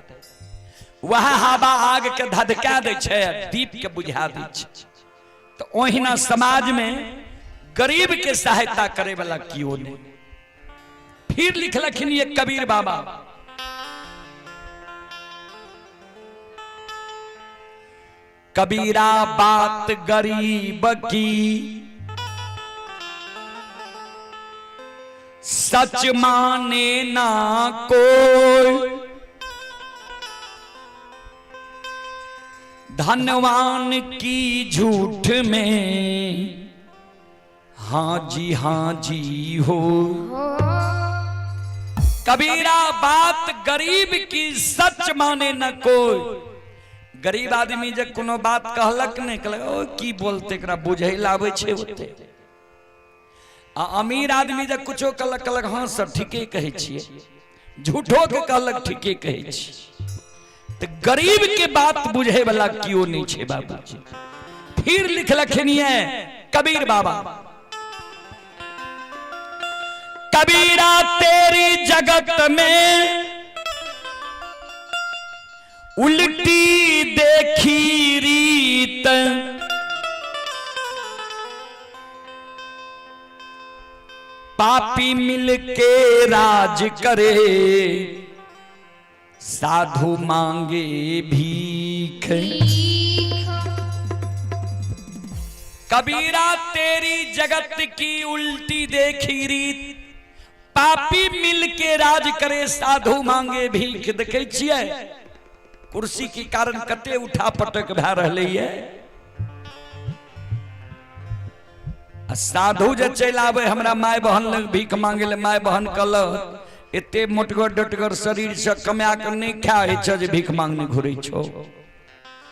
वह हवा आग के धधका दे छे, दीप के बुझा दे छे। तो ओहिना समाज में गरीब के सहायता करे वाला कियो ने। फिर लिखलखिन ये कबीर बाबा, कबीरा बात गरीब की सच माने ना कोई, धनवान की झूठ में हाँ जी हो। कबीरा बात गरीब की सच माने न कोई। गरीब आदमी जब कोनो बात कहलक ने कहलक ओ की बोलते एकरा बुझै लाबै छे ओते। आ अमीर आदमी जब कुछो कहलक कहलक हाँ सर ठीके कहै छियै, झूठो के कहलक ठीके कहै छी। तो गरीब के बात बुझे वाला कियो नहीं छे बाबूजी। फिर लिखलखिन ये कबीर बाबा, कबीरा तेरी जगत में उल्टी देखी रीत, पापी मिलके राज करे, साधु मांगे भीख। कबीरा तेरी जगत की उल्टी देखी रीत, पापी मिल के राज करे, साधु मांगे भीख। देखे छिए कुर्सी के कारण कते उठा पटक भै रहले ये। साधु जे चल आवे हमरा माय बहन लग भीख मांगे ले, माय बहन कहल एते मोटगर डटगर शरीर से कमा के नहीं खाए छ जे भीख मांगने घुरे छो।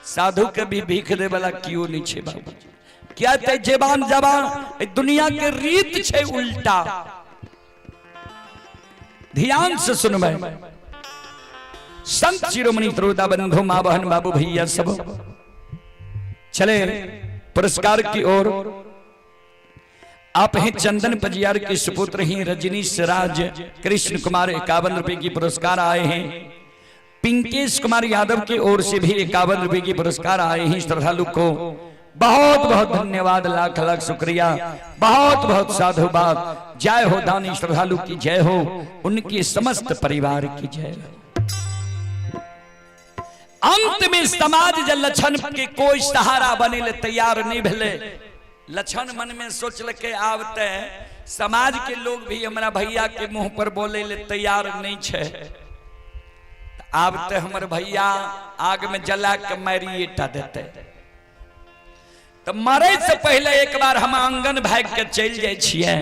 साधु के भी भीख दे वाला कियो नहीं छे बाबू। क्या ते जवान जवान दुनिया के रीत छे उल्टा। ध्यान से सुनबे। संत शिरोमणि त्रोदा बंधु मां बहन बाबू भैया सब चले पुरस्कार की ओर। आप हैं चंदन पजियार के सुपुत्र हैं रजनीश राज कृष्ण कुमार 51 रुपए की पुरस्कार आए हैं। पिंकेश कुमार यादव की ओर से भी 51 रुपए की पुरस्कार आए हैं। श्रद्धालु को बहुत बहुत धन्यवाद, लाख लाख शुक्रिया, बहुत बहुत साधुवाद। जय हो दानी श्रद्धालु की जय हो, उनके समस्त परिवार की जय हो। अंत में समाज जल लक्षण के कोई सहारा बने ले तैयार नहीं भेले। लक्षण मन में सोचल के आवते समाज के लोग भी हमारा भैया के मुंह पर बोले ले तैयार नहीं छे। आवते हमर भैया आग में जला के मारिएटा देते। तो मरे से पहले एक बार हम आंगन भाग के चल जाए छिए,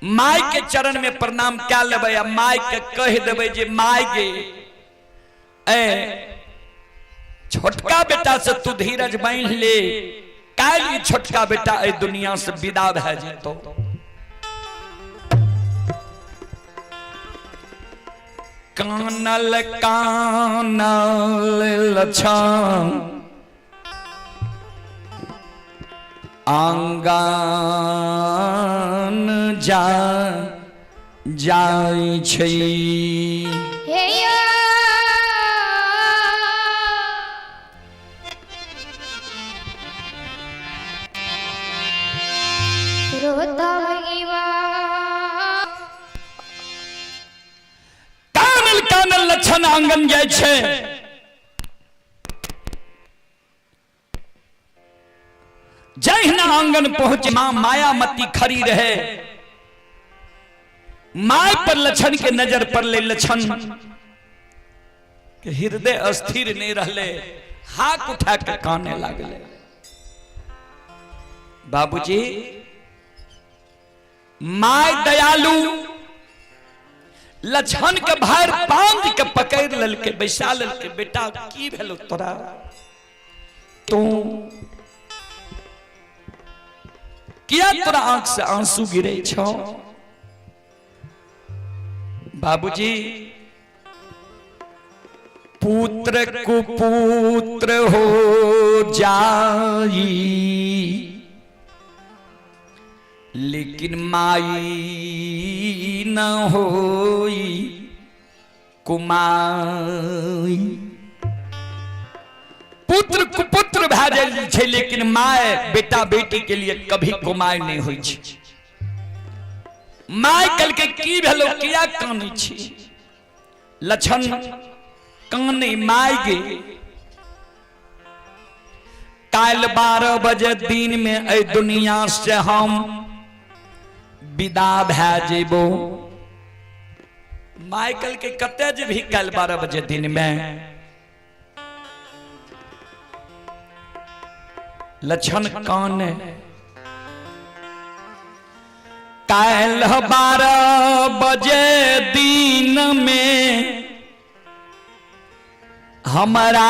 माय के चरण में प्रणाम क्या लेबे, माय के कह देबे जे माय गे ए छोटका बेटा से तू धीरज बांध ले, काली छोटका बेटा ए दुनिया से विदा भै जेतो। कानल कानल लछन आंगन जा जाय छै। कानल कानल लक्षण आंगन जाय छै। जहिना आंगन पहुंचे मां मायामती खड़ी रहे। माय पर लक्षण के नजर पर ले लक्षण के हृदय अस्थिर नहीं रहले, हाथ उठा के काने लागले। बाबूजी माय दयालु लछन के भार बांध के पकड़ ललके बैसा ललके बेटा की भेलो तोरा तू किया तोरा आंख से आंसू गिरे छो बाबूजी पुत्र कुपुत्र हो जाई लेकिन माई न होई कुमाई पुत्र कुपुत्र भए जाइ छै लेकिन माय बेटा बेटी के लिए कभी कुमाई नहीं होई छै माय कल के की भेलो किया कानै छी लछन काने माय गे काल 12 बजे दिन में ए दुनिया से हम विदा भए जेबो माइकल के कते जे भी कल 12 बजे दिन में लछन काने काल 12 बजे दिन में हमारा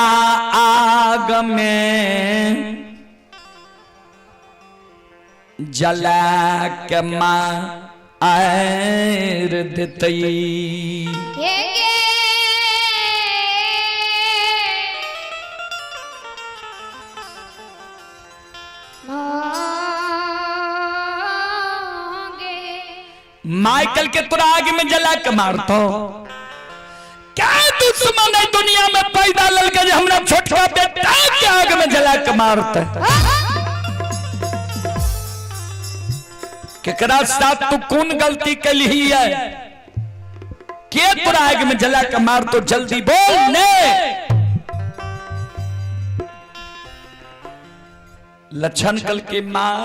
आग में जला के मार देतई माइकल के तोरा आगे में जला के मारतो क्या दुश्मन है दुनिया में पैदा ललके हमरा छोटा बेटा के आगे में जला के मारते केकरा साथ तू कौन गलती कली है के तोरा आगे में जला के मार तो जल्दी बोल ने लछन कल के मां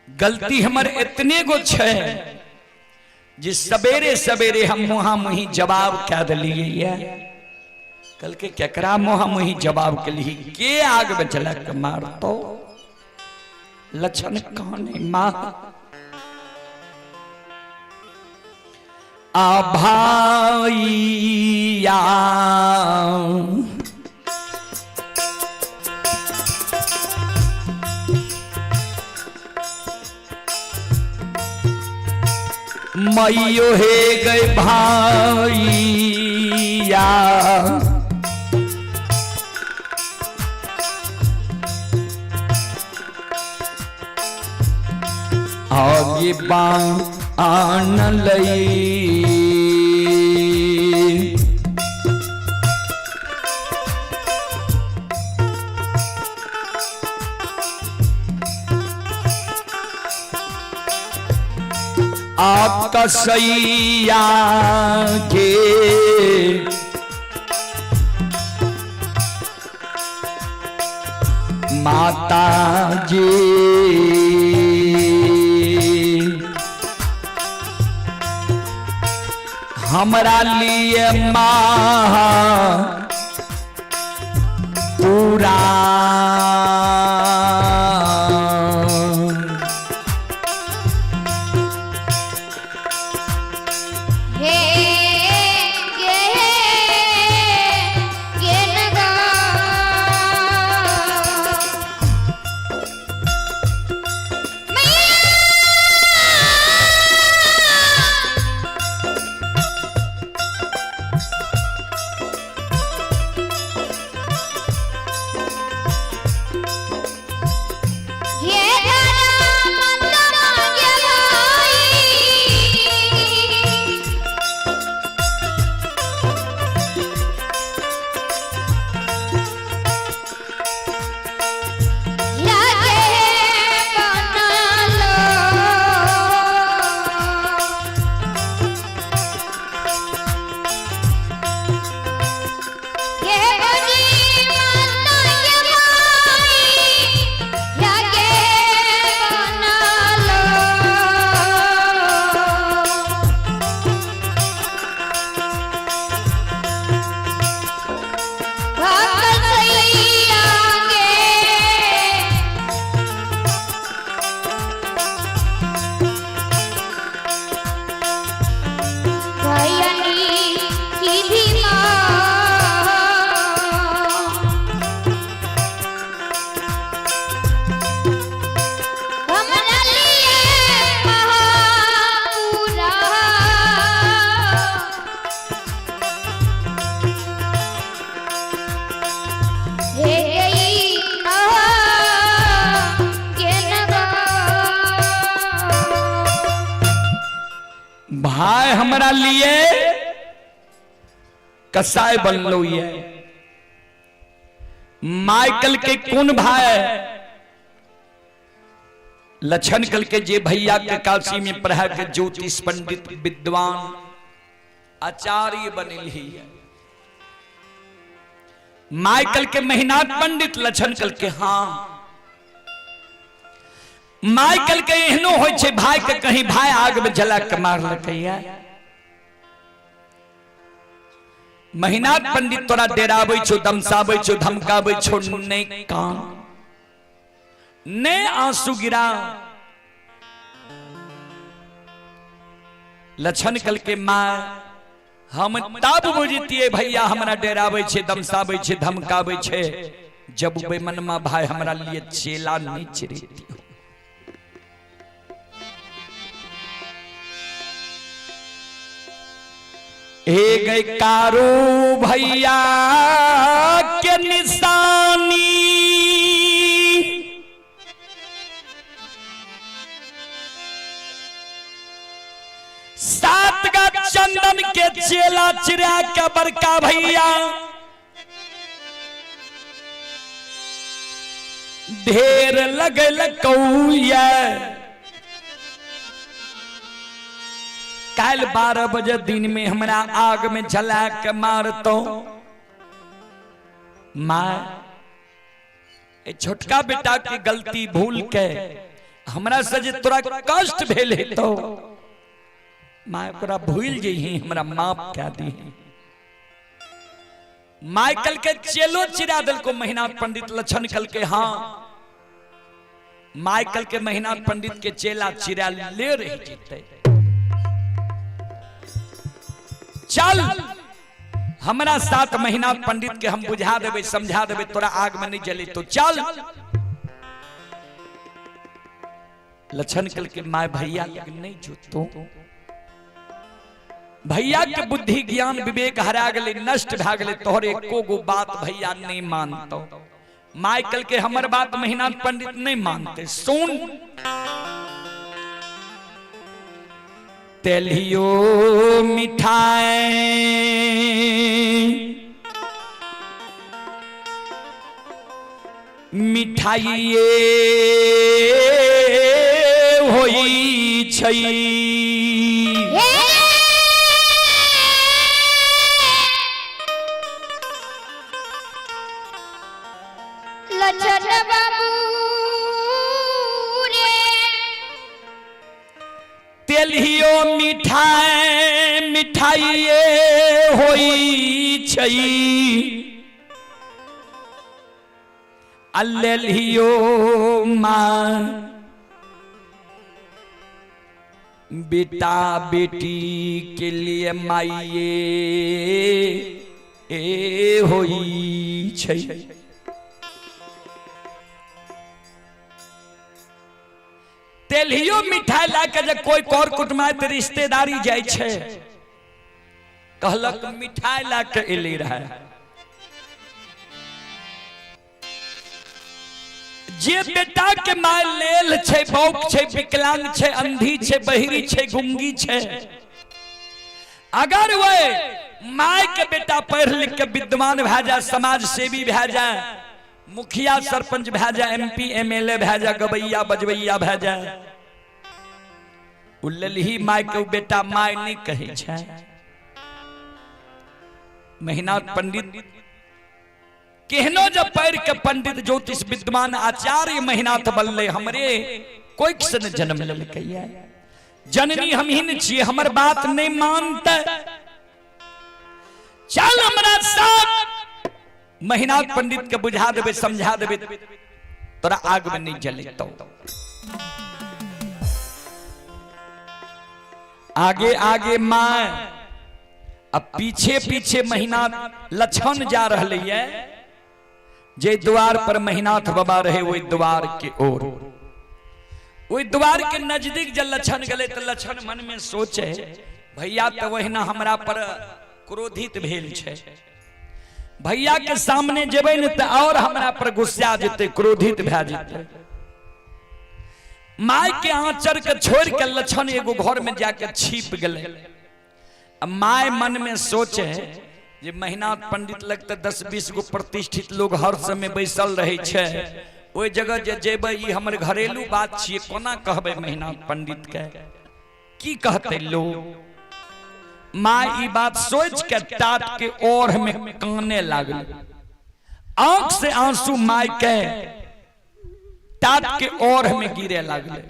गलती हमर इतने गो छे जिस सवेरे सवेरे हम मुहा मुही जवाब कह दिलिए कल के केकरा मुहा मुही जवाब के लिए के आग में जला के मार तो लछन काने मां आ भाईया मैयो हे गए भाईया आगे बाण लई आपका सैया के माता जी हमरा लिए माँ पूरा भाई हमारा लिए कसाय बनलो ये माइकल के कौन भाई लक्षण कल के जे भैया के काशी में पढ़ा के ज्योतिष पंडित विद्वान आचार्य बनिल ही है। माइकल के मेहनात पंडित लक्षण कल के हाँ माइकल के एहनो होय छे भाई के कहीं भाई आग में जला के मार लकैया। मेहनात पंडित तोरा डेराबै छो दमसाबै छो धमकाबै छो नहीं कान ने आंसू गिरा। लक्षण कल के माँ हम तब बुझतिए भैया हमरा डेराबै छे दमसाबै छे धमकाबै छे जब बेमनमा भाई हमरा लिए चेला नहीं चिरती। हे गए कारू भैया के निशानी सात गा चंदन के चेला चिरा के बड़का भैया ढेर लगल कौया। कल 12 बजे दिन में हमरा आग में जला के मारतो। माँ छोटका बेटा की गलती भूल के हमरा से जे तोरा कष्ट भेल तो माँ तोरा भूल जही हमरा माफ क्या दी। माइकल के चेलो चिरा दिल को मेहनात पंडित लक्षण कल के हाँ माइकल के मेहनात पंडित के चेला चिरा ले रहे जीते। चल हमरा 7 महीना पंडित के हम बुझा देवे समझा देवे तोरा आग में नहीं जले तो चल। लक्षण कल के माय भैया नहीं जोतो भैया के बुद्धि ज्ञान विवेक हरा गले नष्ट भा गले तोहरे एको गो बात भैया नहीं मानतो। माइकल के हमर बात महीना पंडित नहीं मानते। सुन तेलियो मिठाई मिठाइए होई छई लक्षण बाबू तेलियो मिठाई मिठाइए होई छई अल्लेलियो माँ बेटा बेटी के लिए माइए ए होई छई। तेलियो मिठाई लाके जब कोई कर कुटुमात रिश्तेदारी जाय छे कहलक मिठाई लाके एले रहे जे बेटा के माय लेल छे बौक छे विकलांग छे अंधी छे बहिरी छे गुंगी छे अगर वे माय के बेटा पढ़ लिख के विद्वान भै जाए समाज सेवी भै जाए मुखिया सरपंच भै जाए MP MLA भै जाए गवैया बजवैया भै जाए उल्लही माय के बेटा माय नहीं कहे छे। मेहनात पंडित केहनो जब पैर के पंडित ज्योतिष विद्वान आचार्य मेहनात बनले हमरे कोई सन जन्म लेलकैया जननी हम ही न छिए हमर बात नहीं मानते चल हमरा साथ मेहनात पंडित के बुझा देवे समझा देवे तोरा आग में नहीं जले तो आगे आगे मां अब पीछे पीछे मेहनात लक्षण जा रहले है जे द्वार पर मेहनात बाबा रहे वही द्वार के ओर वही द्वार के नजदीक जब लक्षण गले तो लक्षण मन में सोचे भैया तो वहीना हमरा पर क्रोधित भेल छे भैया के सामने जेबे न तो और हमरा पर गुस्सा जेते क्रोधित भै जेते माय के आंचर के छोड़ के लक्षण एगो घर में जाके छिप गए। माय मन में सोचे जे महिनाथ पंडित लगते 10-20 गो प्रतिष्ठित लोग हर समय बैसल रहे छे, ओई जगह जे जेबे ई हमर घरेलू बात छिए, कोना कहबे महिनाथ पंडित के, की कहते लोग। माँ ई बात सोच के टाट के ओर में काने लागल। आंख से आंसू माय के टाट के ओर में गिरे लागले।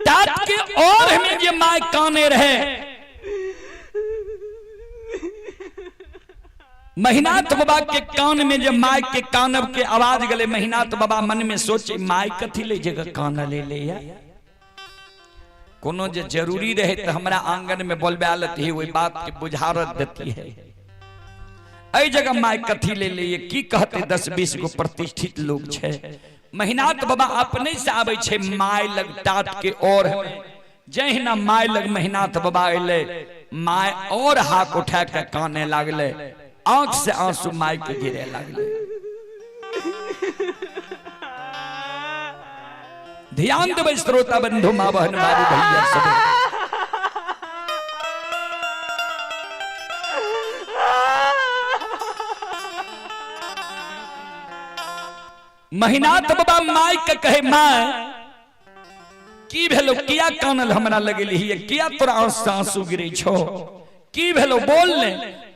टाट के ओर में जे माय काने रहे, महिनाथ बाबा के कान में जब माय के कानब के आवाज गले, महिनाथ बाबा मन में सोचे माय कथी ले जगह कान ले ले या कोनो जे जरूरी रहे तो हमरा आंगन में बोलबा लेती है, वही बात के बुझारत देती है। ऐ जगह माय कथी ले ले की कहते 10-20 गो प्रतिष्ठित लोग छे। महिनाथ बाबा अपने से आवे छे माय लग टाट के ओर में। जहिना माय लग महिनाथ बाबा अइले, माय और हाथ उठा के काने लागले, आंख से आंसू माय के गिरे लागले। ध्यान देवे श्रोता बंधु, मां बहन बाबू भैया सब। महिनाथ बाबा माय के कहे माय की भेलो, किया कानल हमरा लगेली है, किया तोरा आंसू गिरे छो, की भेलो बोल ले।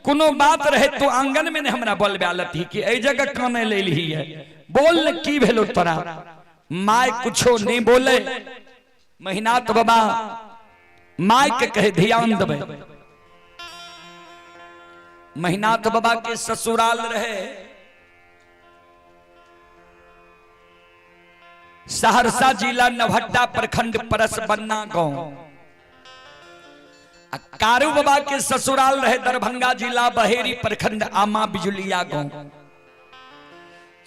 कोनो बात रहे तो आंगन में ने हमरा बोलबा लती कि ए जगह काने ले ली है, बोल ले की भेलो तोरा। माय कुछो नहीं बोले। महिनाथ बाबा माय के कहे ध्यान देवे। महिनाथ बाबा के ससुराल रहे सहरसा जिला नवहट्टा प्रखंड परसबन्ना गांव। कारू बाबा के ससुराल रहे दरभंगा जिला बहेरी प्रखंड आमा बिजुलिया गांव।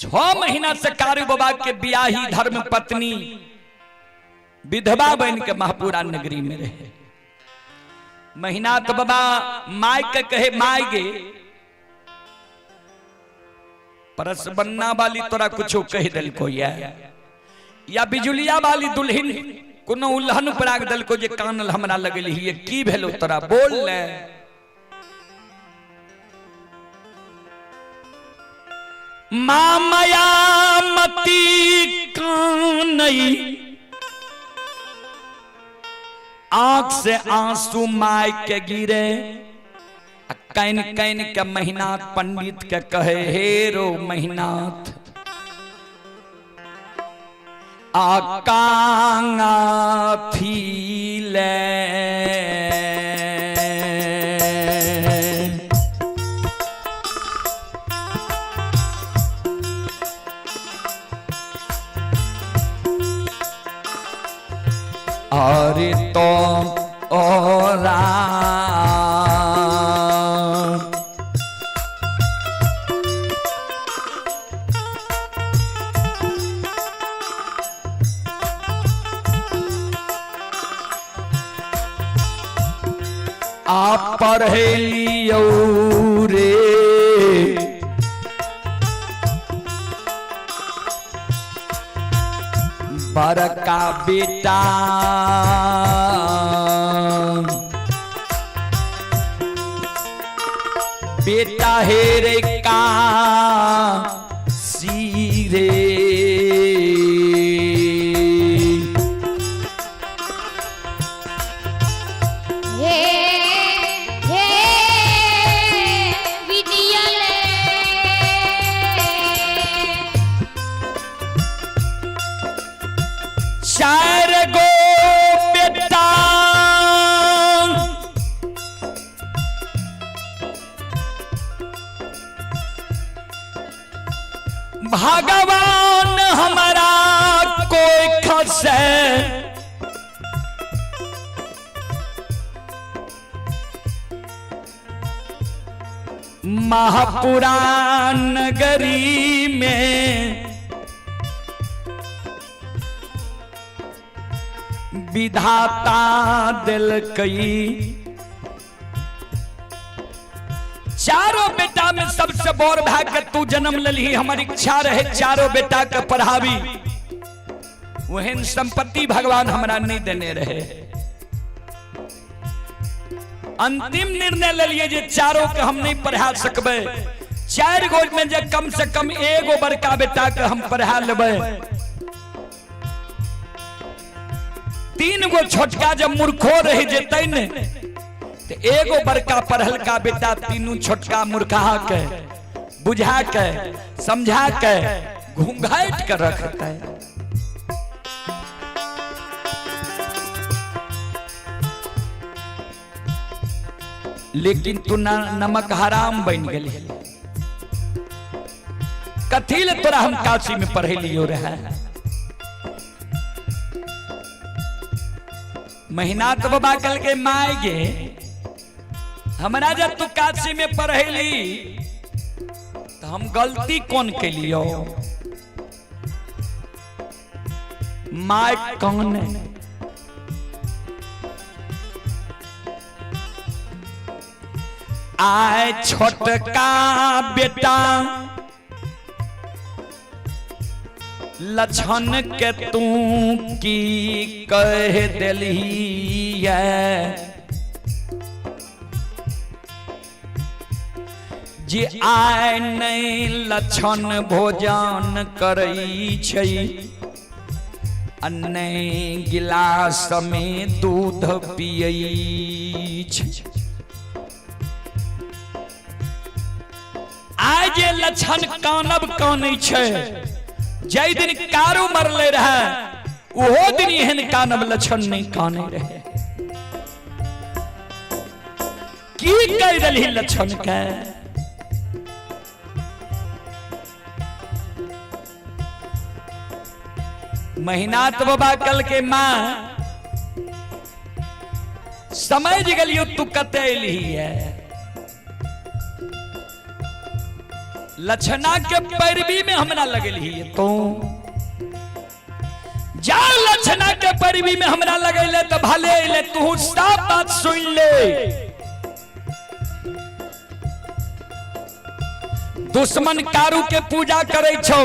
6 महीना से कारू बाबा के बियाही धर्म पत्नी विधवा बन के महपुरा नगरी में रहे। महिनाथ बाबा माय के कहे माय गे, परसबन्ना वाली तोरा कुछो कह दिल को या बिजुलिया वाली दुल्हन कोनो उल्हन पराग दल को जे कानल हमरा लगल ही की भेलो तोरा, बोल ले। मामया मती कानई, आंख से आंसू माय के गिरे। कैन कैन के महिनाथ पंडित के कहे हेरो महिनाथ आकांगा थीले। अरे तो ओरा आप पढ़ेलियो रे बड़का बेटा, बेटा हेरे का सीरे। चार गो बेटा भगवान हमारा कोई खसे, महापुरा नगरी में विधाता दिल कई। चारों बेटा में सबसे बड़ भाग तू जन्म लली, हमारी इच्छा रहे चारों बेटा के पढ़ावी, वहन संपत्ति भगवान हमरा नहीं देने रहे। अंतिम निर्णय ले लिए जे चारों के हम नहीं पढ़ा सकबे, 4 गो में जे कम से कम एगो बड़का बेटा के हम पढ़ा लेबे, 3 गो छोटका जब मूर्खो रह जेतै ने तो एगो बड़का पढ़ल का बेटा तीनों छोटका मूर्खा के बुझा के समझा के घूंघाट कर रखता है। लेकिन तू नमक हराम बन गई, कथी ले तोरा हम काशी में पढ़े लियो रहा। मेहनत बाबा कल के माय गे, हमारा जब तू काशी में पढ़ेली तो हम गलती कौन के लियो, माय कौन है? आए छोटका बेटा लछन के तू की कह दिली है, जे आय नहीं लछन भोजन करई छै, अन्ने गिलास में दूध पियई छै। आय जे लछन कानब कानै छै, जै दिन कारू मरले रहे ओहो दिन एहन कानब लछन नहीं काने रहे। की कह दिली लछन के? मेहनत बाबा कल के माँ समझ गलियो तू कते ली है। लछना के पैरवी में हमरा लगली है, तो जा लछना के पैरवी में हमरा लगले तो भले ले, तू सब बात सुन ले। दुश्मन कारू के पूजा करे छो,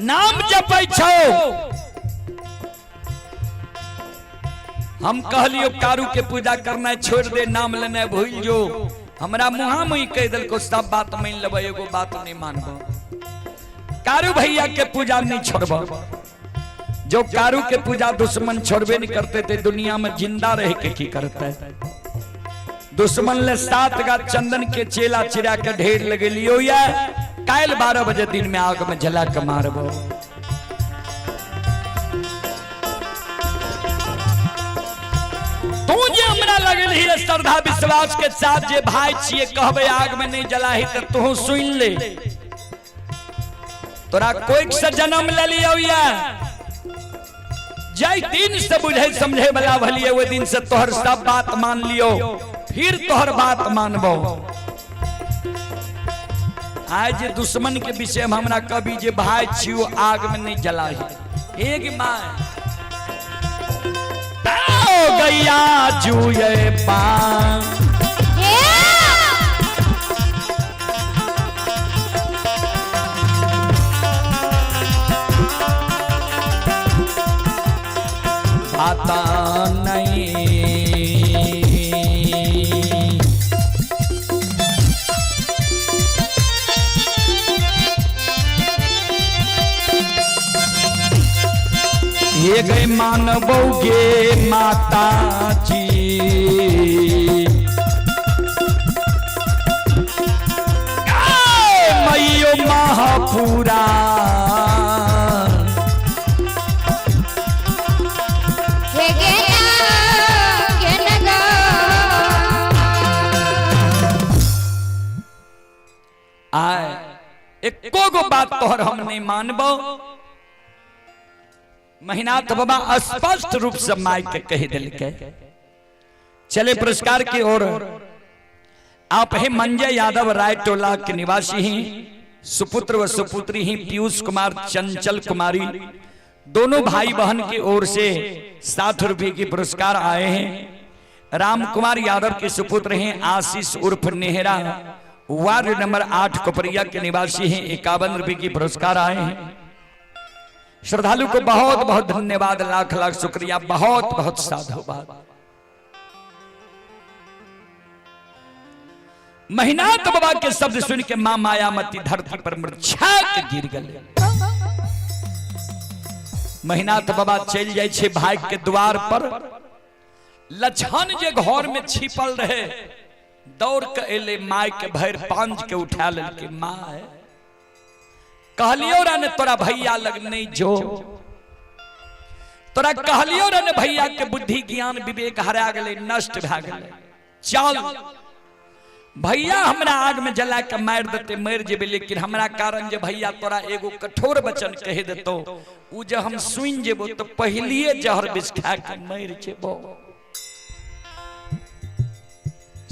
नाम जपै छो, हम कहलियो कारू के पूजा करना छोड़ दे, नाम लेना भूल जो। हमरा मुहा मुही कह दिल को सब बात मान लेब, एगो बात नहीं मानब। कारू भैया के पूजा नहीं छोड़ब। जो कारू के पूजा दुश्मन छोड़बे नहीं करते थे, दुनिया में जिंदा रह के की करते? दुश्मन ले 7 गा चंदन के चेला चिरा के ढेर लगे लियो, या काल 12 बजे दिन में आग में जला के मारबो। तू जे हमरा लगल ही श्रद्धा विश्वास के साथ जे भाई छिए, कहबे आग में नहीं जलाही तो तू सुन ले। तोरा कोई से जन्म ले लियो, या जय दिन से बुझे समझे वाला भलिए, वो दिन से तोहर सब बात मान लियो, फिर तोहर बात मानबो। आज दुश्मन के विषय में हमरा कभी जे भाई छियो आग में नहीं जलाही। एक माँ गैया जुए पान, आता नहीं ये गए मानवोगे माता जी, मैयो महापुरा आए। एको गो बात तोहर हम नहीं मानबो। मेहनत बाबा स्पष्ट रूप से माई के कह दिल के। चले पुरस्कार की ओर। आप है मंजय यादव राय टोला के निवासी हैं, सुपुत्र व सुपुत्री हैं पीयूष कुमार चंचल कुमारी, दोनों भाई बहन की ओर से 60 रुपये की पुरस्कार आए हैं। राम कुमार यादव के सुपुत्र हैं आशीष उर्फ नेहरा वार्ड नंबर 8 कोपरिया के निवासी हैं। 51 रुपए की पुरस्कार आए हैं। श्रद्धालु को बहुत बहुत धन्यवाद, लाख लाख शुक्रिया, बहुत बहुत साधुवाद। महिनाथ बाबा के शब्द सुन के मां मायामती धरती पर मूर्छा के गिर गए। महिनाथ बाबा चल जाए छे भाई के द्वार पर। लछन जे घर में छिपल रहे दौड़ के एले, माय के भैर पांज के उठा ले के माँ है कहलियो रे ने तोरा भैया लग नहीं जो, तोरा कहलियो रे ने भैया के बुद्धि ज्ञान विवेक हरा गले, नष्ट भा गले। चल भैया हमरा आग में जला के मार देते मर जेबे, लेकिन हमरा कारण जे भैया तोरा एगो कठोर वचन कह देतो, उ जे हम सुन जेबो तो पहलिए जहर विष खा के मर जेबो।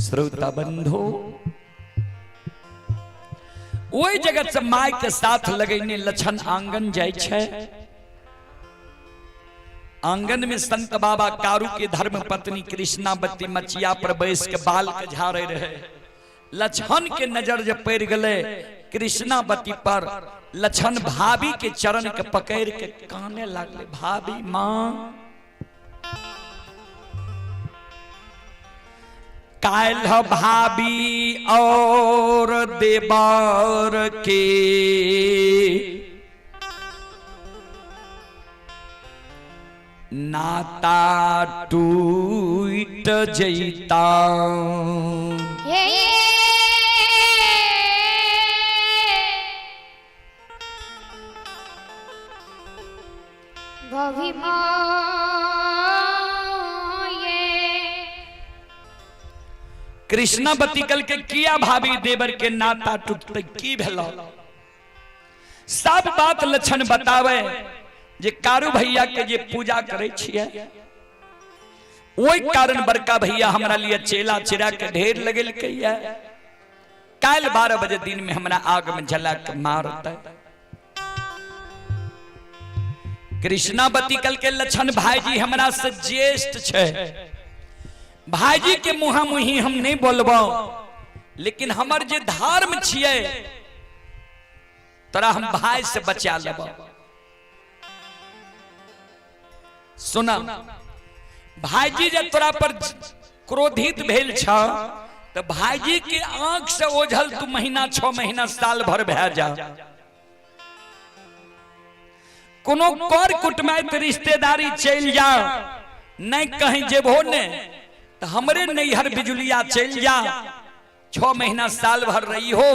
श्रोता बंधु, ओई जगत से माय के साथ लगैने लछन आंगन जाय छे। आंगन में संत बाबा कारू के धर्म पत्नी कृष्णावती मचिया पर बैस के बाल के झाड़े रहे। लछन के नजर जब पड़ गले कृष्णावती पर, लछन भाभी के चरण के पकड़ के काने लागले, भाभी मां काल भाभी और देवर के नाता टूट जैता। भाभी कृष्णावती कल के किया भाभी देवर के नाता टूटते की भेलो। सब बात लक्षण बतावे जे कारू भैया के जे पूजा करे छिए, ओई कारण बड़का भैया हमरा लिए चेला चिरा के ढेर लगेल के है। काल 12 बजे दिन में हमरा आग में जला के मारता। कृष्णावती कल के लक्षण भाईजी हमरा से ज्येष्ठ छे, भाईजी के मुहा मुही हम नहीं बोलबो, लेकिन हमर जे धर्म छिए तोरा हम भाई से बचा लेबो। सुना भाईजी जे तोरा पर क्रोधित भेल छ तो भाईजी के आंख से ओझल तू महीना 6 महीना साल भर भे जा। कोनो कर कुटमैत रिश्तेदारी चल जा, नहीं कहीं जेबो ने तो हमरे नैहर बिजुलिया चल जा, 6 महीना साल भर रही हो,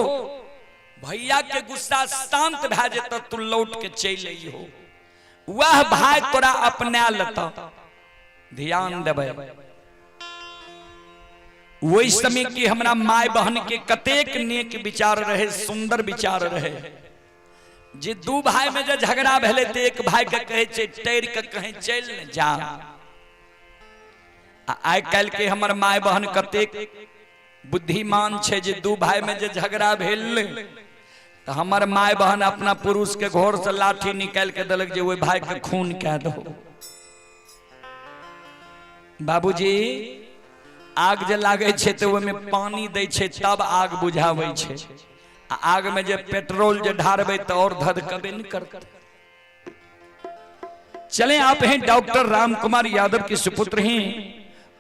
भैया के गुस्सा शांत भे जेतो तू लौट के चल आई हो। वह भाई तोरा अपना लेता। ध्यान देबे वही समय की हमरा माय बहन के कतेक नेक विचार रहे, सुंदर विचार रहे। जे दू भाई में जे झगड़ा भेले तो एक भाई के कहे छे टेर के कहे चल न जा। आइ काल के हमर माय बहन कतेक बुद्धिमान छे, जे दू भाई में जे झगड़ा भेल तो हमर माय बहन अपना पुरुष के घोर से लाठी निकाल के दलक जे ओइ भाई के खून कह दो। बाबूजी आग जे लागे छे तो ओइ में पानी दै छे तब आग बुझावे छे, आग में जे पेट्रोल जे ढारबे तो और धधकबे न करत। चले आप हैं डॉक्टर राम कुमार यादव के सुपुत्र हैं,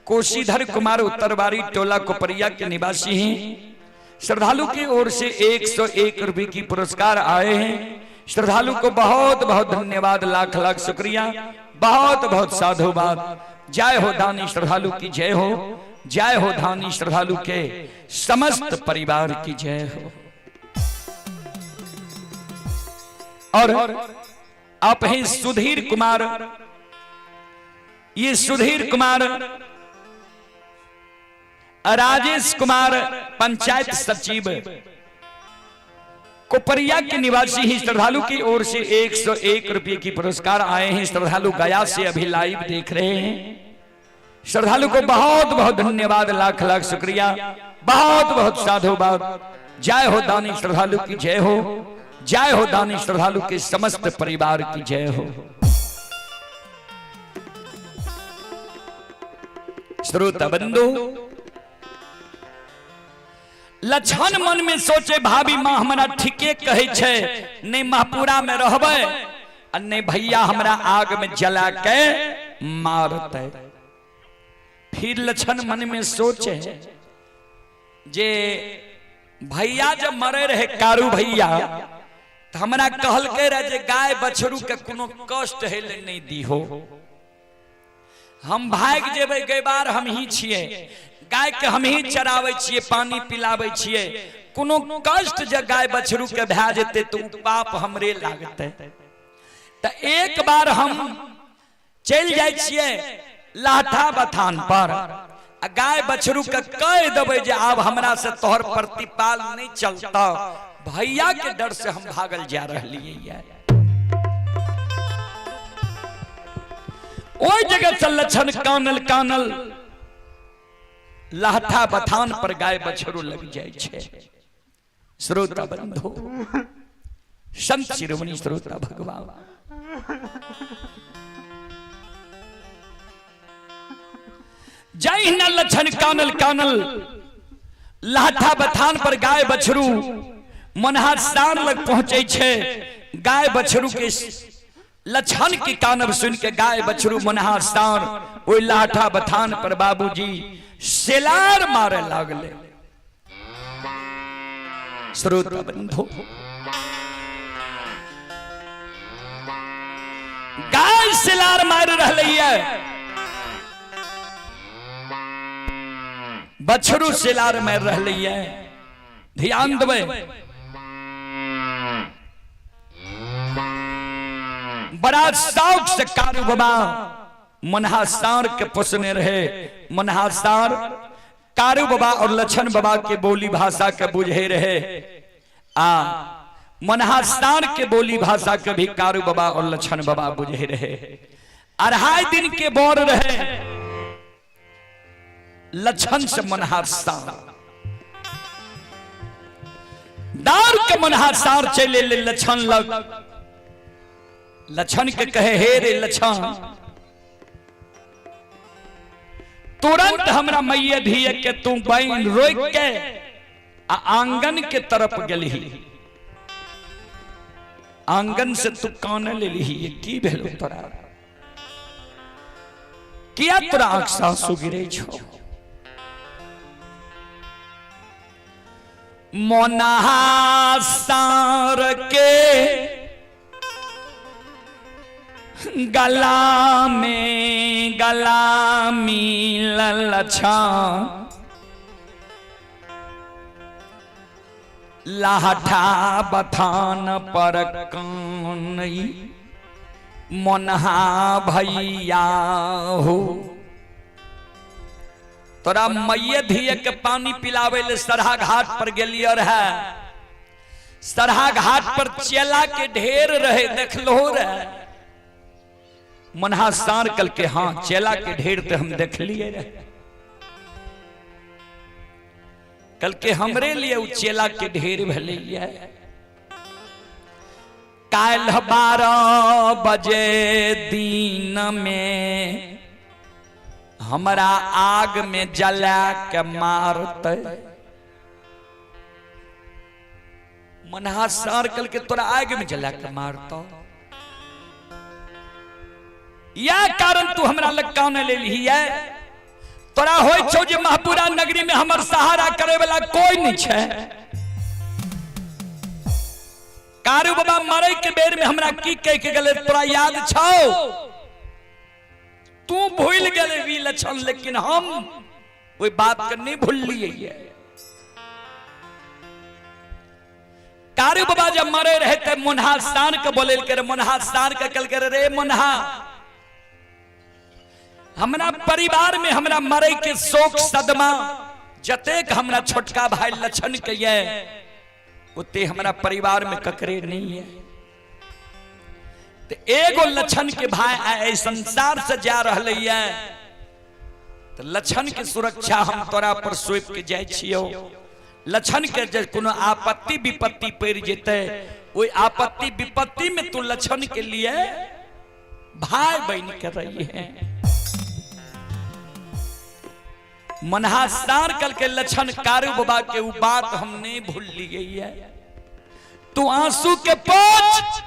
कोशीधर कुमार उत्तरवारी टोला कोपरिया के निवासी हैं। श्रद्धालु की ओर से 101 रुपए की पुरस्कार आए हैं। श्रद्धालु को बहुत बहुत धन्यवाद, लाख लाख शुक्रिया, बहुत बहुत साधुवाद। जय हो दानी श्रद्धालु की जय हो, जय हो दानी श्रद्धालु के समस्त परिवार की जय हो। और आप हैं सुधीर कुमार, ये सुधीर कुमार राजेश कुमार पंचायत सचिव कोपरिया के निवासी ही। श्रद्धालु की ओर से 101 रुपए की पुरस्कार आए हैं। श्रद्धालु गया से अभी लाइव देख रहे हैं। श्रद्धालु को बहुत बहुत धन्यवाद, लाख लाख शुक्रिया, बहुत बहुत साधुवाद। जय हो दानी श्रद्धालु की जय हो, जय हो दानी श्रद्धालु के समस्त परिवार की जय हो। श्रोता बंधु, लक्षण मन में सोचे भाभी माँ हमारा ठीके कहे छे, नहीं महापुरा में रहबे नहीं भैया हमरा आग में जला के मारते। फिर लक्षण मन में सोचे जे भैया जब मरे रहे कारू भैया तो हमरा कहल के रहे जे गाय बछरू के कोनो कष्ट हेले नहीं दी हो, हम भाग जेबे गई बार हम ही छिए, गाय के हम ही चरावे छिए, पानी पिलावे छिए, कोनो कष्ट जे गाय बछरू के भै जेते तो पाप हमरे लागते। तो एक बार हम चल जाए छिए लाठा बथान पर, गाय बछरू के कह देवे जे अब हमरा से तोहर प्रतिपाल नहीं चलता, भैया के डर से हम भागल जा रहिए। ओई जगह से लक्षण कानल कानल लाठा बथान पर गाय बछरू लग जाए छे। श्रोता बंधु संत शिरोमणि श्रोता भगवान जय न लक्षण कानल कानल लाठा बथान पर गाय बछरू मनहार स्थान लग पहुंचे छे। गाय बछरू के लक्षण की कानब सुन के गाय बछरू मनहार स्थान ओई लाठा बथान पर बाबूजी सेलार मारे लागले। श्रोता बंधु गाय सेलार मार रही है, बछरू सेलार मार रही है। ध्यान देवे बड़ा शौक से कारू बाबा मनहासार के पोसने रहे। मनहासार कारू बाबा और लक्षण बाबा के बोली भाषा के बुझे रहे। मनहासार के बोली भाषा के भी कारू बाबा और लक्षण बाबा बुझे रहे। 2.5 दिन के बोर रहे लक्षण से मनहासार दार के मनहासार चले ले लक्षण लग। लक्षण के कहे हे रे लक्षण तुरंत हमरा मैया धिये के तू बहन रोक के आंगन के तरफ गली। आंगन से तू कान ले ली की भेलो तोरा, किया तोरा आंख से आंसू गिरे छो। मोनासार के गला में गला मिलल लक्षण लाठा बथान पर कानई मोनहा भैया हो। तोरा मैये धिये के पानी पिलावे ले सरहा घाट पर गेलियर है। सरहा घाट पर चेला के ढेर रहे देख लो रहे। मनहासार कल के हाँ चेला के ढेर तो हम देख लिए रहे। कल के हमरे लिए उ चेला के ढेर भले काल 12 बजे दिन में हमरा आग में जला के मारते। मनहासार कल के तोरा आग में जला के मारता। या कारण तू हमरा लग कान ले ली है। तोरा होय छौ जे महपुरा नगरी में हमर सहारा करे वाला कोई नहीं छे। कारू बाबा मरे के बेर में हमरा की कह के गले तोरा याद छौ। तू भूल गए वी लक्षण लेकिन हम कोई बात कर नहीं भूल लिए। कारू बाबा जब मरे रहे थे मुनहासार के बोले के मुनहासार के कल कर रे मुनहा हमरा परिवार में हमरा मरे के शोक सदमा जतेक हमरा छोटका भाई लक्षण के ये उते हमरा परिवार में ककरे नहीं है। तो एगो लक्षण के भाई संसार से जा रहे है तो लक्षण के सुरक्षा हम तोरा पर सौंप के जाय छियो। लक्षण के जे कोनो आपत्ति विपत्ति पड़ जेते ओई आपत्ति विपत्ति में तू लक्षण के लिए भाई बहन कर रही है। मनहासार कल के लक्षण कारू बाबा के वो बात हम नहीं भूल ली गई है। तू आंसू के पोछ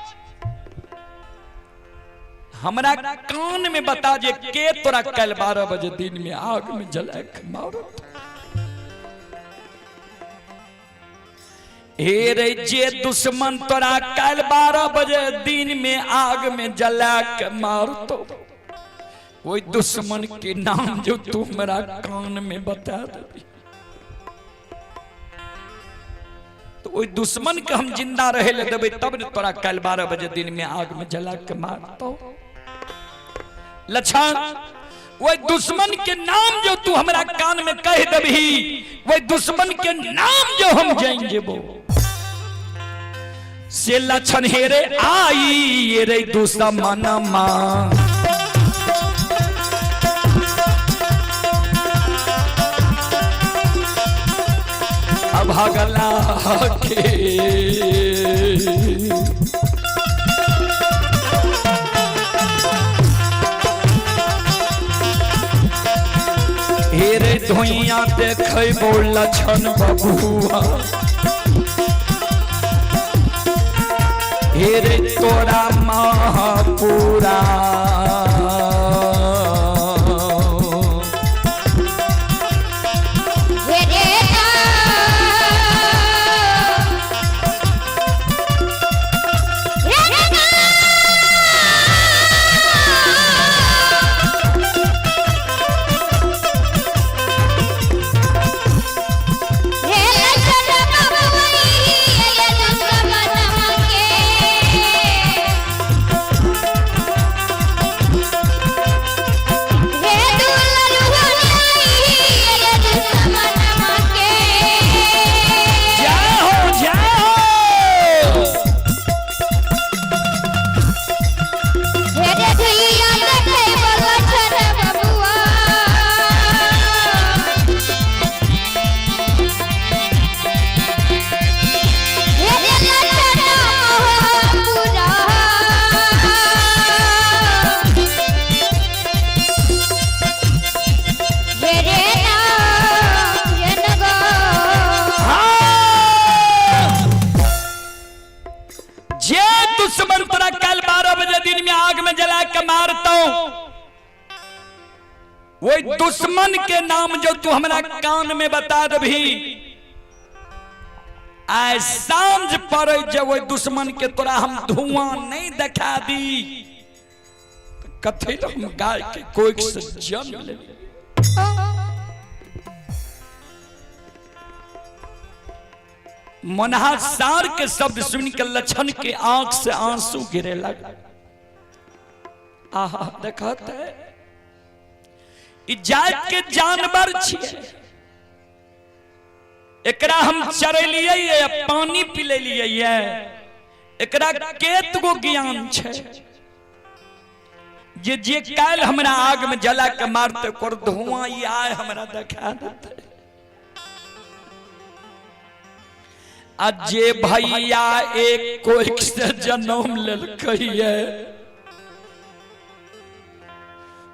हमरा कान में बता जे के तोरा कल 12 बजे दिन में आग में जला के मारो। हे रे जे दुश्मन तोरा कल 12 बजे दिन में आग में जला के मारतो, वही दुश्मन के नाम जो तू मेरा कान में बता दे, तो वही दुश्मन के हम जिंदा रहे ले देबे तब ने तोरा कल 12 बजे दिन में आग में जला के मारतो। लक्षण वही दुश्मन के नाम जो तू हमारा कान में कह देबी, वही दुश्मन के नाम जो हम जाएंगे वो से लक्षण हेरे आई ये रे दुश्मन मां। अब हगला के हेरे धोइया देखे बोल लक्षण बबुआ, हेरे तोरा महापुरा वही दुश्मन के नाम जो तू हमारा कान में बता दभी, आए सांझ पर जब वही दुश्मन के तोरा हम धुआं नहीं दिखा दी, कथे हम गाय के कोई से जन्म ले। मनहासार के शब्द सुन के लक्षण के आंख से आंसू गिरे लगा। आहा देखते जात के जानवर छिए, एकरा हम चरलिए पानी पिलेलिए, एकरा केत गो ज्ञान छे जे काल हमरा आग में जला के मारते कर धुआं ये आए हमरा देखा देते। अजे भैया एक कोई से जन्म लेलकैये,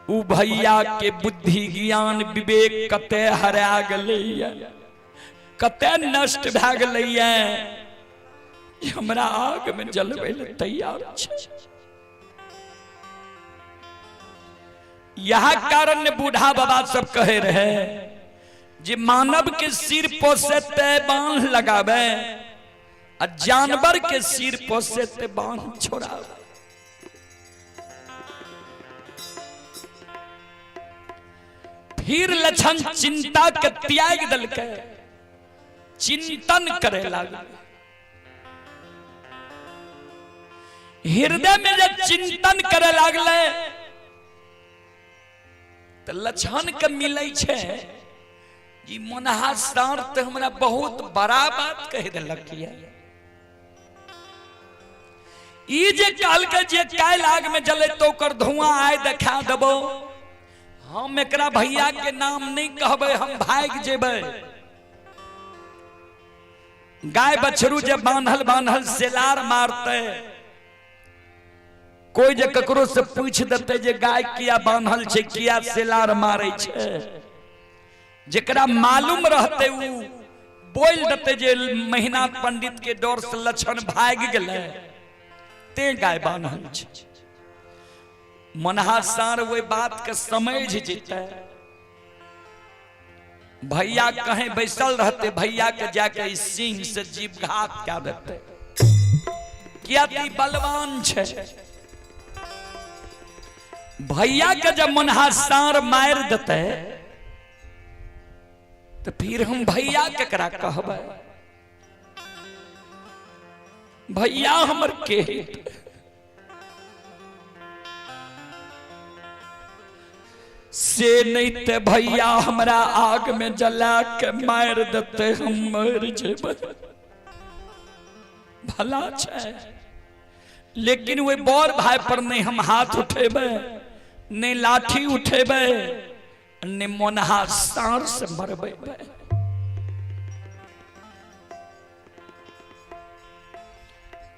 उ भैया के बुद्धि ज्ञान विवेक कते हरा गलैया, कते नष्ट भए गलैया, हमरा आग में जलबै ले तैयार छै। यह कारण बूढ़ा बाबा सब कहे रहे जे मानव के सिर पोसे ते बांध लगावे, और जानवर के सिर पोसे ते बांध छोड़ावे। फिर लक्षण चिंता के त्याग दल के चिंतन करे लगे। हृदय में जब चिंतन करे लगले तो लक्षण के मिले छे कि मनहासार तो हमरा बहुत बड़ा बात कह दिलक है। ई जे कहल के जे काल आग में जले तो ओकर धुआं आए देखा देबो, हम एकरा भैया के नाम नहीं कहबे, हम भाग जेबे। गाय बछरू जे बांधल बांधल सेलार मारते, कोई जे ककरो से पूछ देते जे गाय किया बांधल छे, किया सेलार मारे छे, जेकरा मालूम रहते उ बोल देते जे मेहनाथ पंडित के डर से लक्षण भाग गए ते गाय बान्हल छै। मनहा सार वो बात के समझ जेते भैया कहीं बैसल रहते भैया के जाके सिंह से जीव घात क्या देते क्या बलवान छे। भैया के जब मनहा सार मार देते तो फिर हम भैया केकरा कहबे भैया हमर के से नहीं ते भैया हमरा आग में जला के मार देते हम मर जेबे भला छै। लेकिन वे बड़ भाई पर नहीं हम हाथ उठेबे नहीं लाठी उठेबे ने मनहा सार से मरबे।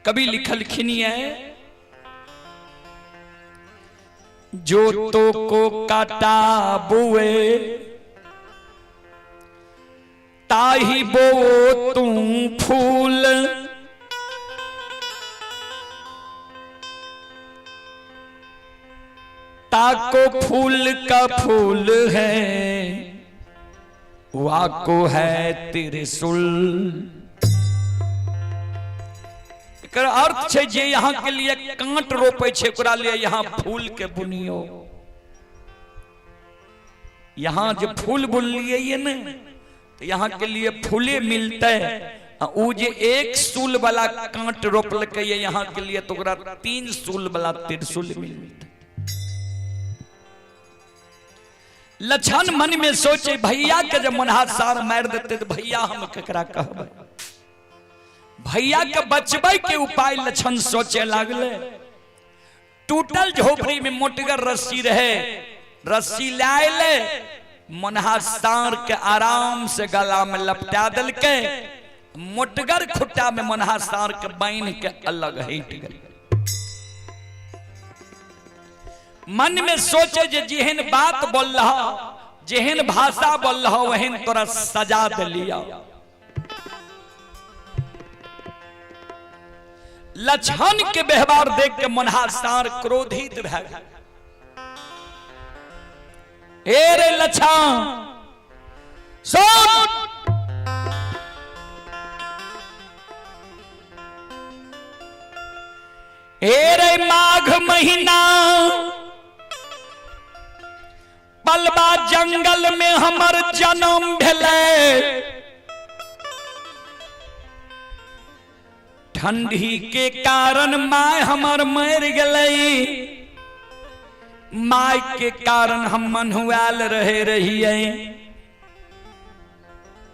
कभी लिखलखिन है जो तो को काटा बुए ताही बो तू फूल ताको फूल का फूल है वाको है त्रिशूल। एकर अर्थ छै जे यहाँ के लिए कांट रोपे छै ओकरा लिए यहाँ फूल के बुनियो। यहाँ जो फूल बुनलिए न तो यहाँ के लिए फूले मिलते उ जे एक सूल वाला कांट रोपलकै यहाँ के लिए तो ओकरा 3 सूल वाला त्रिशूल मिलते। लक्षण मन में सोचे भैया के जब मनहा सार मार देते तो भैया हम केकरा कहबे। भैया के बचबे के उपाय लक्षण सोचे लागले। टूटल झोपड़ी में मोटगर रस्सी रहे रस्सी लाए मनहा सार के आराम से गला में लपटा दिल के मोटगर खुट्टा में मनहा सार के बांध के अलग हट गए। मन में सोचे जे जेहन बात बोल रहा जेहन भाषा बोल रहा वहन तोरा सजा दे लिया। लक्षण के व्यवहार देख के मनहा सार क्रोधित रह गया। ए रे लक्षण सुन ए रे माघ महीना पलबा जंगल में हमर जन्म भेलै ठंडी के कारण माय हमर मर गई माय के कारण हम मनहुआल रहे रहिए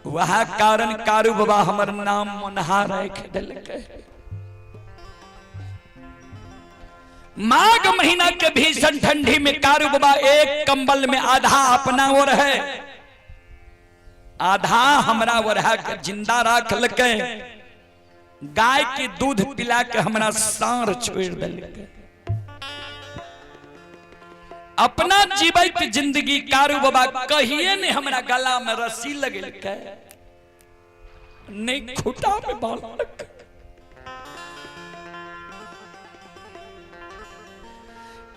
वह कारण कारू बाबा हमर नाम मनहा रख देलकै। माघ महीना के भीषण ठंडी में कारू बाबा एक कंबल में आधा अपना ओर है आधा हमरा ओर है जिंदा राख लके गाय के दूध पिला के हमरा सार छोड़ दिलके। अपना जीवित जिंदगी कारू बाबा कहिए ने हमरा गला में रस्सी लगेलके नहीं खूटा में बांधलक।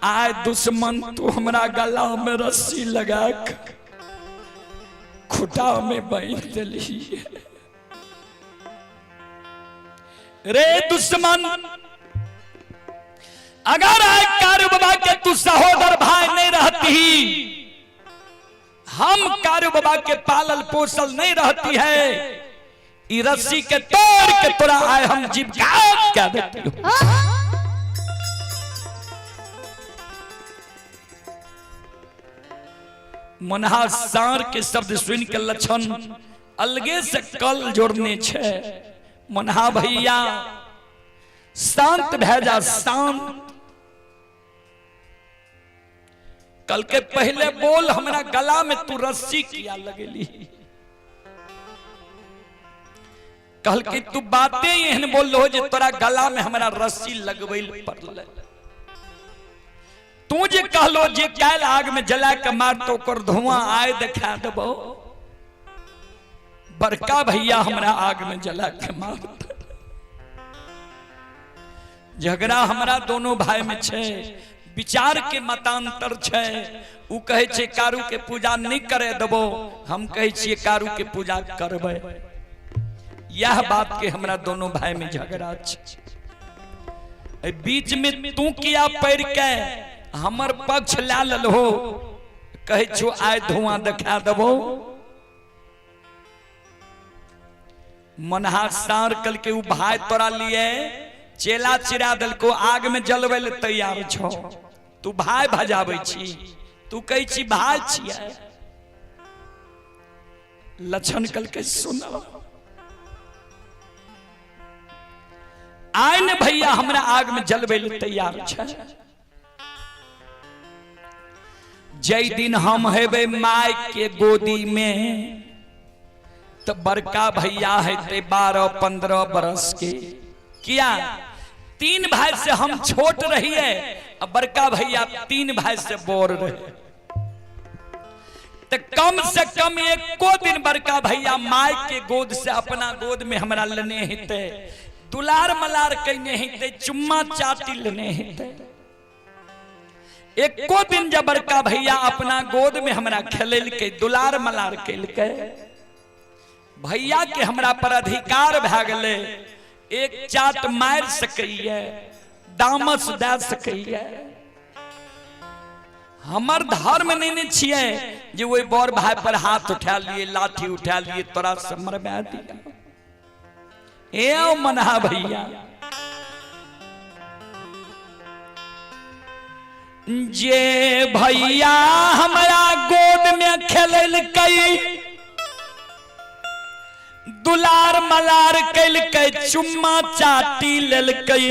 आय दुश्मन तू हमरा गला में रस्सी लगा खुटा में बांध दिली। रे दुश्मन अगर आय कारू बाबा के तू सहोदर भाई नहीं रहती हम कारू बाबा के पालल पोसल नहीं रहती है ई रस्सी के तोड़ के तोरा आय हम जीवघात क्या देती हूं। मनहा सार के शब्द सुन के लक्षण अलगे से कल जोड़ने छे। मनहा भैया शांत भेजा शांत कल के पहले बोल हमरा गला में तू रस्सी किया लगेली कल के तू बातें एहन बोल लो जे तोरा गला में हमरा रस्सी लगवैल पड़ल। तू जे कहलो जे काल आग में जला के मार तो कर धुआं आए देखा देबो बड़का भैया हमरा आग में जला के मार देलक। झगड़ा हमरा दोनों भाई में छे, विचार के मतांतर छे। उ कहे छे कारू के पूजा नहीं करे देबो, हम कहे छिए कारू के पूजा करबे। यह बात के हमरा दोनों भाई में झगड़ा छे। बीच में तू किया पैर के हमर पक्ष ला लहो, कहे छो आय धुआं दिखा देबो। मनहा सार कल के उ भाई तोरा लिए चेला चिरा दल को आग में जलवे ले तैयार छो। तू भाई भजाबै छी, तू कहे छी भाई छियै। लक्षण कल के सुन आय ने भैया हमरा आग में जलवे ले तैयार छै। जय दिन हम हेबे माय के गोदी में, तो बड़का भैया है 12-15 बरस के। किया 3 भाई से हम छोट रहिए, अब बड़का भैया 3 भाई से बोर रहे। तो कम से कम एको दिन बड़का भैया माय के गोद से अपना गोद में हमरा लेने हिते, दुलार मलार कहने हिते, चुम्मा चाटी लेने हिते। एको दिन जब बड़का भैया अपना गोद में हमरा खेल के दुलार मलार कैल के, भैया के हमरा पर अधिकार भए गए। एक चाट मार सकैया, दामस दे सकैया। हमर धर्म नहीं छिए जे वो बड़ भाई पर हाथ उठा लिए, लाठी उठा लिए, तोरा से मरवा दिया। ए मनहा भैया, जे भैया हमरा गोद में खेल कई, दुलार मलार कैल के, चुम्मा चाटी लेल कई,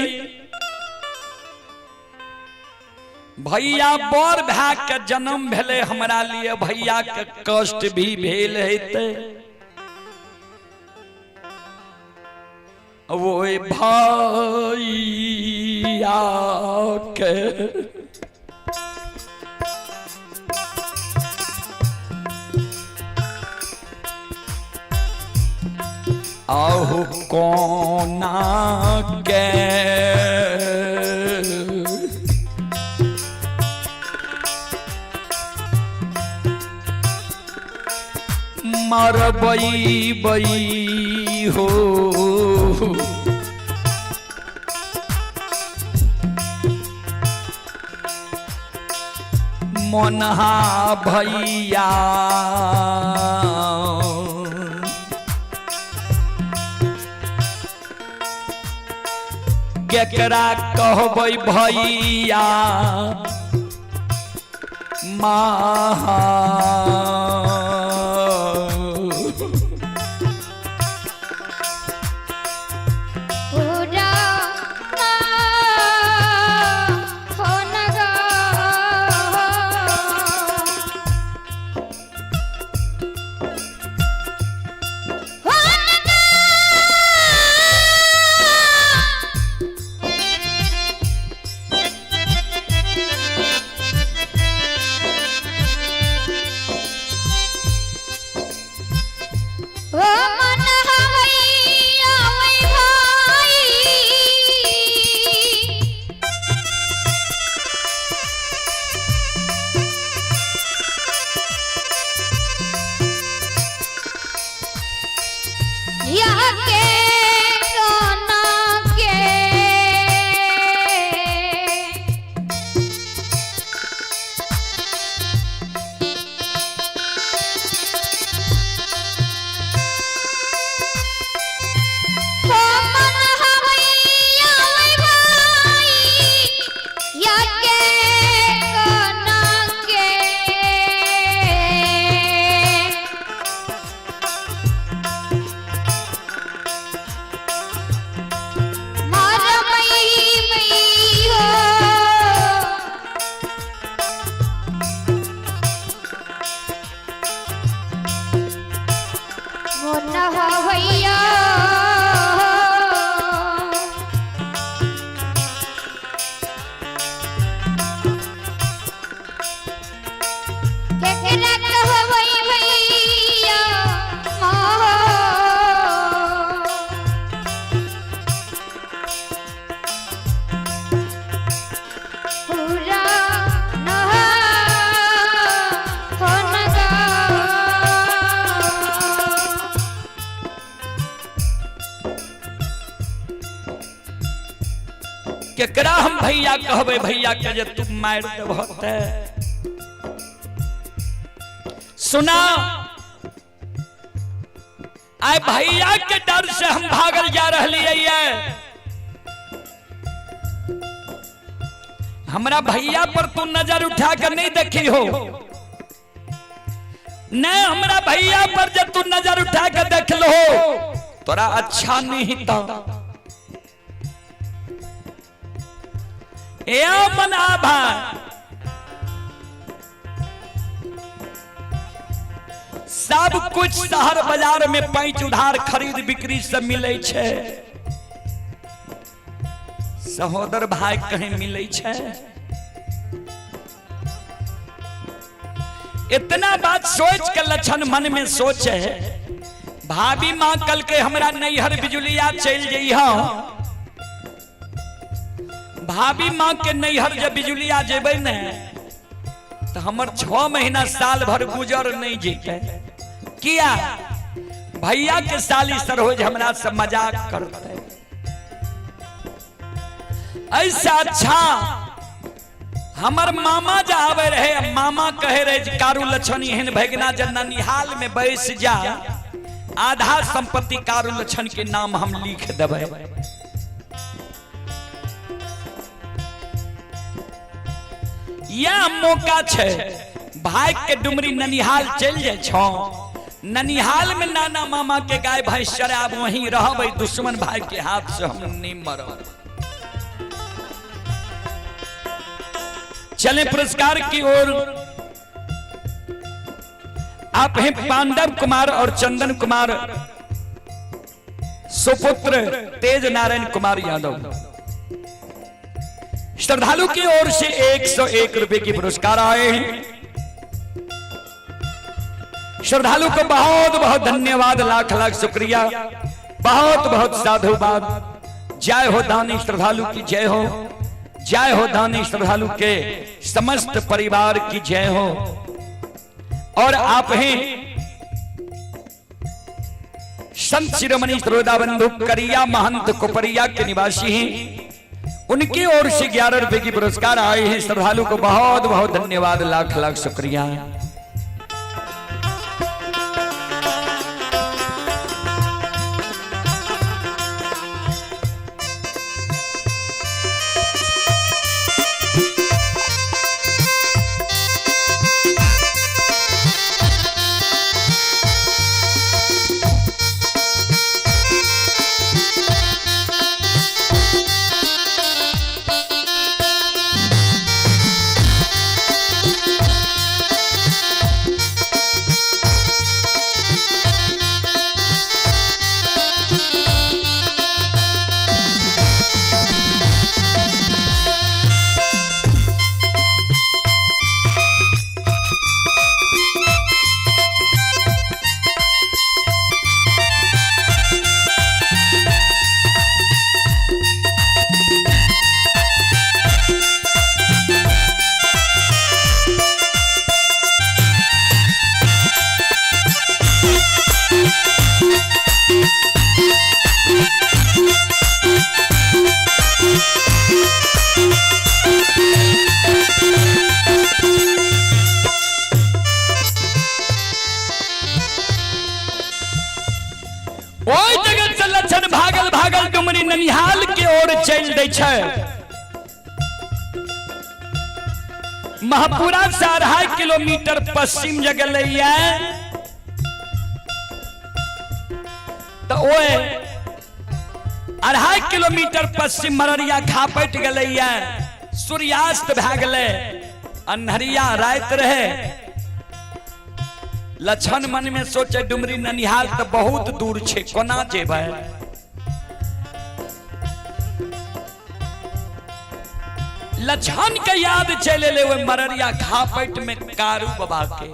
भैया बड़ भाई के जन्म भेले हमरा लिए, भैया के कष्ट भी भेल हेते। वो भैया के आहु कोना के मरबई बई हो, मनहा भैया केकरा कहबै भैया महा। केकरा हम भैया कहबे, भैया के जे तुम मार देबते। सुना आय भैया के डर से हम भागल जा रही। हमरा भैया पर तू नजर उठा कर नहीं देखी हो, न हमरा भैया पर जब तू नजर उठा कर देख लो तोरा अच्छा नहीं था। मन आभा सब कुछ शहर बाजार में पैंच उधार खरीद बिक्री से मिले छे, सहोदर भाई कहीं मिले छे। इतना बात सोच के लक्षण मन में सोचे, भाभी माँ कल के हमरा नैहर बिजुलिया चल जइहा, भाभी माँ के नैहर जब बिजुलिया जेबे न तो हमर 6 महीना साल भर गुजर नहीं जेते। किया भैया के साली सरोज हमरा से मजाक करते। ऐसा अच्छा हमर मामा जावे रहे, मामा कहे रहे कारू लक्षण एहन भगना जना निहाल में बैस जा, आधा संपत्ति कारू लक्षण के नाम हम लिख देवे। यह मौका छे भाई के डुमरी ननिहाल चल जाए छो, ननिहाल में नाना मामा के गाय भाई शराब वहीं रहबे, दुश्मन भाई के हाथ से हम नहीं मरब। चले पुरस्कार की ओर। आप हैं पांडव कुमार और चंदन कुमार सुपुत्र तेज नारायण कुमार यादव। श्रद्धालु की ओर से 101 रुपए की पुरस्कार आए हैं। श्रद्धालु को बहुत बहुत धन्यवाद, लाख लाख शुक्रिया, बहुत बहुत साधुवाद। जय हो दानी श्रद्धालु की जय हो, जय हो दानी श्रद्धालु के समस्त परिवार की जय हो। और आप हैं संत शिरोमणि श्रोदा बंधु करिया महंत कोपरिया के निवासी हैं, उनकी ओर से 11 रुपए की पुरस्कार आए हैं। श्रद्धालु को बहुत बहुत धन्यवाद, लाख लाख शुक्रिया। ननिहाल के ओर चल दे छे। महापुरा से 2.5 किलोमीटर पश्चिम जगलैया तो 2.5 किलोमीटर पश्चिम मररिया खापट गलैया, सूर्यास्त भए गेलै, अन्हरिया रात रहे। लक्षण मन में सोचे डुमरी ननिहाल तो बहुत दूर छे, कोना जेबै। लक्षण के याद चले ले वो मररिया खापट में कारू बाबा के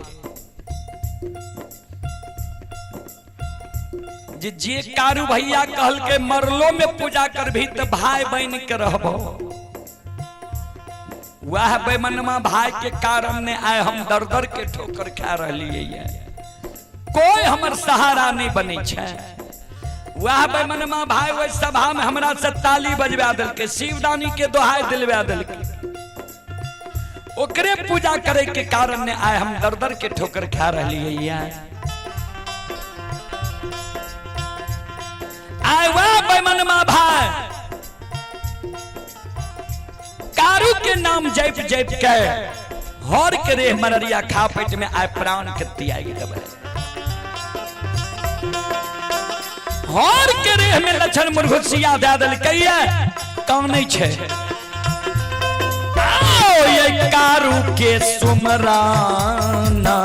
जे कारू भैया कहल के मरलो में पूजा कर भी तो भाई बन के रहबो। वह बेमनमा भाई के कारण ने आए हम दर दर के ठोकर खा रही है, कोई हमर सहारा नहीं बने छे। वह बेमनमा भाई वह सभा में हमरा से ताली बजवा दिल के, शिवदानी के दोहाई दिलवा दिल के, ओकरे पूजा करे के कारण ने आए हम दर दर के ठोकर खा रही है। आए वह बेमनमा भाई कारू के नाम जैप जैप के हर के रे मररिया खा पेट में आए प्राण खत्ती आएगी दबे हर के रे में लक्षण मुर्घुसिया दे दिल कहिए काने छे आओ ये कारू के सुमराना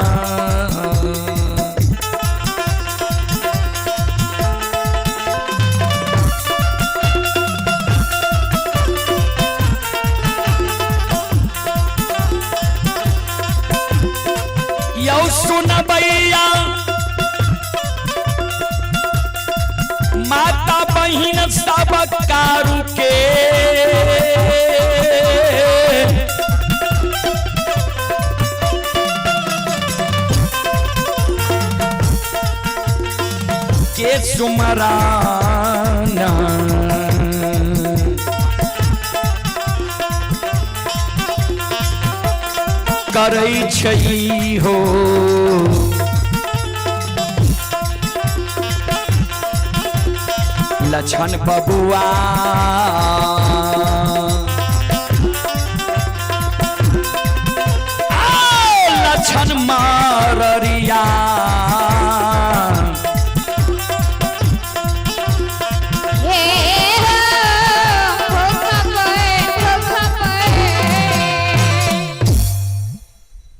यौ सुन भैया माता बहिन सब कारू के सुमराना करै छई हो लछन बबुआ लछन माररिया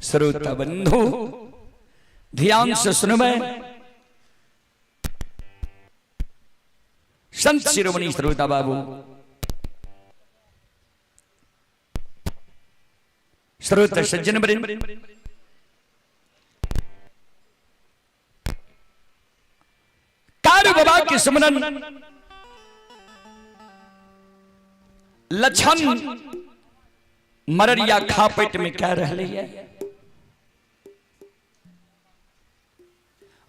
श्रोता बंधु ध्यान से सुनबे संत शिरोमणि श्रोता बाबू श्रोता सज्जन वृंद कारू बाबा के सुमरन लछन मररिया खा पेट में कह रहे है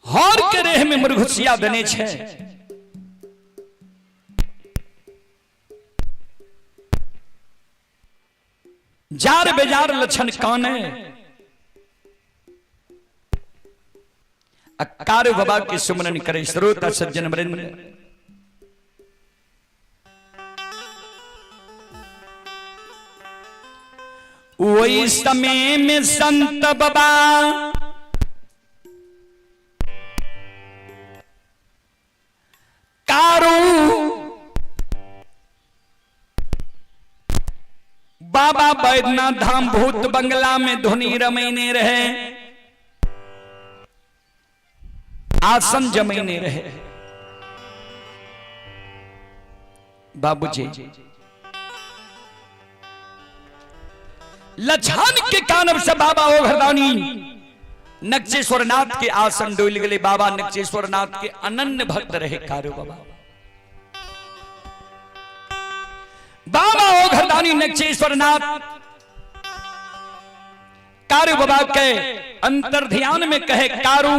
हर के रेह में मुर्घुसिया बने छे जार बेजार लक्षण काने कारू बाबा के सुमरन करे श्रोता सज्जन वृंद वही समय में संत बाबा कारू बाबा बैद्यनाथ धाम भूत बंगला में धुनी रमैने रहे आसन जमैने रहे बाबूजी लछन के कानव से बाबा ओघरदानी नक्षेश्वर नाथ के आसन डोल गए बाबा नक्षेश्वर नाथ के अनन्य भक्त रहे कारू बाबा बाबा ओघरदानी नक्षेश्वर नाथ कारू बाबा के अंतर ध्यान में कहे कारू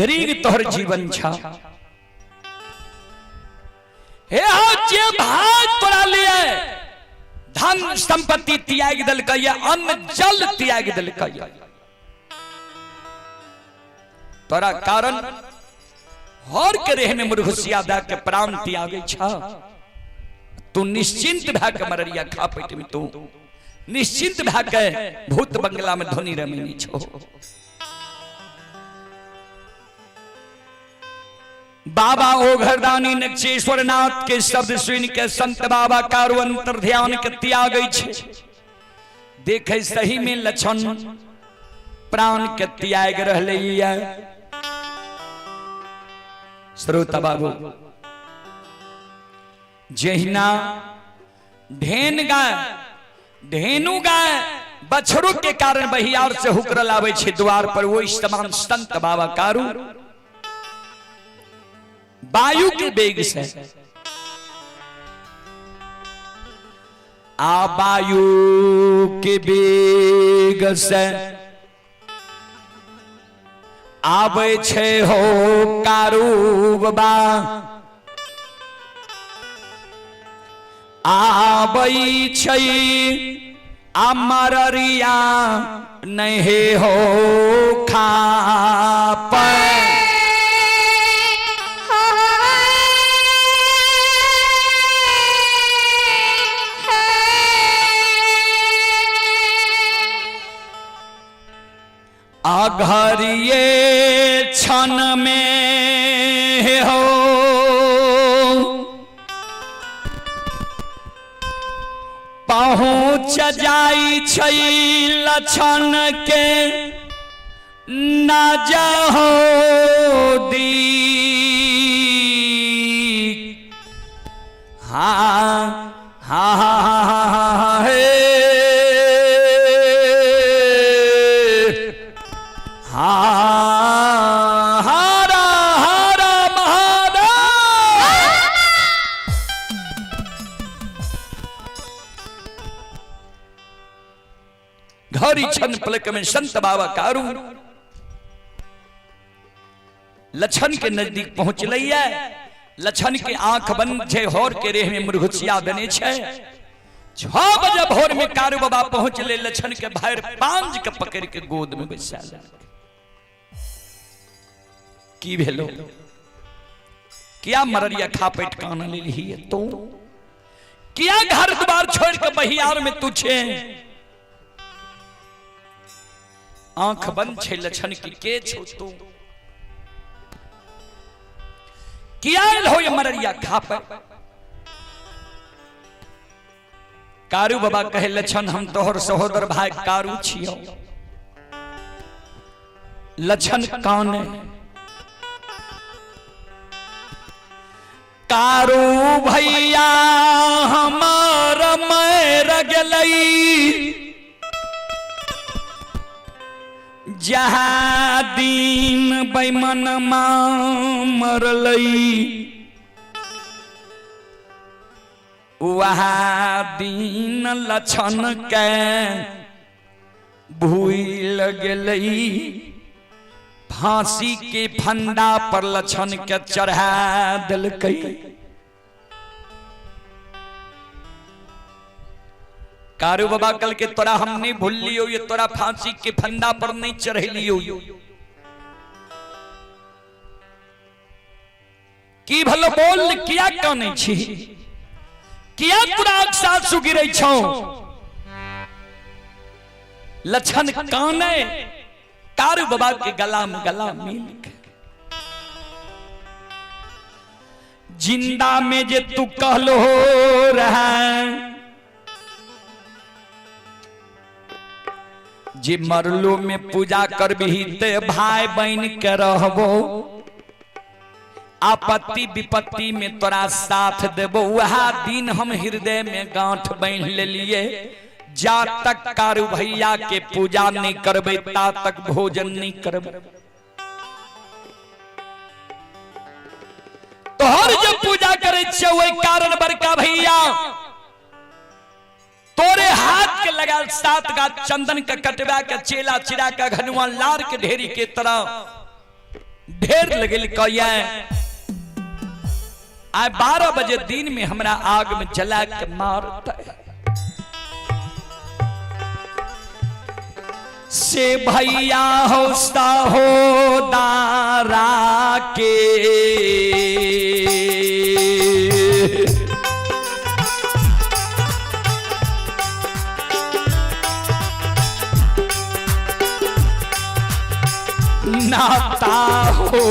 दरीग तोहर जीवन छा हे जे भाग तोरा लिए धन संपत्ति त्याग दल कहिए अन्न जल त्याग दल कहिए तोरा कारण हर के रेह में मुर्घुसिया दा के प्राण त्यागे छा तू निश्चिंत भा के मररिया खा पेट में तू निश्चिंत भा के भूत बंगला में धोनी रमैनी छो बाबा ओघरदानी नक्षेश्वर नाथ के शब्द सुन के संत बाबा कारू अंतर ध्यान के त्याग छे देखे सही में लक्षण प्राण के त्याग रहले श्रोता बाबू जहिना ढेन गाय ढेनु गाय बछड़ू के कारण बहियार से हुकरल आवे छे द्वार पर वो समान संत बाबा कारू वायु के वेग से आ वायु के वेग से आबै छे हो कारू बाबा आबै छै अमररिया नहीं हो खाप अघरिये क्षण में हो पहुँच जाई छै लक्षण के न जाहो दी हाँ हाँ हाँ हे हरा हरा महादेव घड़ी छन पलक में संत बाबा कारू लछन के नजदीक पहुंच लिया। लछन के आंख बंद छे होर के रेह में मुरघुसिया बने छे। 6 बजे भोर में कारू बाबा पहुंच ले। लछन के भाई पांज के पकड़ के गोद में बैसा की भेलो क्या मररिया खा पेट कान ले ली है तो क्या घर द्वार छोड़ के बहियार में तुझे आंख बंद छे लछन की के छो तू क्या हो ये मररिया खा पे कारू बाबा कहे लछन हम तोहर सहोदर भाई कारू छियो। लछन कान कारू भैया हमार मर गलई जहाँ दीन बैमन मरलई वहाँ दीन लछन के भूल गलई। फांसी के फंदा पर लछन के चढ़ा दिलकई। कारू बाबा कल के तोरा हम नहीं भूल लियो ये तोरा फांसी के फंदा पर नहीं चढ़ लियो की भलो बोल किया काने छी किया तोरा साथ सुगिरै छौ। लछन काने कारू बाबा के गला में गला मिल जिंदा में जे तू कहलो रहा जे मरलो में पूजा करबही ते भाई बहन के रहबो आपत्ति विपत्ति में तोरा साथ देबो। वह दिन हम हृदय में गांठ बांध ले लिए। जा तक कारू भैया के पूजा नहीं करबे ता तक भोजन नहीं करबे। तोहर जब पूजा करे छे वही कारण बड़का भैया तोरे हाथ के लगा 7 गा चंदन के कटवा के चेला चिरा के घनुआ लार के ढेरी के तरह ढेर लगल कहिया आ 12 बजे दिन में हमरा आग में जला के मारता से भैया होस्ता हो दारा के नाता हो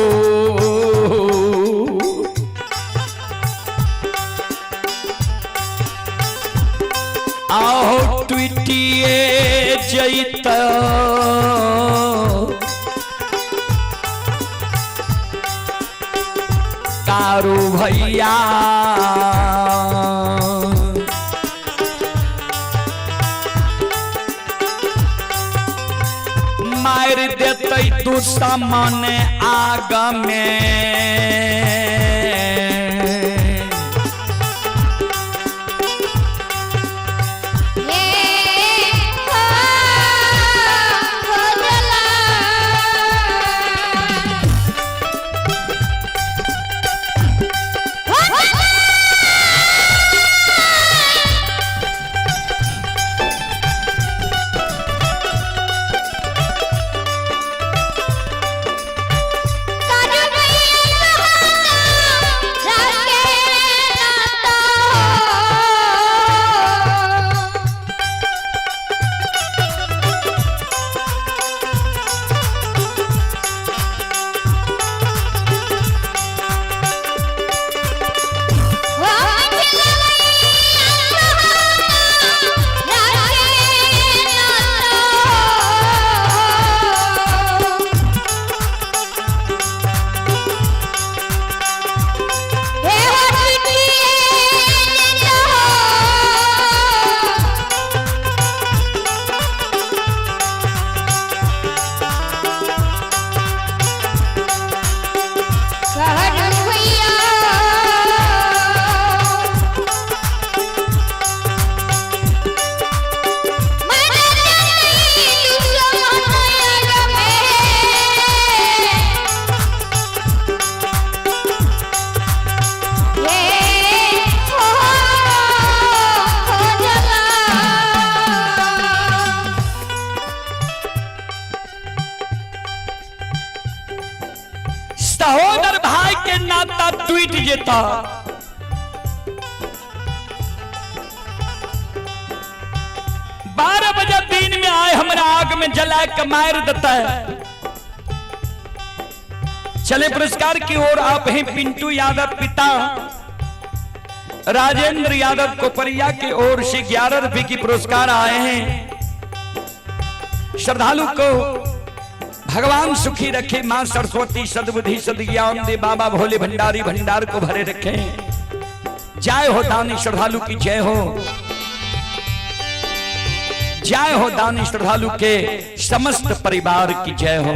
आओ ट्विटिए जैत कारू भैया मार देते दुश्मन आग में नाता टूट जेता। बारह बजे दिन में आए हमरा आग में जला के मार देता है। चले पुरस्कार की ओर आप हैं पिंटू यादव पिता राजेंद्र यादव कोपरिया की ओर से 11 रुपए की पुरस्कार आए हैं। श्रद्धालु को भगवान सुखी रखे, मां सरस्वती सद्बुद्धि सद्ज्ञान दे, बाबा भोले भंडारी भंडार को भरे रखे। जय हो दानी श्रद्धालु की जय हो, जय हो दानी श्रद्धालु के समस्त परिवार की जय हो।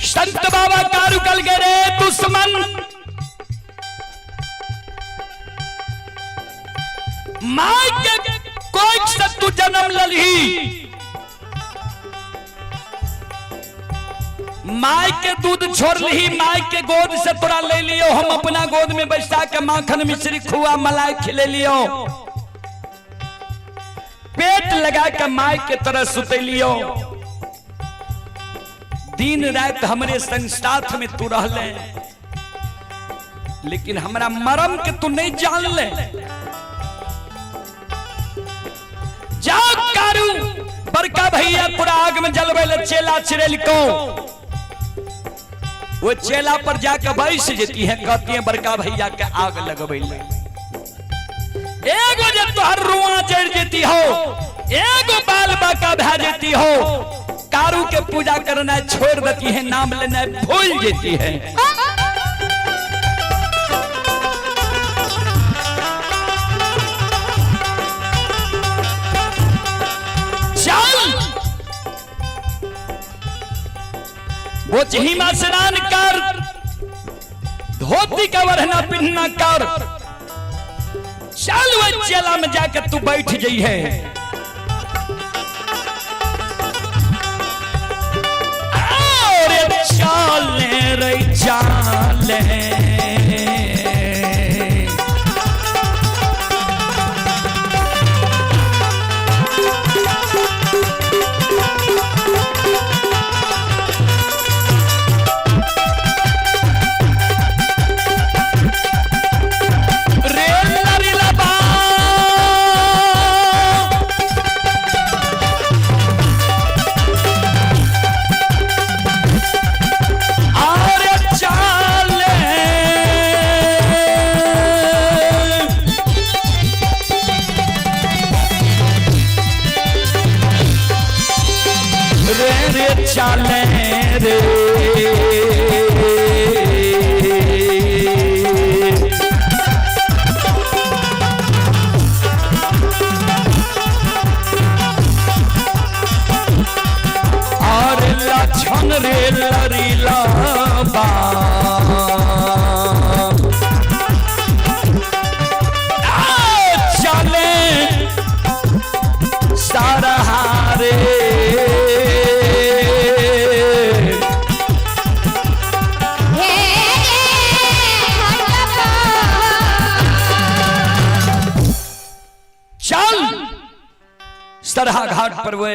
संत बाबा कारू कल गे रे दुश्मन, माय के कोई से तू जन्म ललही, माय के दूध छोड़ ली, माय के गोद से तोरा ले लियो, हम अपना गोद में बैठा के माखन मिश्री खुआ मलाई खिले लियो, पेट लगा के माय के तरह सुते लियो। दिन रात हमरे संग साथ में तू रहले, लेकिन हमरा मरम के तू नहीं जान ले। जाओ कारू बड़का भैया पूरा आग में जलवे ले चेला चिरेल को, वो चेला पर जाकर बैठ जेती है, कहती है बड़का भैया के आग लगवे ले। एगो जब तोहर रुआ जड़ जेती हो, एगो बाल बाका भा जेती हो, कारू के पूजा करना छोड़ देती है, नाम लेना भूल जेती है। चल वो चहीमा स्नान कर, धोती का वरना पिन्हना कर, चल वो चेला में जाकर तू बैठ जाई है। चाले रे चाले चाले रे और लक्षण रे लरीला बा, चले सारा रे सरहा घाट पर वे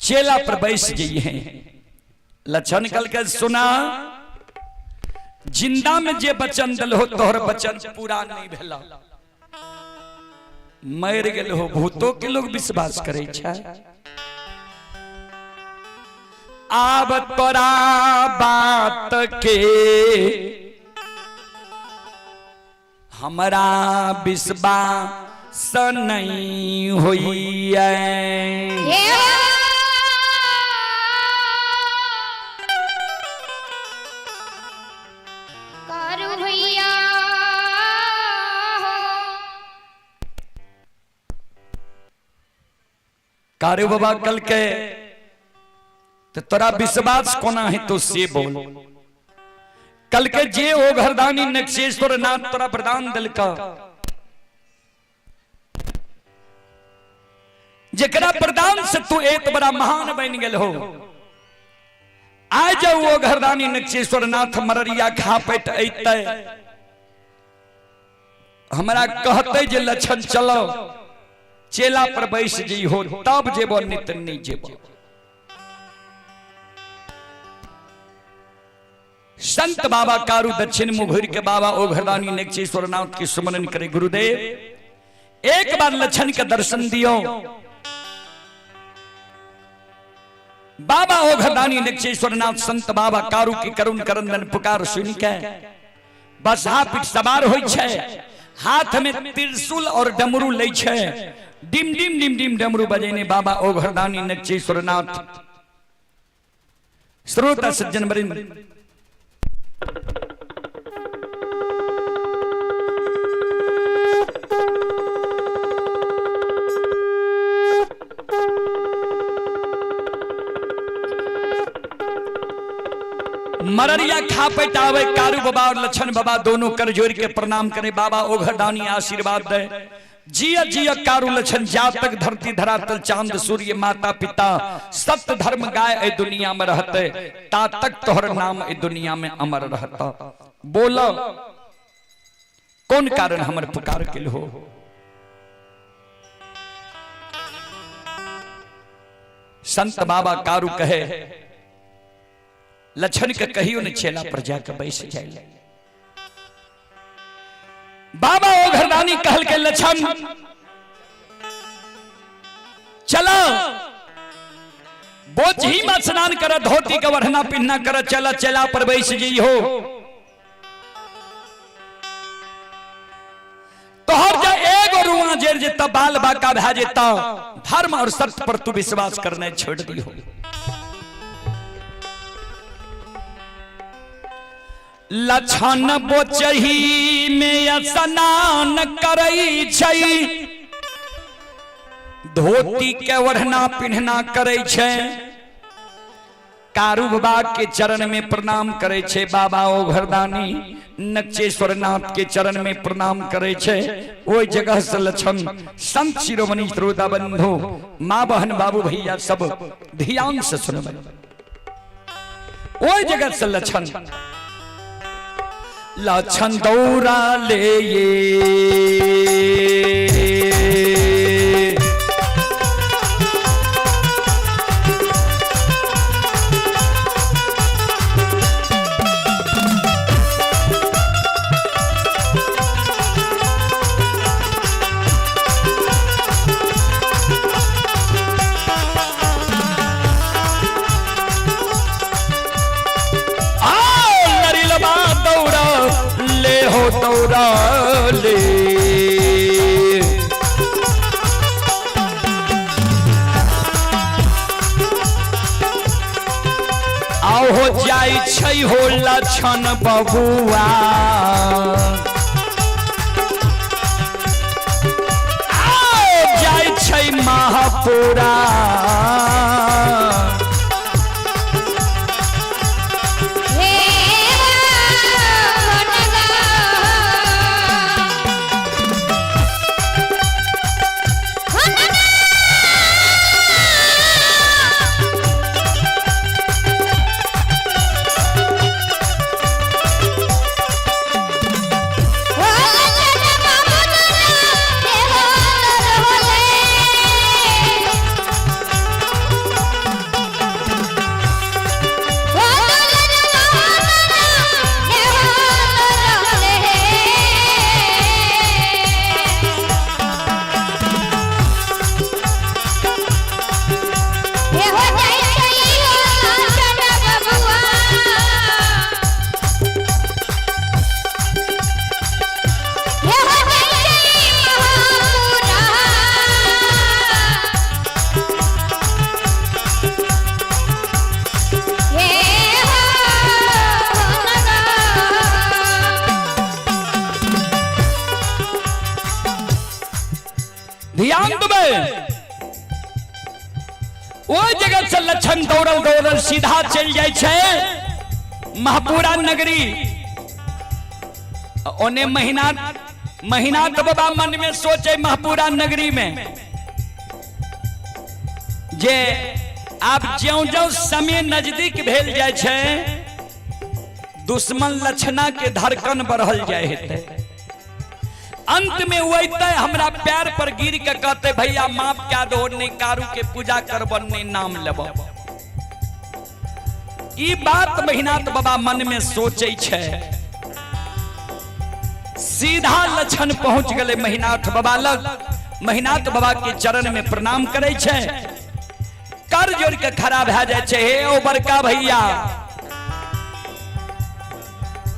चेला पर बैस गई है। लक्षण कल के सुना, जिंदा में जे बचन दल हो तोहर बचन पूरा नहीं भेला, मर गेल हो। भूतों के लोग विश्वास करे छै। आब तोरा बात के हमरा विश्वास नहीं होई है। कारू बाबा कल के तो तोरा विश्वास कोना है तो से बोल। कल के जे ओ घरदानी नक्षेश्वर नाथ तोरा प्रदान दिल का, जेकरा प्रदान से तू एक बड़ा महान बन गेल हो। आज वो घरदानी नक्षेश्वर नाथ मररिया खा पेट अइते हमरा कहते जे लक्षण चलो चेला पर बैस जी हो, तब जेबो नित नहीं जेबो। संत बाबा कारू दक्षिण मुघुर के बाबा ओघरदानी नक्षेश्वर नाथ की सुमरन करे। गुरुदेव एक बार लक्षण के दर्शन दियो। बाबा ओघरदानी नक्षेश्वर नाथ संत बाबा कारू की करुण करंदन पुकार सुन के बसहा पीठ सवार होई छे। हाथ में त्रिशूल और डमरू ले छे। डिम डिम डिम डिम डमरू बजेने बाबा ओघरदानी नक्षेश्वर नाथ। श्रोता सज्जन वृंद, मररिया खा पैटावे। कारू बाबा और लक्षण बाबा दोनों कर जोड़ के प्रणाम करे। बाबा ओघरदानी आशीर्वाद दे। जिया जिया कारू लक्षण, जा तक धरती धरातल चांद सूर्य माता पिता सत्य धर्म गाय ए दुनिया में रहते, ता तक तोहर नाम ए दुनिया में अमर रहता। बोलो कौन कारण हमर पुकार के हो। संत बाबा कारू कहे लक्षण के कहियो ने चेला पर जाकर बैस जाए। बाबा ओघरदानी कहल के लक्षण चलो बोझी में स्नान कर, धोती का वरना पिन्ना कर, चला चला पर बैस जी हो। तो हर जा एगो रुआ जेर जेता बाल बाका भा जेता, धर्म और सत्य पर तू विश्वास करने छोड़ दी हो। लक्षण बोचही में स्नान करई छई, धोती के ओढ़ना पिन्हना करे छे। कारू बाबा के चरण में प्रणाम करे छे। बाबा ओघरदानी नक्षेश्वर नाथ के चरण में प्रणाम करे छे। ओई जगह से लक्षण संत शिरोमणि श्रोता बंधु मां बहन बाबू भैया सब ध्यान से सुनबे। ओई जगह से लक्षण लक्षण दौरा ले ये दौरा ले। आओ हो जाई छै हो लक्षण बबुआ, आओ जाई छै महापुरा। ध्यान देवे। वो जगह से लक्षण दौड़ल दौड़ल सीधा चल जाए छे महापुरा नगरी। ओने महीना तो बाबा मन में सोचे महापुरा नगरी में जे आप ज्यों ज्यों समय नजदीक भेल जाए छे दुश्मन लक्षणा के धड़कन बढ़ल जाए हेते। अंत में वैते हमरा पैर पर गिर के कहते भैया माफ क्या दो नहीं कारू के पूजा करबन नहीं नाम लेबो। ई बात महीनाथ बाबा मन में सोचे छे। सीधा लक्षण पहुंच गए महीनाथ बाबा लग। महीनाथ बाबा के चरण में प्रणाम करे छे। कर जोड़ के खड़ा भे जाए छे। हे ओ बड़का भैया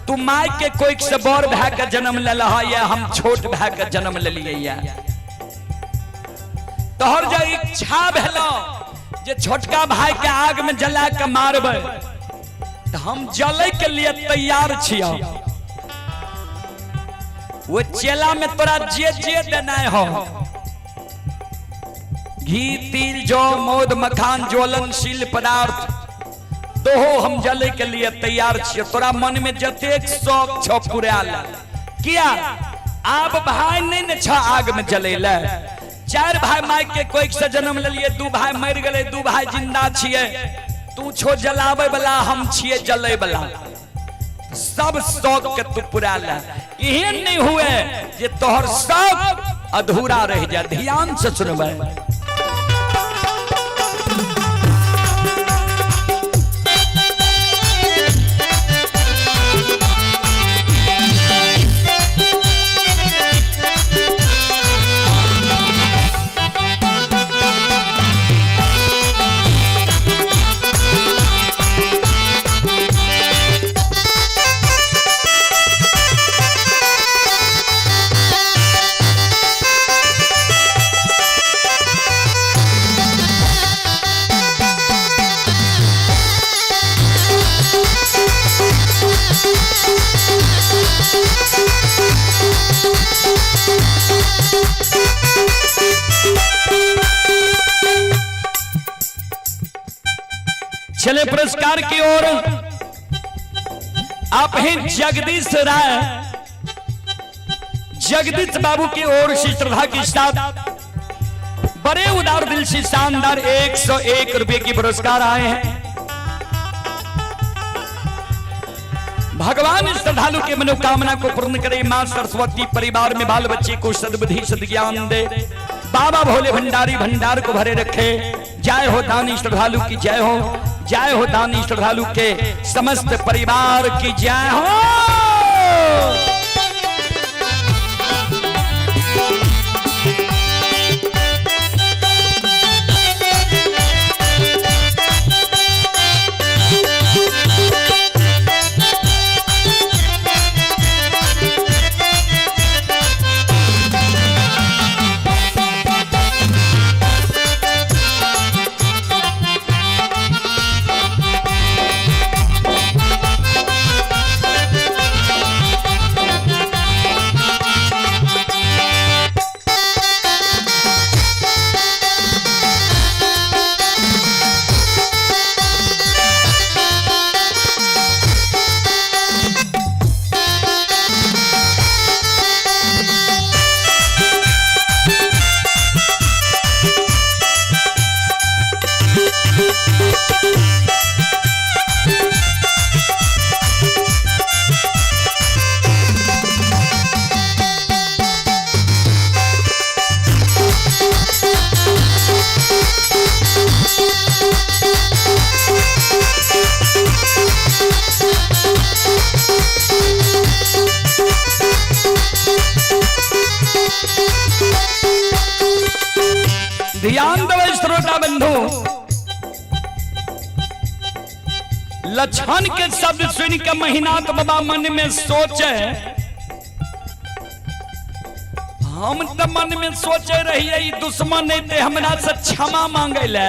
तू माय के कोई से बड़ भै के जन्म ले लहा या हम छोट भै के जन्म ले लिए या तोहर जो इच्छा भेलो जे छोटका भाई के आग में जला के मारबे तो हम जले के लिए तैयार छिया। वो चेला में तोरा जे जे देना हो घी तिल जौ मोद मखान ज्वलनशील पदार्थ तो हो हम जले के लिए तैयार छिए। तोरा मन में जतेक शौक छ पूरा ला। किया आप भाई नहीं न छ आग में जलेला। चार भाई माय के कोई से जन्म ले लिए, दू भाई मर गए, दू भाई जिंदा छिए। तू छो जलावे वाला हम छिए जले वाला। सब शौक के तू पूरा ला। एहन नहीं हुए जे तोहर शौक अधूरा रह जाए। ध्यान से सुनबे। चले पुरस्कार की ओर। आप हैं जगदीश राय, जगदीश बाबू की ओर से श्रद्धा के साथ बड़े उदार दिल से शानदार 101 रुपए की पुरस्कार आए हैं। भगवान श्रद्धालु के मनोकामना को पूर्ण करे। मां सरस्वती परिवार में बाल बच्चे को सद्बुद्धि सद्ज्ञान दे। बाबा भोले भंडारी भंडार को भरे रखे। जय हो दानी श्रद्धालु की जय हो। जय हो दानी श्रद्धालु के समस्त परिवार की जय हो। ध्यान देवे श्रोता बंधु। लक्षण के शब्द सुन के महीनाथ बाबा मन में सोचे। हम तो मन में सोचे रहिए दुश्मन नहीं थे हमरा से क्षमा मांगे ले।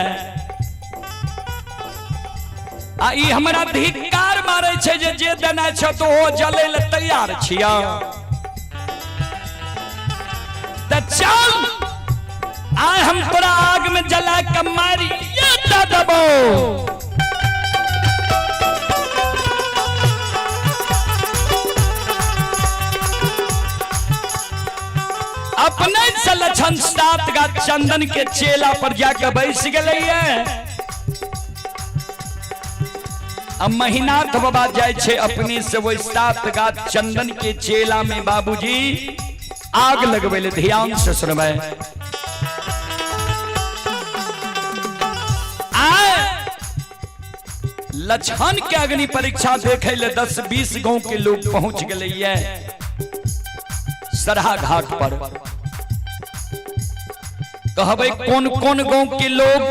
आ ई हमरा धिक्कार मारे छे जे देना छ तो हो जले ले तैयार छिया। त चल आए हम तोरा आग में जला के मारी दबो। अपने से लक्षण 7 गा चंदन के चेला पर जाकर बैठ गए है। अब महीनाथ बाबा जाए छे अपने से वो 7 गा चंदन के चेला में बाबूजी आग लगवे ले। ध्यान से सुनबे। लक्षण के अग्नि परीक्षा देखे ले 10-20 गांव के लोग पहुंच गए सरहा घाट पर। कहबे कौन कौन गांव के लोग?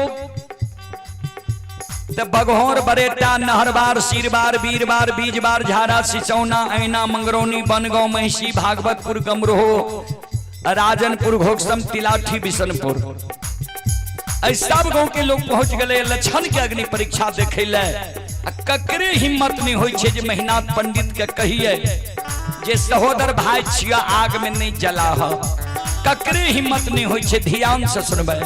बघौर, बरेटा, नहरबार, सिरबार, बीरबार, बीजबार, झारा, सिसौना, ऐना, मंगरौनी, बनगांव, महिषी, भागवतपुर, गमरोह, राजनपुर, घोकसम, तिलाठी, बिशनपुर। सब गांव के लोग पहुंच गए लक्षण के अग्नि परीक्षा देखे ले। ककरे हिम्मत नहीं होई छे जे महीनाथ पंडित के कहिए जे सहोदर भाई छिया आग में नहीं जला है। ककरे हिम्मत नहीं होई छे। ध्यान से सुनबे।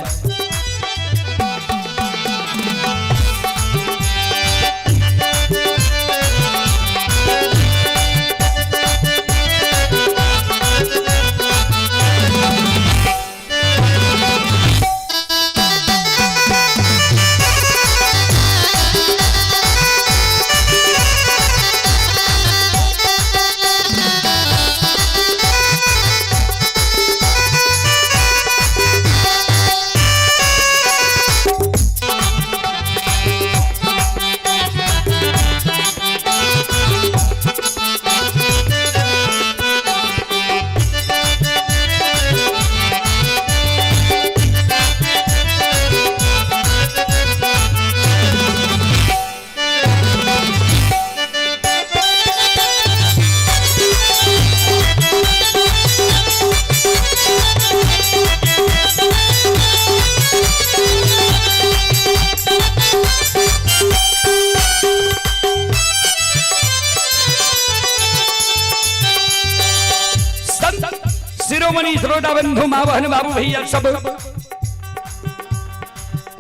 शिरोमणि श्रोता बंधु मां बहन बाबू भैया सब,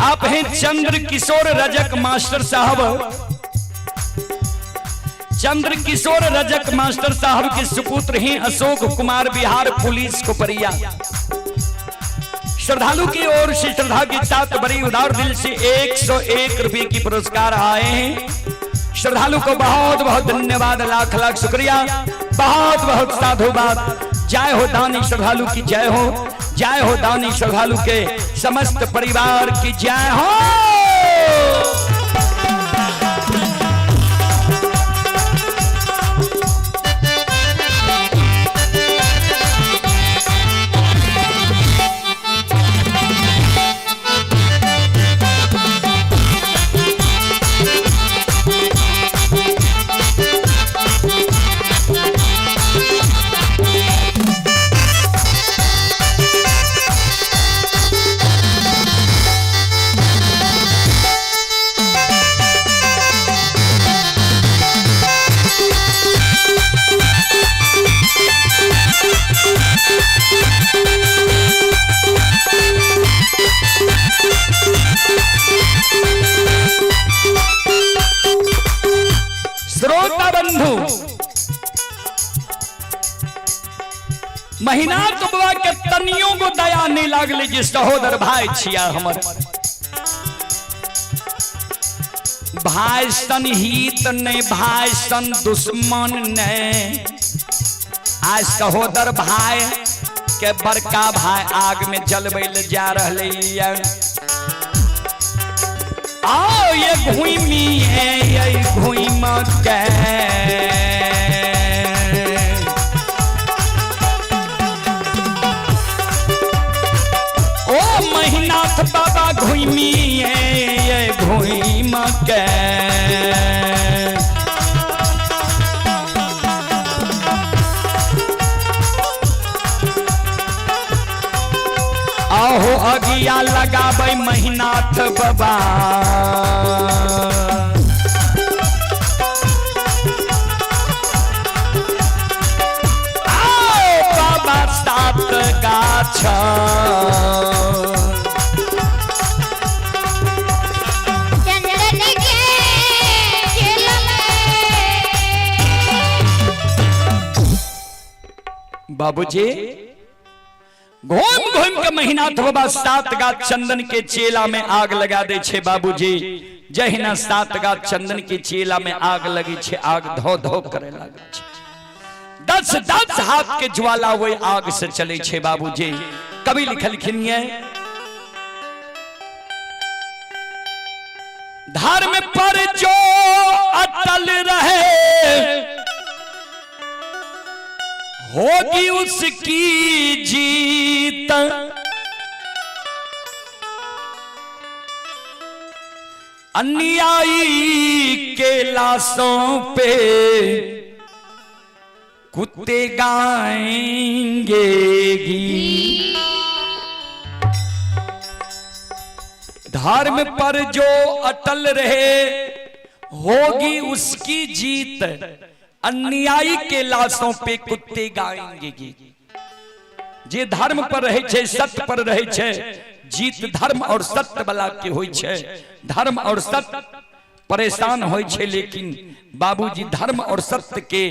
आप हैं चंद्र किशोर रजक मास्टर साहब। चंद्र किशोर रजक मास्टर साहब के सुपुत्र हैं अशोक कुमार, बिहार पुलिस कोपरिया। श्रद्धालु की ओर से श्रद्धा के साथ बड़ी उदार दिल से 101 रुपए की पुरस्कार आए हैं। श्रद्धालु को बहुत बहुत धन्यवाद, लाख लाख शुक्रिया, बहुत बहुत साधुवाद। जय हो दानी श्रद्धालु की जय हो, जय हो दानी श्रद्धालु के समस्त परिवार की जय हो। श्रोता बंधु, महीनाथ बाबा के तनियों को दया नहीं लागले जे सहोदर भाई छिया हमर। भाई सन हित नहीं, भाई सन दुश्मन नहीं। आज सहोदर भाई के बड़का भाई आग में जलबै ले जा रहले। आओ ये घुइमी है, ये घुइम के ओ महीनाथ बाबा घुइमी है, ये घुइम के आहो अगिया लगाबै महीनाथ बाबा। आओ बाबा 7 गाछ चंदन के चेला बाबूजी घूम घूम के महीना धोबा 7 गाछ चंदन के चेला में आग लगा दे छे बाबूजी। जहिना 7 गाछ चंदन के चेला में आग लगी छे आग धो धो करे लगे छे। 10 हाथ के ज्वाला वही आग से चले छे बाबूजी। कवि लिखलखिन धर्म पर जो अटल रहे होगी उसकी जीत। अन्यायी के लाशों पे कुत्ते गाएंगे गीत। धर्म पर जो अटल रहे होगी उसकी जीत। अन्यायी के लाशों पे कुत्ते गाएंगे गीत। जे धर्म पर रहे छे सत्य पर रहे छे जीत धर्म और सत्य वाला के होय छे। धर्म और सत्य परेशान होय छे लेकिन बाबूजी धर्म और सत्य के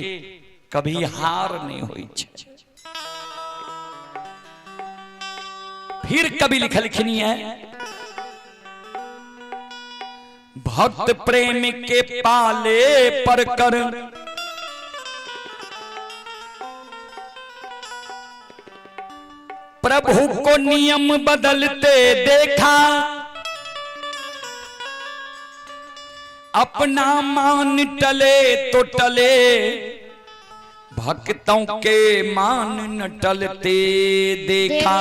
कभी हार नहीं होय छे। फिर कवि लिखलखिन भक्त प्रेम के पाले पर कर प्रभु को नियम बदलते देखा। अपना मान टले तो टले भक्तों के मान न टलते देखा।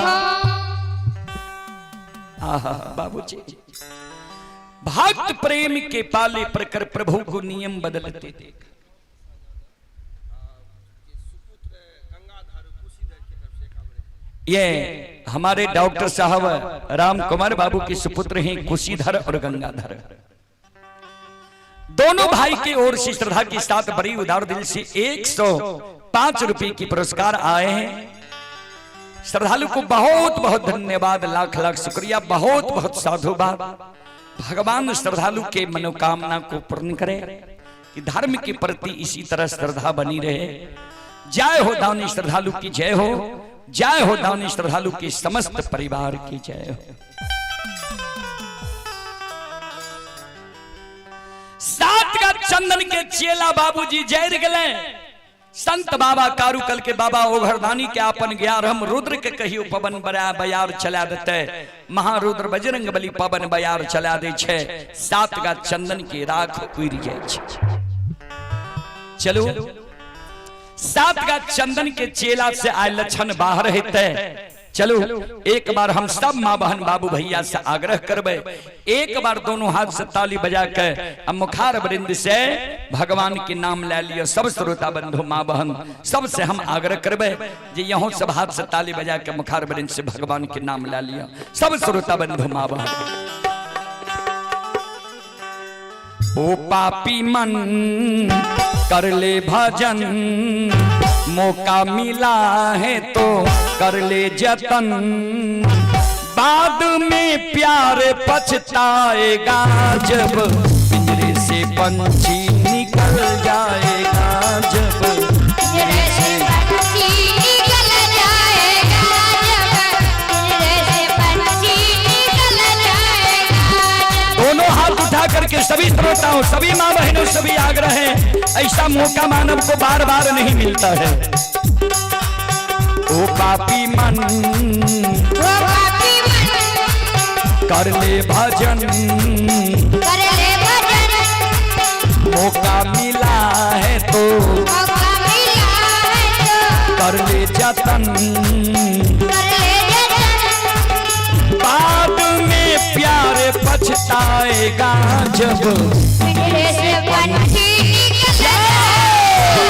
आहा बाबूजी भक्त प्रेम के पाले पर कर प्रभु को नियम बदलते देखा। ये हमारे डॉक्टर साहब राम कुमार बाबू के सुपुत्र हैं कुशीधर और गंगाधर। दोनों भाई की ओर से श्रद्धा के साथ बड़ी उदार दिल से 105 रुपए की पुरस्कार आए हैं। श्रद्धालु को बहुत बहुत धन्यवाद, लाख लाख शुक्रिया, बहुत बहुत साधुवाद। भगवान श्रद्धालु के मनोकामना को पूर्ण करे कि धर्म के प्रति इसी तरह श्रद्धा बनी रहे। जय हो दानी श्रद्धालु की जय हो, जय हो दानी श्रद्धालु के समस्त परिवार की जय हो। 7 गाछ चंदन के चेला बाबूजी जैर गले। संत बाबा कारुकल के बाबा ओघरदानी के आपन 11 रुद्र के कहियो पवन बयार चला देते। महारुद्र बजरंग बली पवन बयार चला दे छे। 7 गाछ चंदन के राख उड़ जाय छे। चलो 7 गाछ चंदन के चेला से आय लक्षण बाहर हेते। चलो एक बार हम सब माँ बहन बाबू भैया से आग्रह करबे, एक बार दोनों हाथ से ताली बजा के मुखार वृंद से भगवान के नाम ले लियो। सब श्रोता बंधु माँ बहन सब से हम आग्रह करबे जे यहाँ सब हाथ से ताली बजा के मुखार वृंद से भगवान के नाम ले लियो। सब श्रोता बंधु माँ बहन। ओ पापी मन कर ले भजन, मौका मिला है तो कर ले जतन। बाद में प्यार पछताएगा जब पिंजरे से पंछी निकल जाएगा। जब पिंजरे से पंछी निकल जाएगा, जब पिंजरे से पंछी निकल जाएगा। दोनों हाथ उठा करके सभी श्रोताओं, सभी माँ बहनों, सभी आग्रह है, ऐसा मौका मानव को बार बार नहीं मिलता है। ओ पापी मन कर ले भजन, मौका मिला है तो कर ले जतन। बाद में प्यार पछताएगा जब पिंजरे से पंछी निकल जाएगा,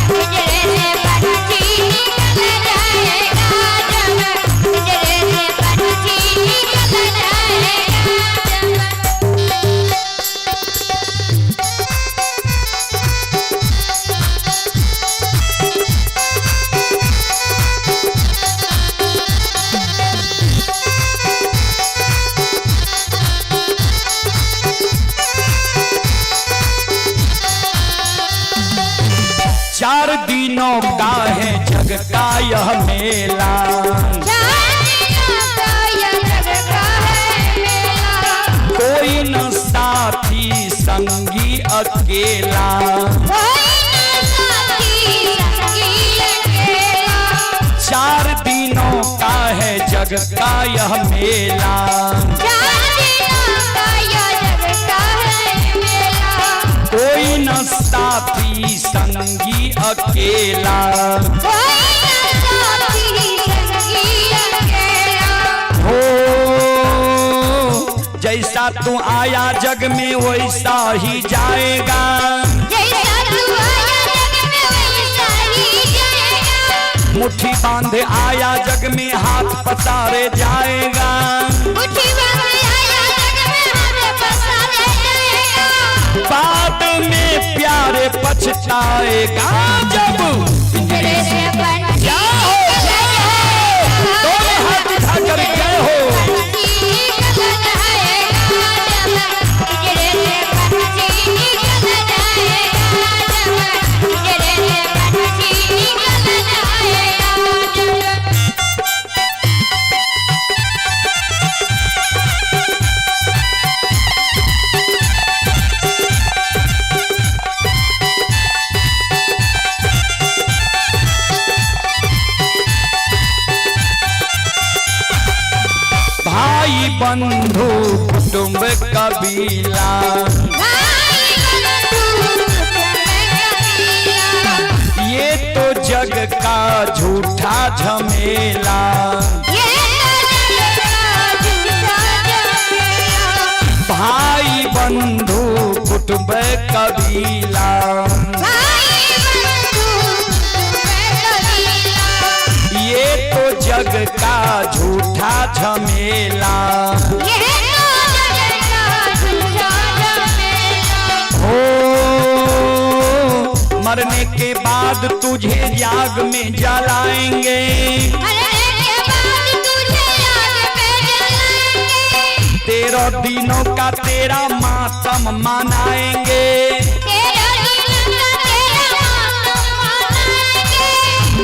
पिंजरे से पंछी निकल जाएगा, जब पिंजरे से पंछी निकल जाएगा। 4 दिनों का है जग का यह मेला, कोई न साथी संगी अकेला, 4 दिनों का है जग का यह मेला, कोई न साथी संगी अकेला। हो जैसा तू आया जग में वैसा ही जाएगा, मुट्ठी बांधे आया जग में हाथ पसारे जाएगा, बाद में प्यारे पछताएगा जब पिंजरे से क्या हो दोनों हाथ उठाकर गए हो। भाई बंधु कुटुंब कबीला, ये तो जग का झूठा झमेला, भाई बंधु कुटुंब कबीला, ये तो जग का झूठा झमेला। हो मरने के बाद तुझे याग में जलाएंगे, 13 दिनों का तेरा मातम मनाएंगे,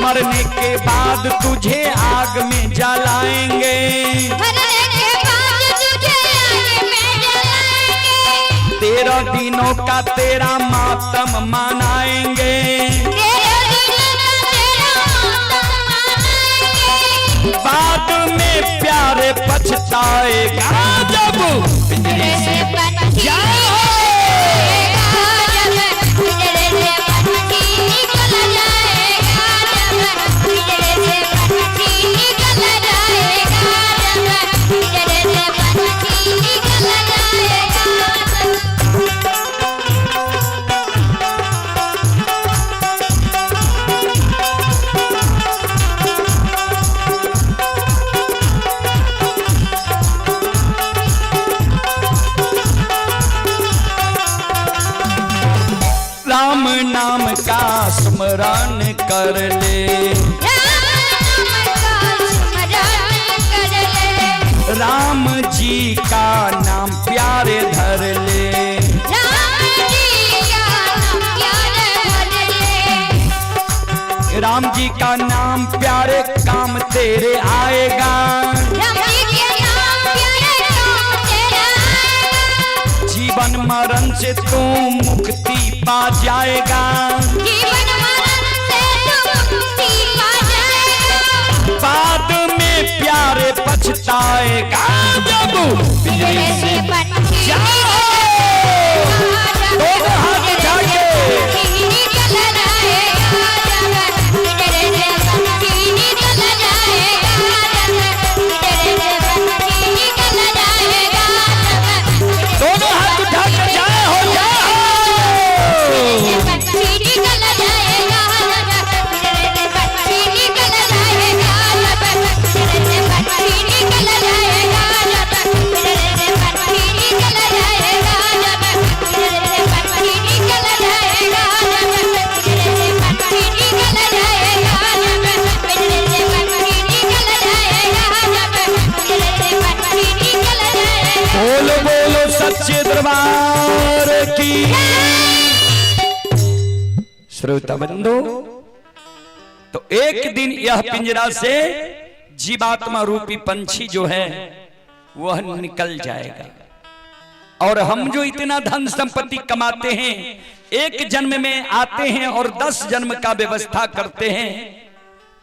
मरने के बाद तुझे आग में जलाएंगे, 13 दिनों का तेरा मातम मनाएंगे, बाद में प्यारे पछताएगा जब पिंजरे से क्या हो। राम नाम का स्मरण कर ले, राम जी का नाम प्यारे धर ले, राम जी का नाम प्यारे काम तेरे आएगा, जीवन मरण से तू मुक्ति पा जाएगा, बाद में प्यारे पछताएगा जब पिंजरे से क्या हो। दोनों हाथ उठा के दोनों हाथ उठा के जाए हो जाओ। श्रोता बंधु, तो एक दिन यह पिंजरा से जीवात्मा रूपी पंछी जो है वह निकल जाएगा। और हम जो इतना धन संपत्ति कमाते हैं, एक जन्म में आते हैं और 10 जन्म का व्यवस्था करते हैं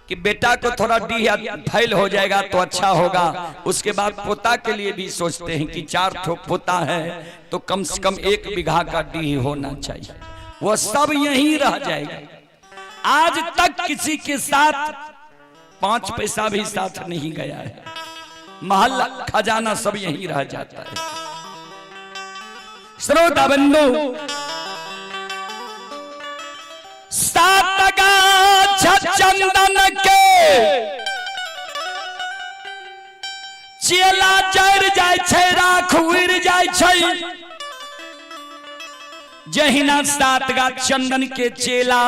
कि बेटा को थोड़ा डी फैल हो जाएगा तो अच्छा होगा। उसके बाद पोता के लिए भी सोचते हैं कि 4 ठो पोता है तो कम से कम 1 बीघा का डी होना चाहिए। वह सब यहीं रह जाएगा। आज तक किसी के साथ 5 पैसा भी साथ नहीं गया है। महल खजाना सब यहीं रह जाता है। श्रोता बंधु, 7 गाछ चंदन के चेला जड़ जाय छै, राख उड़ जाय छै। जहिना 7 गाछ चंदन के चेला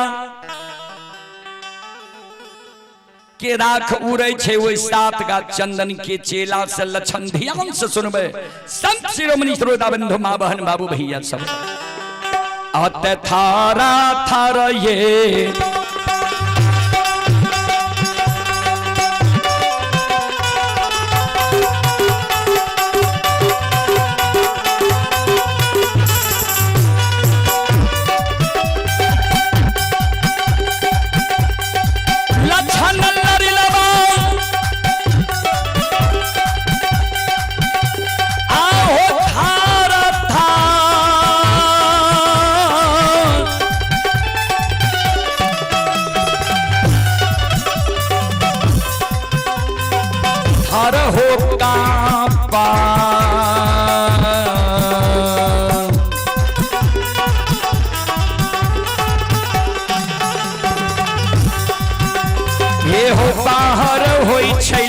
के राख उड़े छे, वही 7 गाछ चंदन के चेला से लक्षण ध्यान से सुनबे। संत शिरोमणि श्रोता बंधु, मां बहन बाबू भैया सब अत थारा थार ये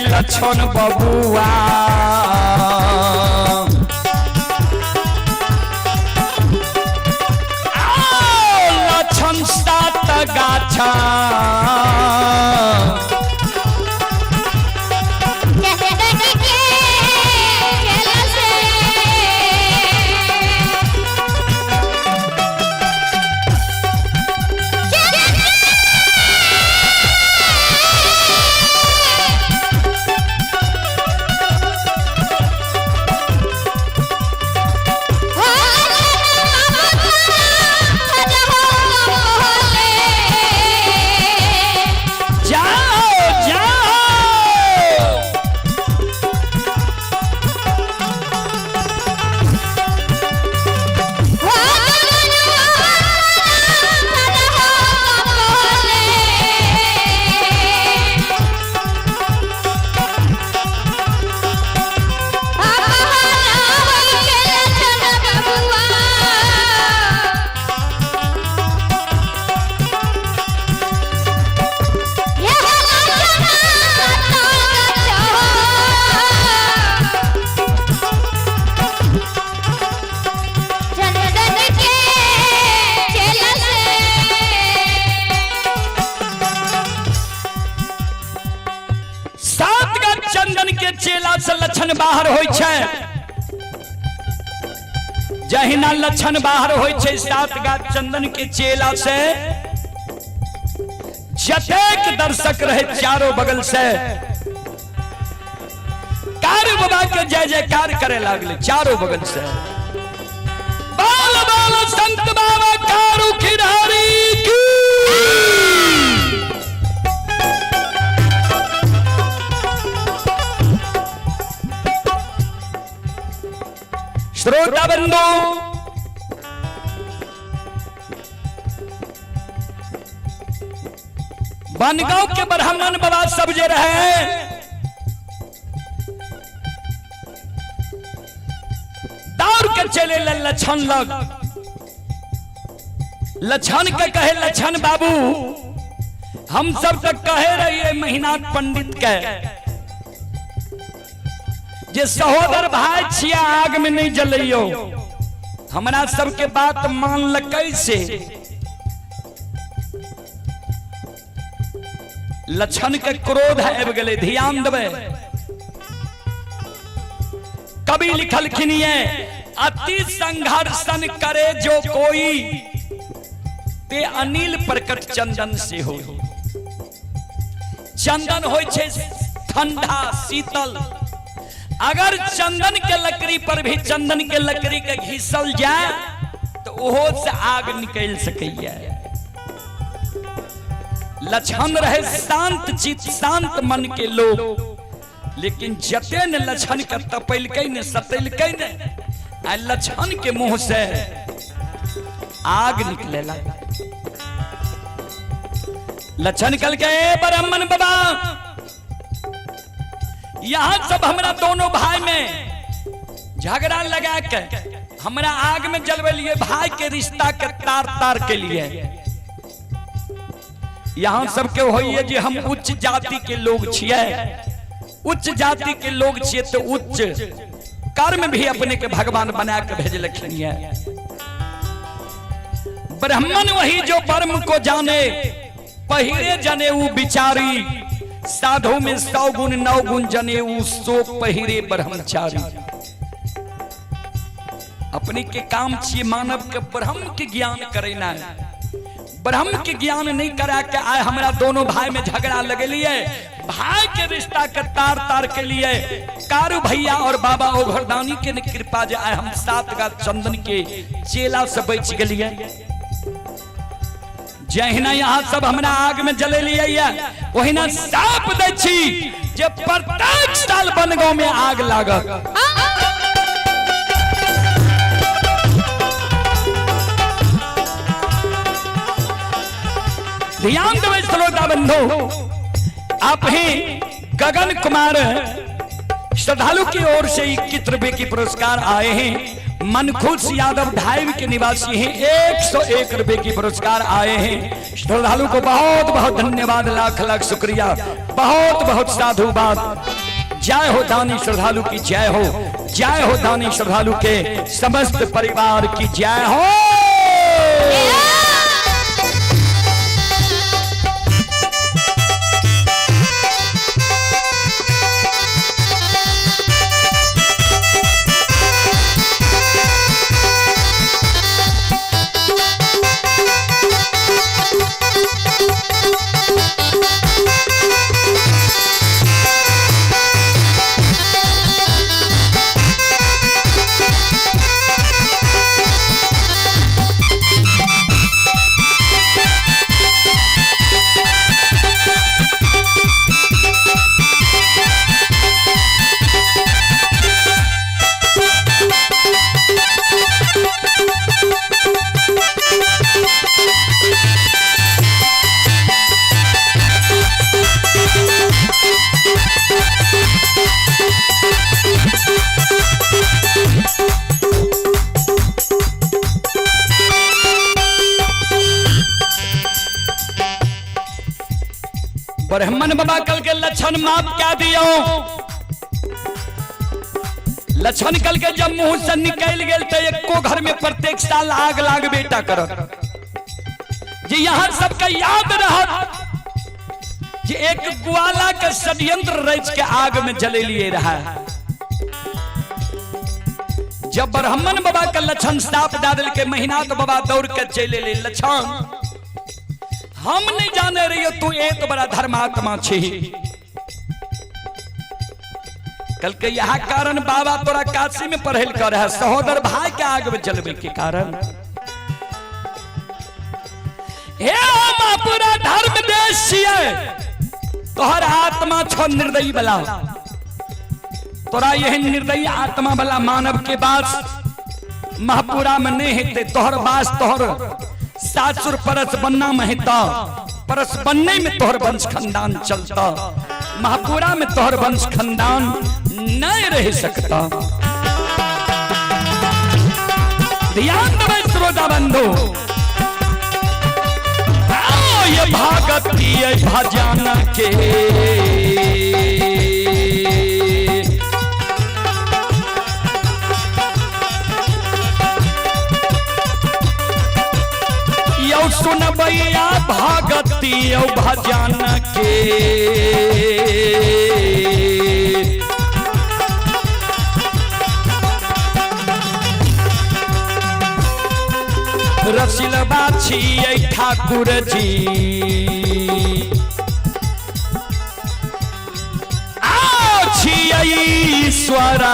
लक्षण बबुआ लक्षण 7 गाछा लक्षण बाहर होय छै। जहिना लक्षण बाहर होय छै 7 गाछ चंदन के चेला से जतेक दर्शक रहे चारों बगल से कार बाबा के जय जयकार करे लागले। चारों बगल से बाल बाल संत बाबा कारू खिरारी की श्रोता बंधु, बनगांव के ब्राह्मण बाबा सब जे रहे दौड़ के चले लक्षण लग। लक्षण के कहे, लक्षण बाबू हम सब तक कहे रहिए महीनाथ पंडित के जे सहोदर भाई छिया, आग में नहीं जलियो। हमरा सबके बात मान ल कैसे। लक्षण के क्रोध आबि गेलै, ध्यान देबै। कवि लिखलखिन ये अति संघर्षण करे जो कोई ते अनिल प्रकट चंदन से हो। चंदन होय छे ठंडा शीतल। अगर चंदन के लकड़ी पर भी चंदन के लकड़ी के घिसल जाए तो ओहो से आग निकल सकैया। लक्षण रहे शांत चित शांत मन के लोग, लेकिन जते ने लक्षण के तपैलकै ने सतैलकै ने आ लक्षण के मुंह से आग निकले लगा। लक्षण निकल के ब्राह्मण बाबा यहां सब हमरा दोनों भाई में झगड़ा लगा के हमरा आग में जलवे लिए भाई के रिश्ता के तार तार के लिए। यहाँ सबके होइए जे हम उच्च जाति के लोग छिए, उच्च जाति के लोग छिए तो उच्च कर्म भी अपने के भगवान बना के भेजलखिन। ब्राह्मण वही जो परम को जाने, पहिरे जने ऊ बिचारी, साधु में 100 गुण 9 गुण जने ऊ सो पहिरे ब्रह्मचारी। अपने के काम छिए मानव के ब्रह्म के ज्ञान करेना, ब्रह्म के ज्ञान नहीं करा के आए हमरा दोनों भाई में झगड़ा लगेलिए। भाई के रिश्ता के तार तार के लिए कारू भैया और बाबा ओघरदानी के कृपा जे आए हम 7 गा चंदन के चेला से बच गलिए। जहिना यहाँ सब हमरा आग में जलेलिए वहिना साप दै छी जे प्रत्येक साल बनगांव में आग लागत। ध्यान देवे श्रोता बंधु, आप ही गगन कुमार श्रद्धालु की ओर से 21 रुपए की पुरस्कार आए हैं। मनखुश यादव ढाइव के निवासी हैं, 101 रुपए की पुरस्कार आए हैं। श्रद्धालु को बहुत बहुत धन्यवाद, लाख लाख शुक्रिया, बहुत बहुत साधुवाद। जय हो दानी श्रद्धालु की जय हो, जय हो दानी श्रद्धालु के समस्त परिवार की जय हो। ब्राह्मण बाबा कल के लक्षण माप क्या दियो। लक्षण कल के जब मुंह से निकल गए तो एको घर में प्रत्येक साल आग लाग बेटा करत। जी यहाँ सबका याद रहत जे एक ग्वाला के षड्यंत्र रच के आग में जले लिए रहा। जब ब्राह्मण बाबा का लक्षण साफ डाल के महीना तो बाबा दौड़ के चले ले। लक्षण हम नहीं जाने रही हो तू एक बड़ा धर्मात्मा छी। कल के यहाँ कारण बाबा तोरा काशी में पढ़ल कर है, सहोदर भाई के आग में जलवे के कारण। हे पूरा धर्म देश छिए, तोहर आत्मा छो निर्दयी बला। तोरा यह निर्दयी आत्मा वाला मानव के बास महापुरा में नहीं हेते। तोहर बास तोहर सासुर परस बनना महता, परस बनने में तोहर वंश खानदान चलता। महापुरा में तोहर वंश खानदान नहीं रह सकता। ध्यान देवे श्रोता बंधु, ये भागती भजन के सुनबैया भागती भजन के रसिलबा छियै ठाकुर जी ईश्वरा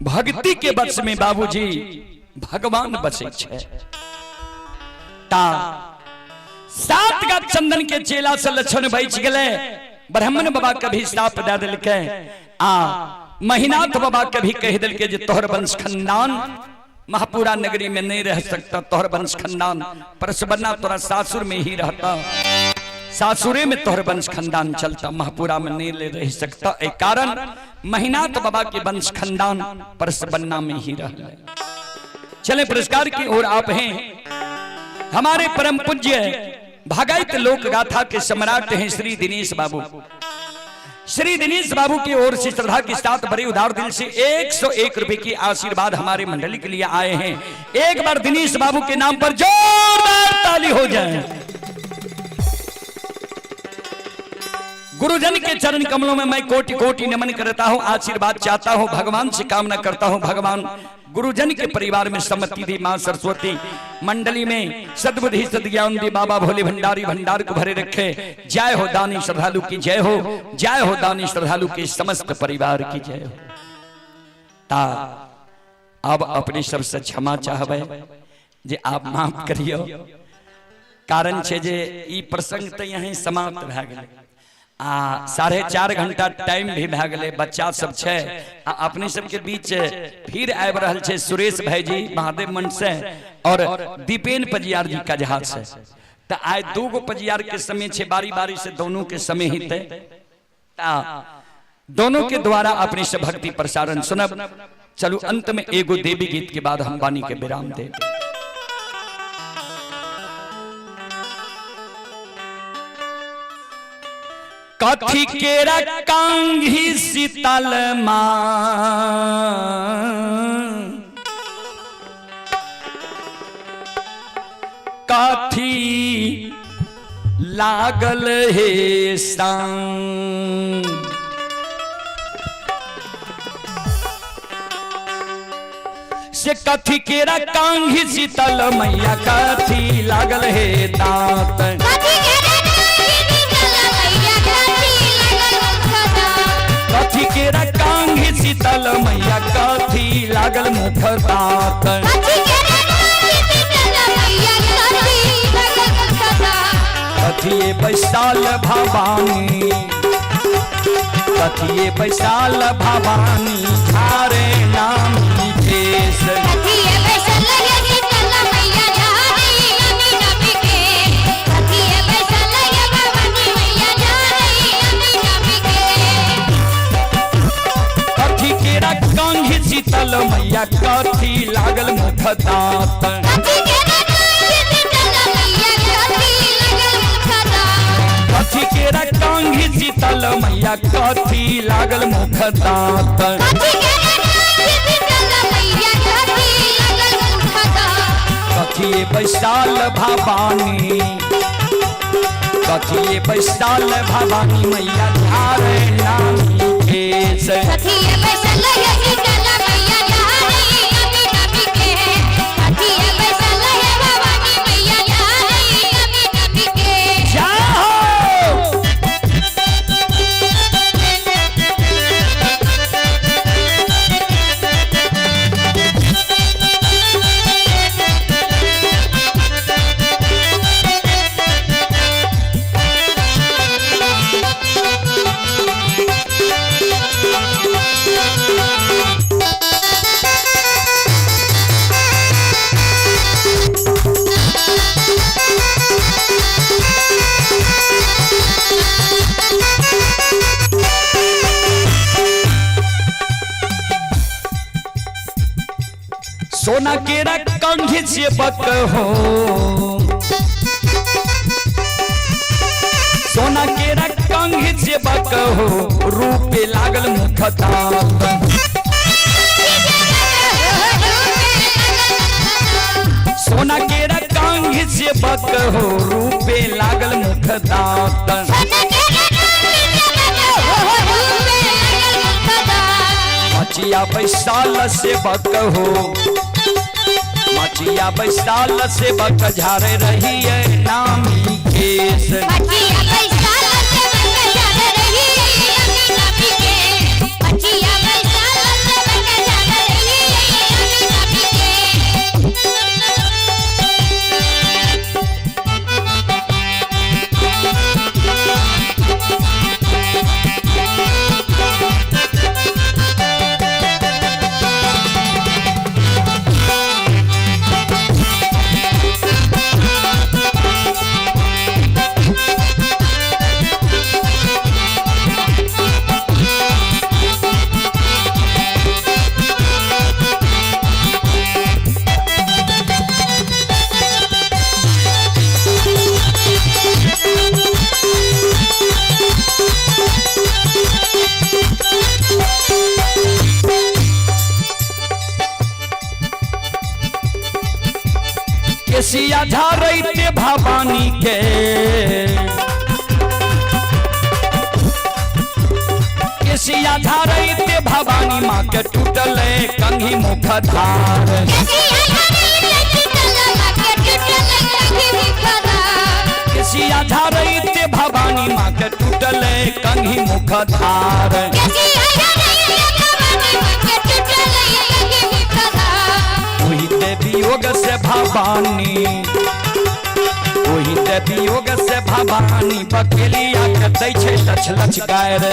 भक्ति के बस में बाबूजी भगवान बसे छे। ता सात का चंदन के चेला से लक्षण बच गए। ब्राह्मण बाबा कभी साप दे दिल के महीनाथ बाबा कभी कह दिल के तोहर वंश खानदान महापुरा नगरी में नहीं रह सकता, तोहर वंश खानदान परसबन्ना तोरा सासुर में ही रहता, सासुरे में तोहर वंश खानदान चलता, महापुरा में नहीं ले रह सकता। एक कारण महीनाथ बाबा के वंश खानदान परसबन्ना में ही रह। चले पुरस्कार की ओर आप हैं हमारे परम पूज्य भागायत लोक गाथा के सम्राट हैं श्री दिनेश बाबू। श्री दिनेश बाबू की ओर से श्रद्धा के साथ बड़े उदार दिल से 101 रुपए की आशीर्वाद हमारे मंडली के लिए आए हैं। एक बार दिनेश बाबू के नाम पर जोरदार ताली हो जाए। गुरुजन के चरण कमलों में मैं कोटि कोटि नमन करता हूं, आशीर्वाद चाहता हूं, भगवान से कामना करता हूं भगवान गुरुजन के परिवार में सम्मति दी, मां सरस्वती मंडली में सद्बुद्धि सद्ज्ञान दी, बाबा भोले भंडारी भंडार को भरे रखे। जय हो दानी श्रद्धालु की जय हो, जय हो दानी श्रद्धालु के समस्त परिवार की जय हो। ता अब अपने सबसे क्षमा चाहबे जे आप माफ करियो, कारण छे जे ई प्रसंग त यहीं समाप्त भ गेल। 4.5 घंटा टाइम भी भए गेलै, बच्चा सब छे अपने सबके बीच फिर आबि रहल छे सुरेश भाई जी महादेव मंच से और दीपेन पजियार जी का जहाज से। तो आज 2 पजियार के समय छे, बारी बारी से दोनों के समय हिते दोनों के द्वारा अपने से भक्ति प्रसारण सुनब। चलो अंत में एगो देवी गीत के बाद हम वाणी के विराम दे। कथी केरा कांघी शीतल मां कथी लागल हे संग से कथी केरा कांघी शीतल मैया कथी लागल हे दांत कथी केरा कांघी शीतल मैया कथी लागल मुख दांत कथिए बैसाल भवानी कथिए बैसाल भवानी झारे नाम केश कांघी शीतल मैया कथी लागल मुख दांत कथी केरा कांघी शीतल मैया कथी लागल मुख दांत कथिए बैसाल भवानी कथिए बैसाल भवानी मैया झारे नामी केश सोना केरा कांघी सेवक हो सोना केरा कांघी सेवक हो रूपे लागल मुख दांत सोना केरा कांघी बक हो रूपे लागल मुख दांत मचिया बैसाल से बक हो मचिया बैसाल से बक झारे रही है नामी केस केसिया झारैते भवानी के केसिया झारैते भवानी माँ के टूटल कंघी मुख धार केसिया झारैते भवानी माँ के टूटल कंघी मुख धार वियोग से भवानी वही वियोग से भवानी बकेलिया के दै छै लछ लछ गायर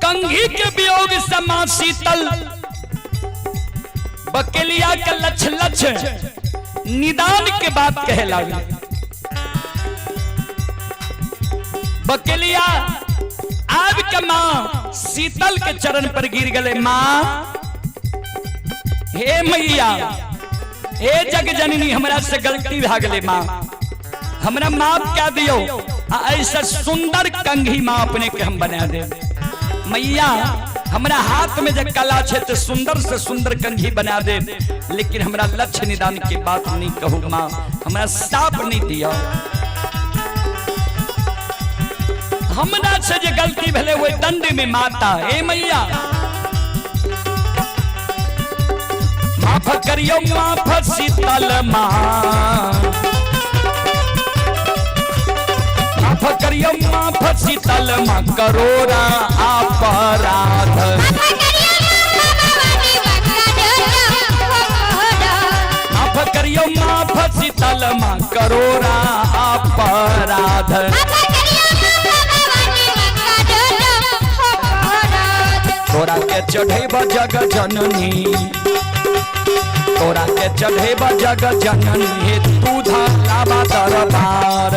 कंघी के वियोग से मां शीतल बकेलिया के लछ लछ निदान के बात कहे लगी बकेलिया आज के मां शीतल के चरण पर गिर गए मां हे मैया हे जग जननी हमरा से गलती भ गले मां हमरा माफ क्या दियो ऐसा सुंदर कंघी मां अपने के हम बना दे मैया हमरा हाथ में जब कला छे तो सुंदर से सुंदर कंघी बना दे लेकिन हमरा लक्ष्य निदान की बात नहीं कहू मां हमरा साप नहीं दिया हमरा से जो गलती भले वो दंड में माता ए मैया माफ करियो माफ शीतल मां माफ करियो माफ शीतल मां करोड़ा अपराध माफ करियो माफ शीतल मां करोड़ा अपराध तोरा के चढ़ेब जग जननी तोरा के चढ़ेब जग जननी तू धावा दरबार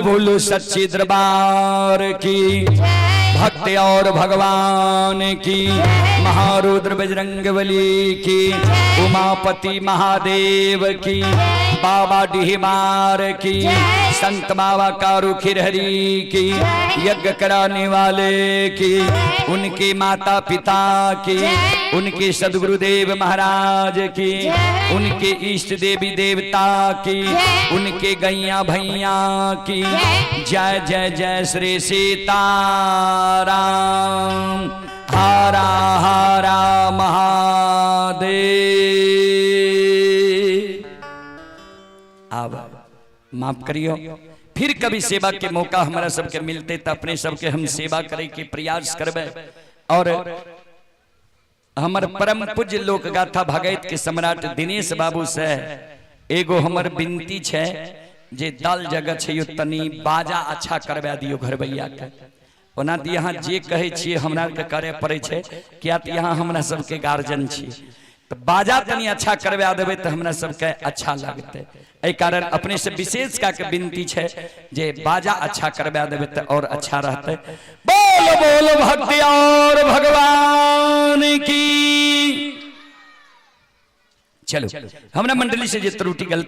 बोलो सच्ची दरबार की। भक्त और भगवान की, महारुद्र बजरंगबली की, उमापति महादेव की, बाबा डिहमार की, संत बाबा कारू खिरहरी की, यज्ञ कराने वाले की, उनके माता पिता की, उनके सदगुरुदेव महाराज की, उनके इष्ट देवी देवता की, उनके गैया भैया की। जय जय जय श्री सीताराम। हरा हरा महादेव। अब माफ करियो, फिर कभी सेवा के मौका हमारा सबके मिलते तो अपने सबके हम सेवा करे के प्रयास करबे। और हमर परम पूज्य लोक गाथा भगत के सम्राट दिनेश बाबू से एगो हमर विनती छे, जे दल जगह छे यो तनी बाजा अच्छा करवा दियो घरबैया के। ओना त यहाँ जे कहे छिए हमरा के करे पड़े छे, किया त यहाँ हमरा सबके गार्जियन छी, तो बाजा तनी अच्छा करवा देबे तो हमरा सबके अच्छा लगते। एहि कारण अपने से विशेष का के विनती छे, जे बाजा अच्छा करवा देबे तो और अच्छा रहते। बोल बोल भक्ति और भगवान की। चलो हमरा मंडली से जे त्रुटि गलती